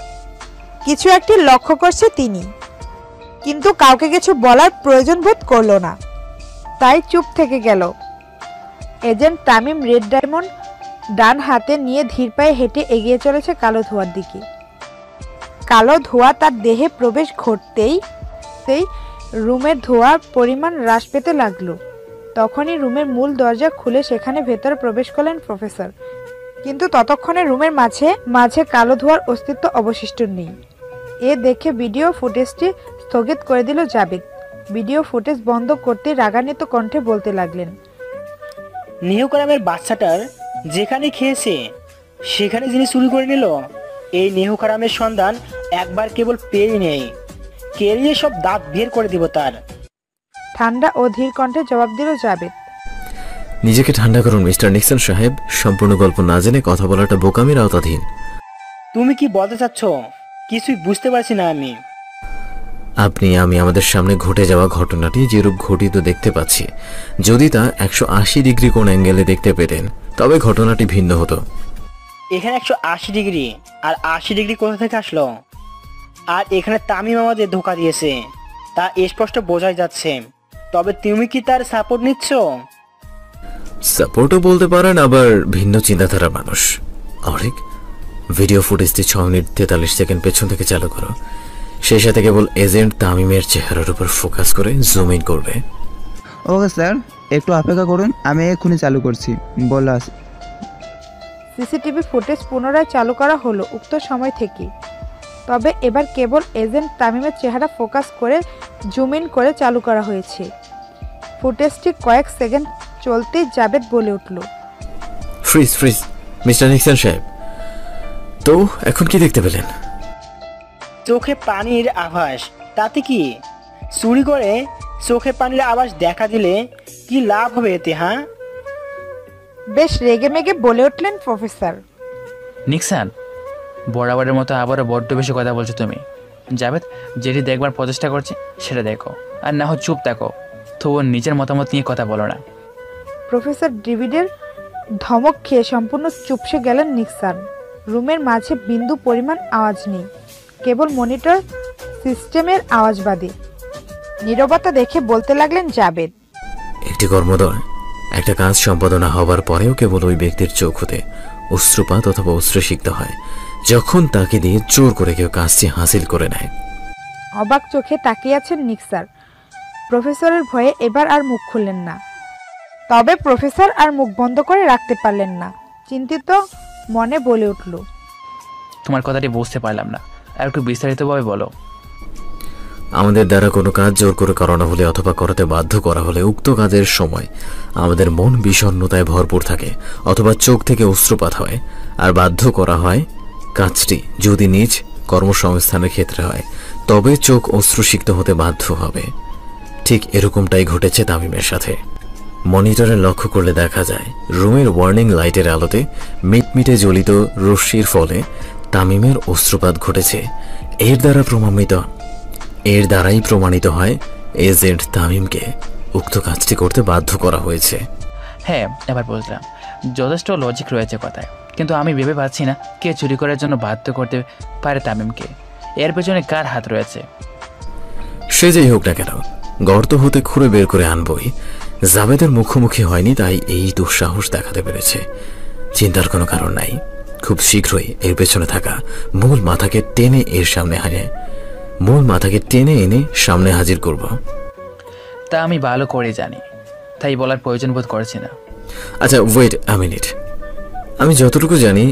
কিছু একটি লক্ষ্য করছে তিনি, কিন্তু কাউকে কিছু বলার প্রয়োজন বোধ করল না, তাই চুপ থেকে গেল। এজেন্ট তামিম রেড ডায়মন্ড ডান হাতে নিয়ে ধীর পায়ে হেঁটে এগিয়ে চলেছে কালো ধোঁয়ার দিকে। কালো ধোঁয়া তার দেহে প্রবেশ ঘটতেই রুমের ধোঁয়ার পরিমাণ হ্রাস পেতে লাগলো। তখনই রুমের মূল দরজা খুলে সেখানে ভেতরে প্রবেশ করলেন প্রফেসর, কিন্তু ততক্ষণে রুমের মাঝে কালো ধোঁয়ার অস্তিত্ব অবশিষ্ট নেই। এ দেখে ভিডিও ফুটেজটি স্থগিত করে দিল জাবেদ। ভিডিও ফুটেজ বন্ধ করতে রাগান্বিত কণ্ঠে বলতে লাগলেন, নেহকারামের বাচ্চাটার যেখানে খেয়েছে সেখানে যিনি চুরি করে নিল, এই নেহকারামের সন্ধান একবার কেবল পেয়েই নেই, কেরিয়ে সব দাঁত বের করে দিব তার। ঠান্ডা ও ধীর কণ্ঠে জবাব দিল জাবেদ। নিজেকে ঠান্ডা করুন মিস্টার নিক্সন সাহেব। সম্পূর্ণ গল্প না জেনে কথা বলাটা বোকামির আওতাধীন। তুমি কি বলতে চাচ্ছ? কিছুই বুঝতে পারছি না আমি। আমি আমাদের সামনে ঘটে যাওয়া ঘটনাটি যেরূপ ঘটিত দেখতে পাচ্ছি, যদি তা 180 ডিগ্রি কোণ অ্যাঙ্গেলে দেখতে পেতেন তবে ঘটনাটি ভিন্ন হতো। এখানে 180 ডিগ্রি আর 80 ডিগ্রি কোথা থেকে আসলো? আর এখানে তামিম আমাদের ধোঁকা দিয়েছে তা স্পষ্ট বোঝাই যাচ্ছে। তবে তুমি কি তার সাপোর্ট নিচ্ছ? সাপোর্টও বলতে পারেন, আবার ভিন্ন চিন্তাধারার মানুষ। অরিক, ভিডিও ফুটেজটি 6 মিনিট 43 সেকেন্ড পেছন থেকে চালু করো। সেই সাথে কেবল এজেন্ট তামিমের চেহারার উপর ফোকাস করে জুম ইন করবে। ওকে স্যার, একটু অপেক্ষা করুন, আমি এক্ষুনি চালু করছি। বলা আছে। সিসিটিভি ফুটেজ পুনরায় চালু করা হলো উক্ত সময় থেকে, তবে এবার কেবল এজেন্ট তামিমের চেহারা ফোকাস করে জুম ইন করে চালু করা হয়েছে। ফুটেজটি কয়েক সেকেন্ড চলতেই জাবেদ বলে উঠল, ফ্রিজ মিস্টার নিক্সন সাহেব, তো এখন কি দেখতে পেলেন? চোখে পানির আভাস। তাতে কি? চুরি করে চোখে পানির আভাস দেখা দিলে কি লাভ হবে এতে? হ্যাঁ, বেশ রেগে মেগে বলে উঠলেন প্রফেসর। নিক্সান, বরাবরের মতো আবারও বড্ড বেশি কথা বলছো তুমি। জাবেদ যেটি দেখবার প্রচেষ্টা করছে সেটা দেখো, আর না হয় চুপ থাকো। তো ওর নিজের মতামত নিয়ে কথা বলো না। প্রফেসর ডেভিডের ধমক খেয়ে সম্পূর্ণ চুপসে গেলেন নিক্সান। রুমের মাঝে বিন্দু পরিমাণ আওয়াজ নেই, কেবল মনিটর সিস্টেমের আওয়াজ বাদে। নীরবতা দেখে বলতে লাগলেন জাবেদ, একটি কর্মদয় একটা কাজ সম্পাদনা হবার পরেও কেবল ওই ব্যক্তির চোখ হতে অশ্রুপাত অথবা অশ্রুসিক্ত হয় যখন তাকে দিয়ে জোর করে কেউ কাজটি হাসিল করে নেয়। অবাক চোখে তাকিয়ে আছেন নিক্সার। প্রফেসরের ভয়ে এবার আর মুখ খুললেন না। তবে প্রফেসর আর মুখ বন্ধ করে রাখতে পারলেন না। চিন্তিত মনে বলে উঠল, তোমার কথাটি বুঝতে পারলাম না, আর একটু বিস্তারিতভাবে বলো। আমাদের দ্বারা কোনো কাজ জোর করে করানো হলে অথবা করাতে বাধ্য করা হলে উক্ত কাজের সময় আমাদের মন বিষণ্ণতায় ভরপুর থাকে অথবা চোখ থেকে অশ্রুপাত হয়, আর বাধ্য করা হয় কাজটি যদি নিজ কর্মসংস্থানের ক্ষেত্রে হয় তবে চোখ অশ্রুসিক্ত হতে বাধ্য হবে। ঠিক এরকমটাই ঘটেছে তামিমের সাথে। মনিটরে লক্ষ্য করলে দেখা যায় রুমের ওয়ার্নিং লাইটের আলোতে মিটমিটে জ্বলিত রশ্মির ফলে তামিমের অশ্রুপাত ঘটেছে। এর দ্বারাই প্রমাণিত হয় এজেন্ট তামিমকে উক্ত কাজটি করতে বাধ্য করা হয়েছে। হ্যাঁ, এবার বুঝলাম, যথেষ্ট লজিক রয়েছে কথায়, কিন্তু আমি ভেবে পাচ্ছি না কে চুরি করার জন্য বাধ্য করতে পারে তামিমকে। এর পেছনে কার হাত রয়েছে? সে যেই হোক না কেন, গর্ত হতে খুঁড়ে বের করে আনবই। জাবেদের মুখোমুখি হয়নি, তাই এই দুঃসাহস দেখাতে পেরেছে। চিন্তার কোনো কারণ নাই। খুব শীঘ্রই এর পেছনে থাকা মূল মাথাকে টেনে এনে সামনে হাজির করব। তা আমি ভালো করে জানি, তাই বলার প্রয়োজন বোধ করছি না। আচ্ছা, ওয়েট আ মিনিট। আমি যতটুকু জানি,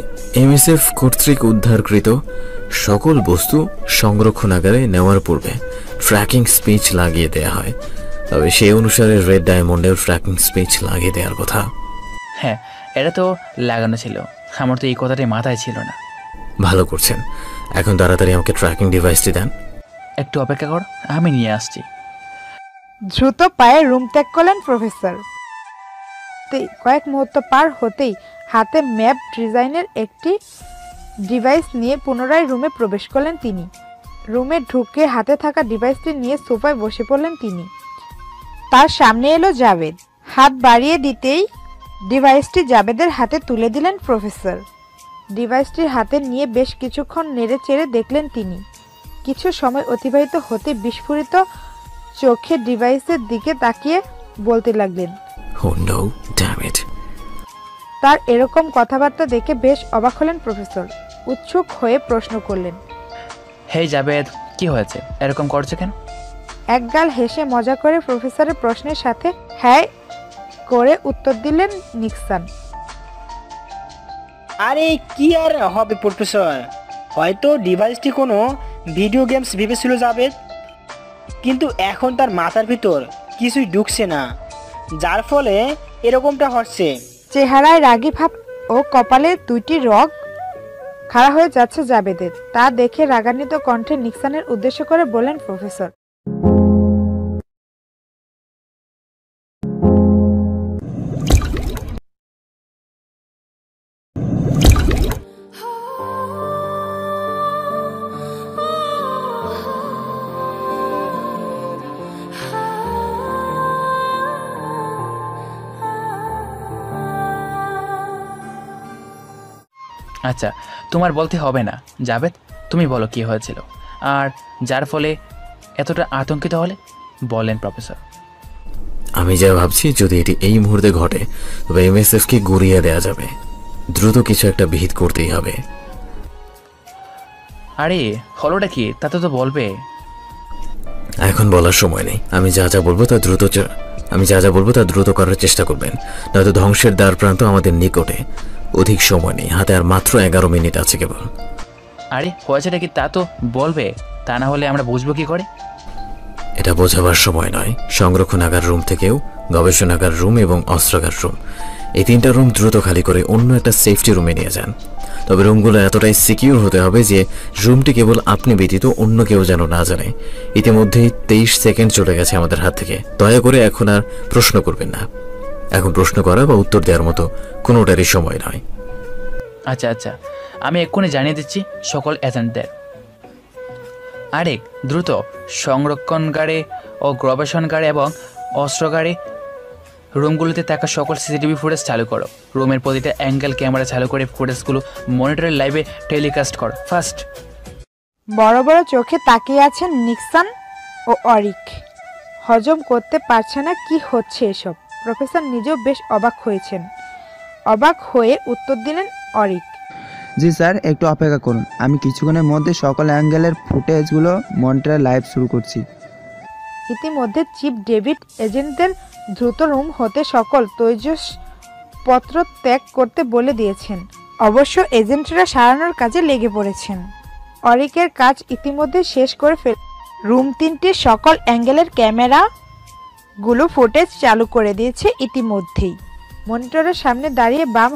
এমএসএফ কর্তৃক উদ্ধারকৃত সকল বস্তু সংরক্ষণাগারে নেওয়ার পূর্বে ট্র্যাকিং স্পিচ লাগিয়ে দেয়া হয়। তবে সেই অনুসারে রেড ডায়মন্ডের ট্র্যাকিং স্পিচ লাগিয়ে দেওয়ার কথা। হ্যাঁ, এটা তো লাগানো ছিল, আমার তো এই কথাটাই মাথায় ছিল না। ভালো করছেন। এখন তাড়াতাড়ি আমাকে ট্র্যাকিং ডিভাইসটি দেন। একটু অপেক্ষা কর, আমি নিয়ে আসছি। দ্রুত পায়ে রুম ত্যাগ করলেন প্রফেসর। কয়েক মুহূর্ত পার হতেই হাতে ম্যাপ ডিজাইনের একটি ডিভাইস নিয়ে পুনরায় রুমে প্রবেশ করলেন তিনি। রুমে ঢুকে হাতে থাকা ডিভাইসটি নিয়ে সোফায় বসে পড়লেন তিনি। তার সামনে এলো জাবেদ। হাত বাড়িয়ে দিতেই ডিভাইসটি জাবেদের হাতে তুলে দিলেন প্রফেসর। ডিভাইসটি হাতে নিয়ে বেশ কিছুক্ষণ নেড়ে চেড়ে দেখলেন তিনি। কিছু সময় অতিবাহিত হতে বিস্ফোরিত চোখে ডিভাইসের দিকে তাকিয়ে বলতে লাগলেন, Oh no, damn it! তার এরকম কথাবার্তা দেখে বেশ অবাক হলেন প্রফেসর। উৎসুক হয়ে প্রশ্ন করলেন, হেই জাবেদ, কি হয়েছে, এরকম করছো কেন? একগাল হেসে মজা করে প্রফেসরের প্রশ্নের সাথে হ্যাঁ করে উত্তর দিলেন নিক্সন। আরে কি আর হবে প্রফেসর, হয়তো ডিভাইসটি কোনো ভিডিও গেমস ভেবেছিল যাবে, কিন্তু এখন তার মাথার ভিতর কিছুই ঢুকছে না, যার ফলে এরকমটা হচ্ছে। চেহারায় রাগী ভাব ও কপালে দুইটি রগ খাড়া হয়ে যাচ্ছে জাবেদের। তা দেখে রাগান্বিত কণ্ঠে নিক্সনের উদ্দেশ্য করে বললেন প্রফেসর, আচ্ছা, তোমার বলতে হবে না জাবেদ, তুমি বলো কি হয়েছিল আর যার ফলে এতটা আতঙ্কিত হলে, বলেন প্রফেসর। আমি যা ভাবছি, যদি এটি এই মুহূর্তে ঘটে তবে এমএসএফকে গুড়িয়ে দেওয়া যাবে। দ্রুত কিছু একটা বিহিত করতেই হবে। আরে হলোটা কি, তাতে তো বলবে। এখন বলার সময় নেই। আমি যা যা বলবো তা দ্রুত করার চেষ্টা করবেন, নয়তো ধ্বংসের দ্বার প্রান্ত আমাদের নিকটে। অধিক সময় নেই, হাতে আর মাত্র 11 মিনিট আছে কেবল। আরে হয়েছেটা কি তা তো বলবে, তা না হলে আমরা বুঝবো কি করে? এটা বোঝাবার সময় নয়। সংরক্ষণাগার রুম থেকেও গবেষণাগার রুম এবং অস্ত্রাগার রুম, এই 3টা রুম দ্রুত খালি করে অন্য একটা সেফটি রুমে নিয়ে যান। তবে রুমগুলো এতটাই সিকিউর হতে হবে যে রুমটি কেবল আপনি ব্যতীত অন্য কেউ যেন না জানে। ইতিমধ্যেই 23 সেকেন্ড চলে গেছে আমাদের হাত থেকে। দয়া করে এখন আর প্রশ্ন করবেন না। এখন প্রশ্ন করা বা উত্তর দেওয়ার মতো কোনোটারই সময় নয়। আচ্ছা আচ্ছা, আমি এক্ষুনি জানিয়ে দিচ্ছি সকল এজেন্টদের। আরে দ্রুত সংরক্ষণগারে ও গবেষণাগারে এবং অস্ত্রাগারে রুমগুলোতে থাকা সকল সিসিটিভি ফুটেজ চালু করো। রুমের প্রতিটা অ্যাঙ্গেল ক্যামেরা চালু করে ফুটেজগুলো মনিটরের লাইভে টেলিকাস্ট করো ফার্স্ট। বড় বড় চোখে তাকিয়ে আছেন নিক্সন ও অরিক। হজম করতে পারছে না কি হচ্ছে এসব। প্রফেসর নিজেও বেশ অবাক হয়েছেন। অবাক হয়ে উত্তর দিলেন অরিক, জি স্যার, একটু অপেক্ষা করুন, আমি কিছুক্ষণের মধ্যে সকল অ্যাঙ্গেলের ফুটেজগুলো মনিটরে লাইভ শুরু করছি। ইতিমধ্যে চিফ ডেভিড এজেন্টদের দ্রুত রুম হতে সকল তৈজসপত্র ত্যাগ করতে বলে দিয়েছেন। অবশ্য এজেন্টরা সারানোর কাজে লেগে পড়েছেন। অরিকের কাজ ইতিমধ্যে শেষ করে রুম 3টির সকল অ্যাঙ্গেলের ক্যামেরাগুলো ফুটেজ চালু করে দিয়েছে ইতিমধ্যেই। মনিটরের সামনে দাঁড়িয়ে বাম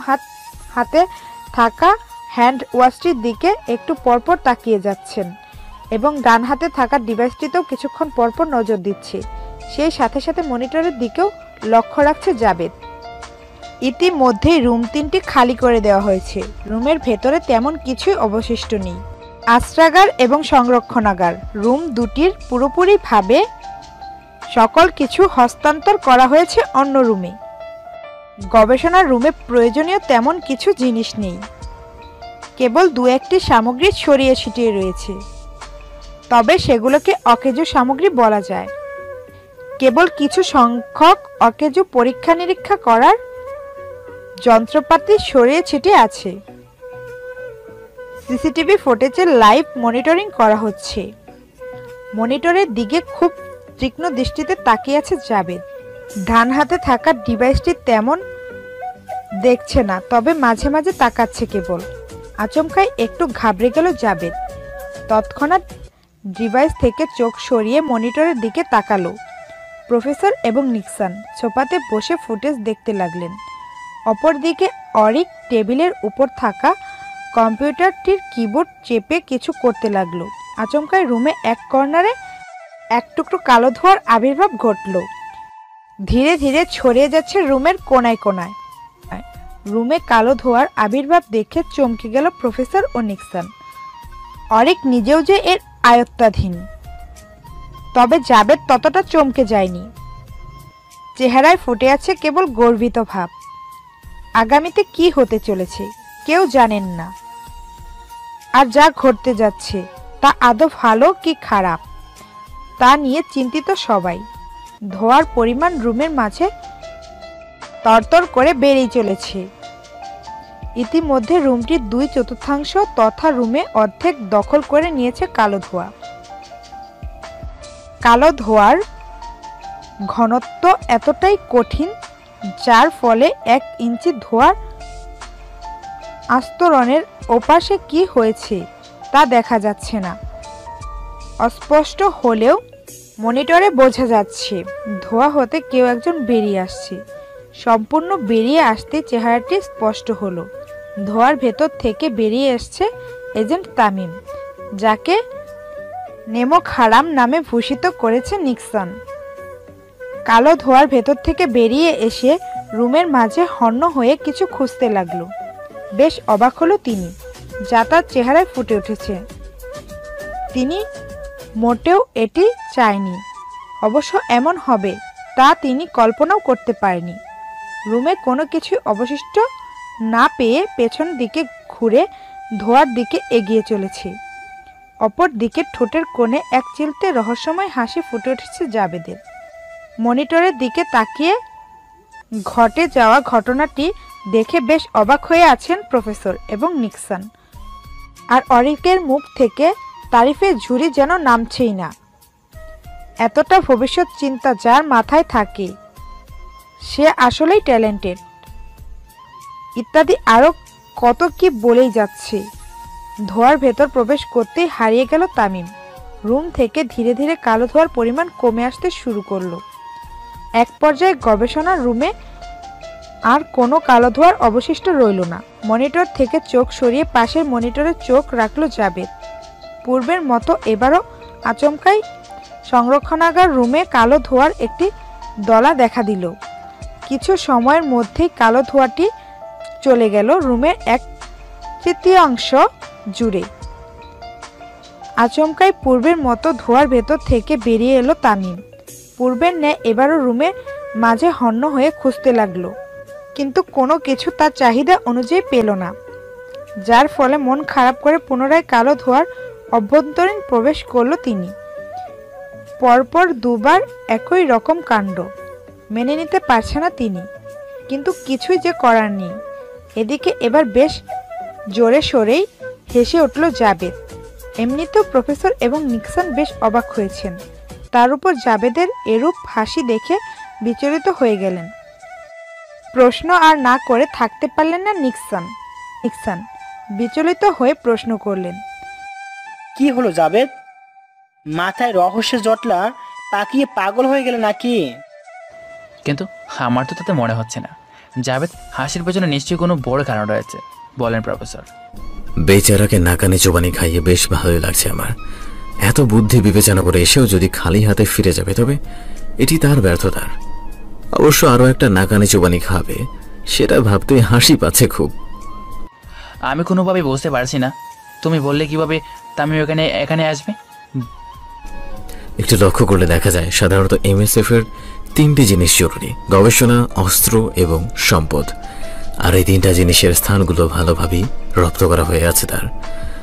হাতে থাকা হ্যান্ড ওয়াচটির দিকে একটু পরপর তাকিয়ে যাচ্ছেন এবং ডান হাতে থাকা ডিভাইসটিতেও কিছুক্ষণ পরপর নজর দিচ্ছে। সেই সাথে সাথে মনিটরের দিকেও লক্ষ্য রাখছে জাবেদ। ইতিমধ্যেই রুম 3টি খালি করে দেওয়া হয়েছে। রুমের ভেতরে তেমন কিছুই অবশিষ্ট নেই। অস্ত্রাগার এবং সংরক্ষণাগার রুম 2টির পুরোপুরিভাবে সকল কিছু হস্তান্তর করা হয়েছে অন্য রুমে। গবেষণার রুমে প্রয়োজনীয় তেমন কিছু জিনিস নেই, কেবল দু একটি সামগ্রী ছড়িয়ে ছিটিয়ে রয়েছে, তবে সেগুলোকে অকেজো সামগ্রী বলা যায়। কেবল কিছু সংখ্যক অকেজো পরীক্ষা নিরীক্ষা করার যন্ত্রপাতি ছড়িয়ে ছিটিয়ে আছে। সিসিটিভি ফুটেজের লাইভ মনিটরিং করা হচ্ছে। মনিটরের দিকে খুব তীক্ষ্ণ দৃষ্টিতে তাকিয়ে আছে জাবেদ। ডান হাতে থাকা ডিভাইসটি তেমন দেখছে না, তবে মাঝে মাঝে তাকাচ্ছে কেবল। আচমকাই একটু ঘাবড়ে গেল জাবেদ। তৎক্ষণাৎ ডিভাইস থেকে চোখ সরিয়ে মনিটরের দিকে তাকালো। প্রফেসর এবং নিক্সন সোফাতে বসে ফুটেজ দেখতে লাগলেন। অপরদিকে অরিক টেবিলের উপর থাকা কম্পিউটারটির কিবোর্ড চেপে কিছু করতে লাগলো। আচমকাই রুমে এক কর্নারে এক টুকরো কালো ধোঁয়ার আবির্ভাব ঘটল। ধীরে ধীরে ছড়িয়ে যাচ্ছে রুমের কোনায় কোনায়। রুমে কালো ধোঁয়ার আবির্ভাব দেখে চমকে গেল প্রফেসর ও নিক্সন। অরিক নিজেও যে এর আয়ত্তাধীন, তবে জাবেদ ততটা চমকে যায়নি। চেহারায় ফুটে আছে কেবল গর্বিত ভাব। আগামীতে কি হতে চলেছে কেউ জানেন না, আর যা ঘটতে যাচ্ছে তা আদৌ ভালো কি খারাপ তা নিয়ে চিন্তিত সবাই। ধোঁয়ার পরিমাণ রুমের মাঝে তরতর করে বেড়েই চলেছে। ইতিমধ্যে রুমটির 2/4 তথা রুমে অর্ধেক দখল করে নিয়েছে কালো ধোঁয়া। কালো ধোঁয়ার ঘনত্ব এতটাই কঠিন, যার ফলে 1 ইঞ্চি ধোঁয়ার আস্তরণের ওপাশে কি হয়েছে তা দেখা যাচ্ছে না। অস্পষ্ট হলেও মনিটরে বোঝা যাচ্ছে ধোঁয়া হতে কেউ একজন বেরিয়ে আসছে। সম্পূর্ণ বেরিয়ে আসতে চেহারাটি স্পষ্ট হলো। ধোঁয়ার ভেতর থেকে বেরিয়ে এসছে এজেন্ট তামিম, যাকে নেমো খারাম নামে ভূষিত করেছে নিক্সন। কালো ধোঁয়ার ভেতর থেকে বেরিয়ে এসে রুমের মাঝে হন্য হয়ে কিছু খুঁজতে লাগলো। বেশ অবাক হলো তিনি, যা তার চেহারায় ফুটে উঠেছে। তিনি মোটেও এটি চায়নি, অবশ্য এমন হবে তা তিনি কল্পনাও করতে পারেনি। রুমে কোনো কিছু অবশিষ্ট না পেয়ে পেছন দিকে ঘুরে ধোঁয়ার দিকে এগিয়ে চলেছে। অপর দিকে ঠোঁটের কোণে এক চিলতে রহস্যময় হাসি ফুটে উঠেছে জাবেদের। মনিটরের দিকে তাকিয়ে ঘটে যাওয়া ঘটনাটি দেখে বেশ অবাক হয়ে আছেন প্রফেসর এবং নিক্সন। আর অরিকের মুখ থেকে তারিফের ঝুড়ি যেন নামছেই না। এতটা ভবিষ্যৎ চিন্তা যার মাথায় থাকে সে আসলেই ট্যালেন্টেড, ইত্যাদি আরও কত কি বলেই যাচ্ছে। ধোঁয়ার ভেতর প্রবেশ করতেই হারিয়ে গেল তামিম। রুম থেকে ধীরে ধীরে কালো ধোঁয়ার পরিমাণ কমে আসতে শুরু করলো। এক পর্যায়ে গবেষণার রুমে আর কোনো কালো ধোঁয়ার অবশিষ্ট রইল না। মনিটর থেকে চোখ সরিয়ে পাশের মনিটরে চোখ রাখল জাবেদ। পূর্বের মতো এবারও আচমকাই সংরক্ষণাগার রুমে কালো ধোঁয়ার একটি দলা দেখা দিল। কিছু সময়ের মধ্যেই কালো ধোঁয়াটি চলে গেল রুমের 1/3 জুড়ে। আচমকাই পূর্বের মতো ধোঁয়ার ভেতর থেকে বেরিয়ে এলো তামিম। পূর্বের ন্যায় এবারও রুমের মাঝে হন্য হয়ে খুঁজতে লাগলো, কিন্তু কোনো কিছু তার চাহিদা অনুযায়ী পেল না, যার ফলে মন খারাপ করে পুনরায় কালো ধোঁয়ার অভ্যন্তরীণ প্রবেশ করলো তিনি। পরপর দুবার একই রকম কাণ্ড মেনে নিতে পারছে না তিনি, কিন্তু কিছুই যে করার নেই। এদিকে এবার বেশ জোরে সোরেই হেসে উঠল জাবেদ। এমনিতেও প্রফেসর এবং নিক্সন বেশ অবাক হয়েছেন, তার উপর জাবেদের এরূপ হাসি দেখে বিচলিত হয়ে গেলেন। প্রশ্ন আর না করে থাকতে পারলেন না নিক্সন বিচলিত হয়ে প্রশ্ন করলেন, কি হলো জাবেদ? মাথায় রহস্যের জটলা পাকিয়ে পাগল হয়ে গেলে নাকি? কিন্তু আমার তো তাতে মনে হচ্ছে না। জাবেদ, হাসির পেছনে নিশ্চয়ই কোনো বড় কারণ রয়েছে, বলেন প্রফেসর। বেচারাকে নাকানি চোবানি খাইয়ে বেশ ভালোই লাগছে আমার। এত বুদ্ধি বিবেচনা করে এসেও যদি খালি হাতে ফিরে যাবে তবে এটি তার ব্যর্থতার। অবশ্য আরও একটা নাকানি চোবানি খাবে, সেটা ভাবতেই হাসি পাচ্ছে খুব। আমি কোনোভাবেই বুঝতে পারছি না, তুমি বললে কিভাবে তামিম এখানে আসবে? একটু লক্ষ্য করলে দেখা যায় সাধারণত MSF এর তিনটি জিনিস জরুরি: গবেষণা, অস্ত্র এবং সম্পদ। আর এই তিনটা জিনিসের স্থানগুলো ভালোভাবেই রপ্ত করা হয়ে আছে তার,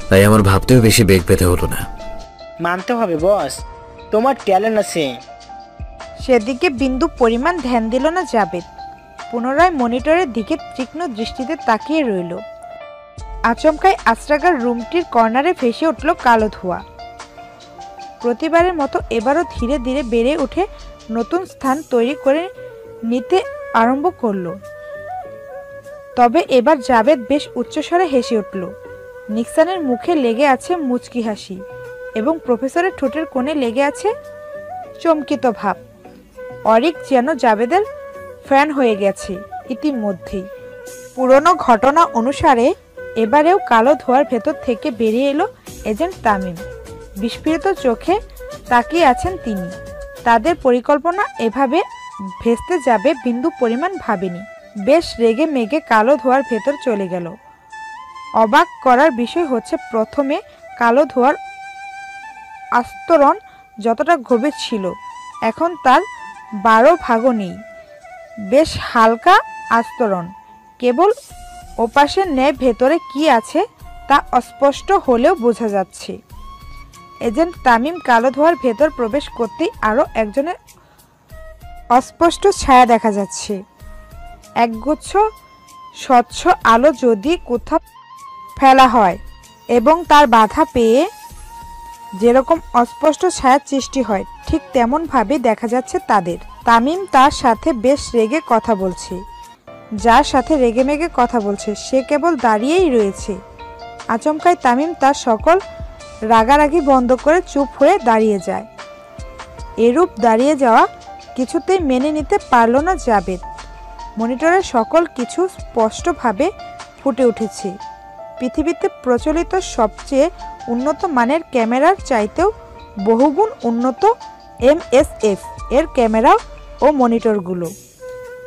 তাই আমার ভাবতেও বেশি বেগ পেতে হলো না। মানতে হবে বস, তোমার ট্যালেন্ট আছে। সেদিকে বিন্দু পরিমাণ ধ্যান দিল না জাবেদ। পুনরায় মনিটরের দিকে তীক্ষ্ণ দৃষ্টিতে তাকিয়ে রইল। আচমকাই আশ্রাগার রুমটির কর্নারে ভেসে উঠল কালো ধোঁয়া। প্রতিবারের মতো এবারও ধীরে ধীরে বেড়ে উঠে নতুন স্থান তৈরি করে নিতে আরম্ভ করল। তবে এবার জাবেদ বেশ উচ্চস্বরে হেসে উঠল। নিক্সনের মুখে লেগে আছে মুচকি হাসি এবং প্রফেসরের ঠোঁটের কোণে লেগে আছে চমকিত ভাব। অরিক যেন জাবেদের ফ্যান হয়ে গেছে ইতিমধ্যেই। পুরনো ঘটনা অনুসারে এবারেও কালো ধোঁয়ার ভেতর থেকে বেরিয়ে এলো এজেন্ট তামিম। বিস্ফোরিত চোখে তাকিয়ে আছেন তিনি। তাদের পরিকল্পনা এভাবে ভেস্তে যাবে বিন্দু পরিমাণ ভাবেনি। বেশ রেগে মেগে কালো ধোঁয়ার ভেতর চলে গেল। অবাক করার বিষয় হচ্ছে, প্রথমে কালো ধোঁয়ার আস্তরণ যতটা গভীর ছিল এখন তার 12 ভাগও নেই। বেশ হালকা আস্তরণ, কেবল ওপাশের ন্যায় ভেতরে কি আছে তা অস্পষ্ট হলেও বোঝা যাচ্ছে। এজেন্ট তামিম কালো ধোঁয়ার ভেতর প্রবেশ করতেই আরও একজনের অস্পষ্ট ছায়া দেখা যাচ্ছে। একগুচ্ছ স্বচ্ছ আলো যদি কোথাও ফেলা হয় এবং তার বাধা পেয়ে যেরকম অস্পষ্ট ছায়ার সৃষ্টি হয়, ঠিক তেমনভাবে দেখা যাচ্ছে তাদের। তামিম তার সাথে বেশ রেগে কথা বলছে। যার সাথে রেগেমেগে কথা বলছে সে কেবল দাঁড়িয়েই রয়েছে। আচমকাই তামিম তার সকল রাগারাগি বন্ধ করে চুপ হয়ে দাঁড়িয়ে যায়। এরূপ দাঁড়িয়ে যাওয়া কিছুতেই মেনে নিতে পারল না জাবেদ। মনিটরের সকল কিছু স্পষ্টভাবে ফুটে উঠেছে। পৃথিবীতে প্রচলিত সবচেয়ে উন্নত মানের ক্যামেরার চাইতেও বহুগুণ উন্নত MSF এর ক্যামেরা ও মনিটরগুলো।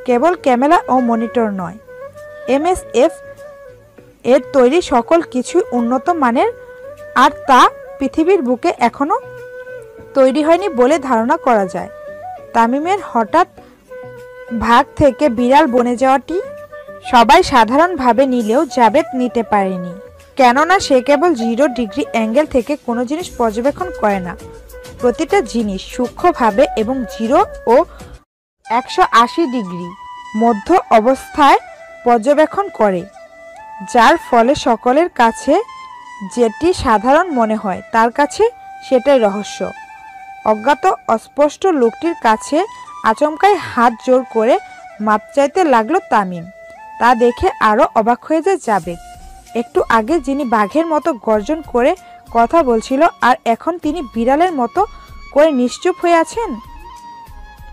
কেবল ক্যামেরা ও মনিটর নয়, MSF এর তৈরি সকল কিছুই উন্নত মানের, আর তা পৃথিবীর বুকে এখনও তৈরি হয়নি বলে ধারণা করা যায়। তামিমের হঠাৎ ভাগ থেকে বিড়াল বনে যাওয়াটি সবাই সাধারণভাবে নিলেও জাবেদ নিতে পারেনি। কেননা সে কেবল 0 ডিগ্রি অ্যাঙ্গেল থেকে কোনো জিনিস পর্যবেক্ষণ করে না, প্রতিটা জিনিস সূক্ষ্মভাবে এবং 0 ও 180 ডিগ্রি মধ্য অবস্থায় পর্যবেক্ষণ করে, যার ফলে সকলের কাছে যেটি সাধারণ মনে হয় তার কাছে সেটাই রহস্য। অজ্ঞাত অস্পষ্ট লোকটির কাছে আচমকাই হাত জোর করে মাপ চাইতে লাগলো তামিম। তা দেখে আরও অবাক হয়ে যায় জাবেদ। একটু আগে যিনি বাঘের মতো গর্জন করে কথা বলছিল, আর এখন তিনি বিড়ালের মতো করে নিশ্চুপ হয়ে আছেন।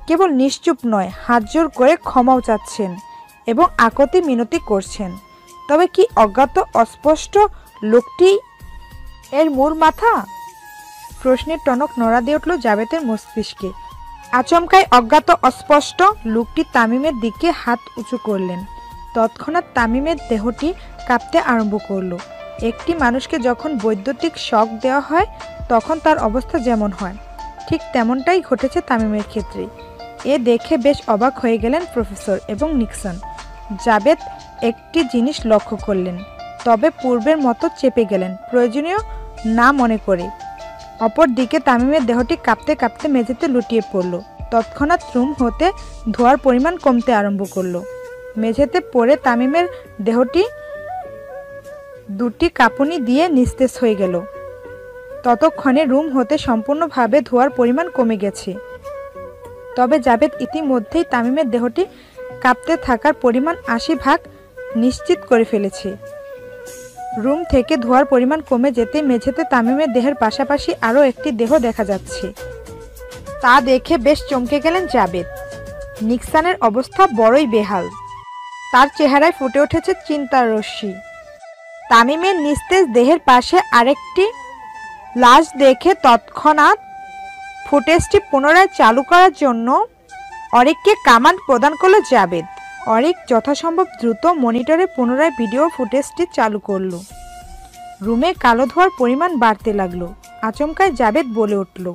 কেবল নিশ্চুপ নয়, হাত জোর করে ক্ষমাও চাচ্ছেন এবং আকতি মিনতি করছেন। তবে কি অজ্ঞাত অস্পষ্ট লোকটি এর মূল মাথা? প্রশ্নের টনক নড়া দিয়ে উঠল জাবেদের মস্তিষ্কে। আচমকাই অজ্ঞাত অস্পষ্ট লোকটি তামিমের দিকে হাত উঁচু করলেন। তৎক্ষণাৎ তামিমের দেহটি কাঁপতে আরম্ভ করলো। একটি মানুষকে যখন বৈদ্যুতিক শক দেওয়া হয় তখন তার অবস্থা যেমন হয়, ঠিক তেমনটাই ঘটেছে তামিমের ক্ষেত্রে। এ দেখে বেশ অবাক হয়ে গেলেন প্রফেসর এবং নিক্সন। জাবেদ একটি জিনিস লক্ষ্য করলেন, তবে পূর্বের মতো চেপে গেলেন, প্রয়োজনীয় না মনে করে। অপরদিকে তামিমের দেহটি কাঁপতে কাঁপতে মেঝেতে লুটিয়ে পড়ল। তৎক্ষণাৎ রুম হতে ধোঁয়ার পরিমাণ কমতে আরম্ভ করলো। মেঝেতে পড়ে তামিমের দেহটি দুটি কাঁপুনি দিয়ে নিস্তেজ হয়ে গেল। ততক্ষণে রুম হতে সম্পূর্ণভাবে ধোঁয়ার পরিমাণ কমে গেছে। তবে জাবেদ ইতিমধ্যেই তামিমের দেহটি কাঁপতে থাকার পরিমাণ 80% নিশ্চিত করে ফেলেছে। রুম থেকে ধোঁয়ার পরিমাণ কমে যেতে মেঝেতে তামিমের দেহের পাশাপাশি আরও একটি দেহ দেখা যাচ্ছে। তা দেখে বেশ চমকে গেলেন জাবেদ। নিক্সনের অবস্থা বড়ই বেহাল। তার চেহারায় ফুটে উঠেছে চিন্তার রশ্মি। তামিমের নিস্তেজ দেহের পাশে আরেকটি লাশ দেখে তৎক্ষণাৎ ফুটেজটি পুনরায় চালু করার জন্য অরিককে কমান্ড প্রদান করল জাবেদ। অরিক যথাসম্ভব দ্রুত মনিটরে পুনরায় ভিডিও ফুটেজটি চালু করল। রুমে কালো ধোঁয়ার পরিমাণ বাড়তে লাগলো। আচমকায় জাবেদ বলে উঠল,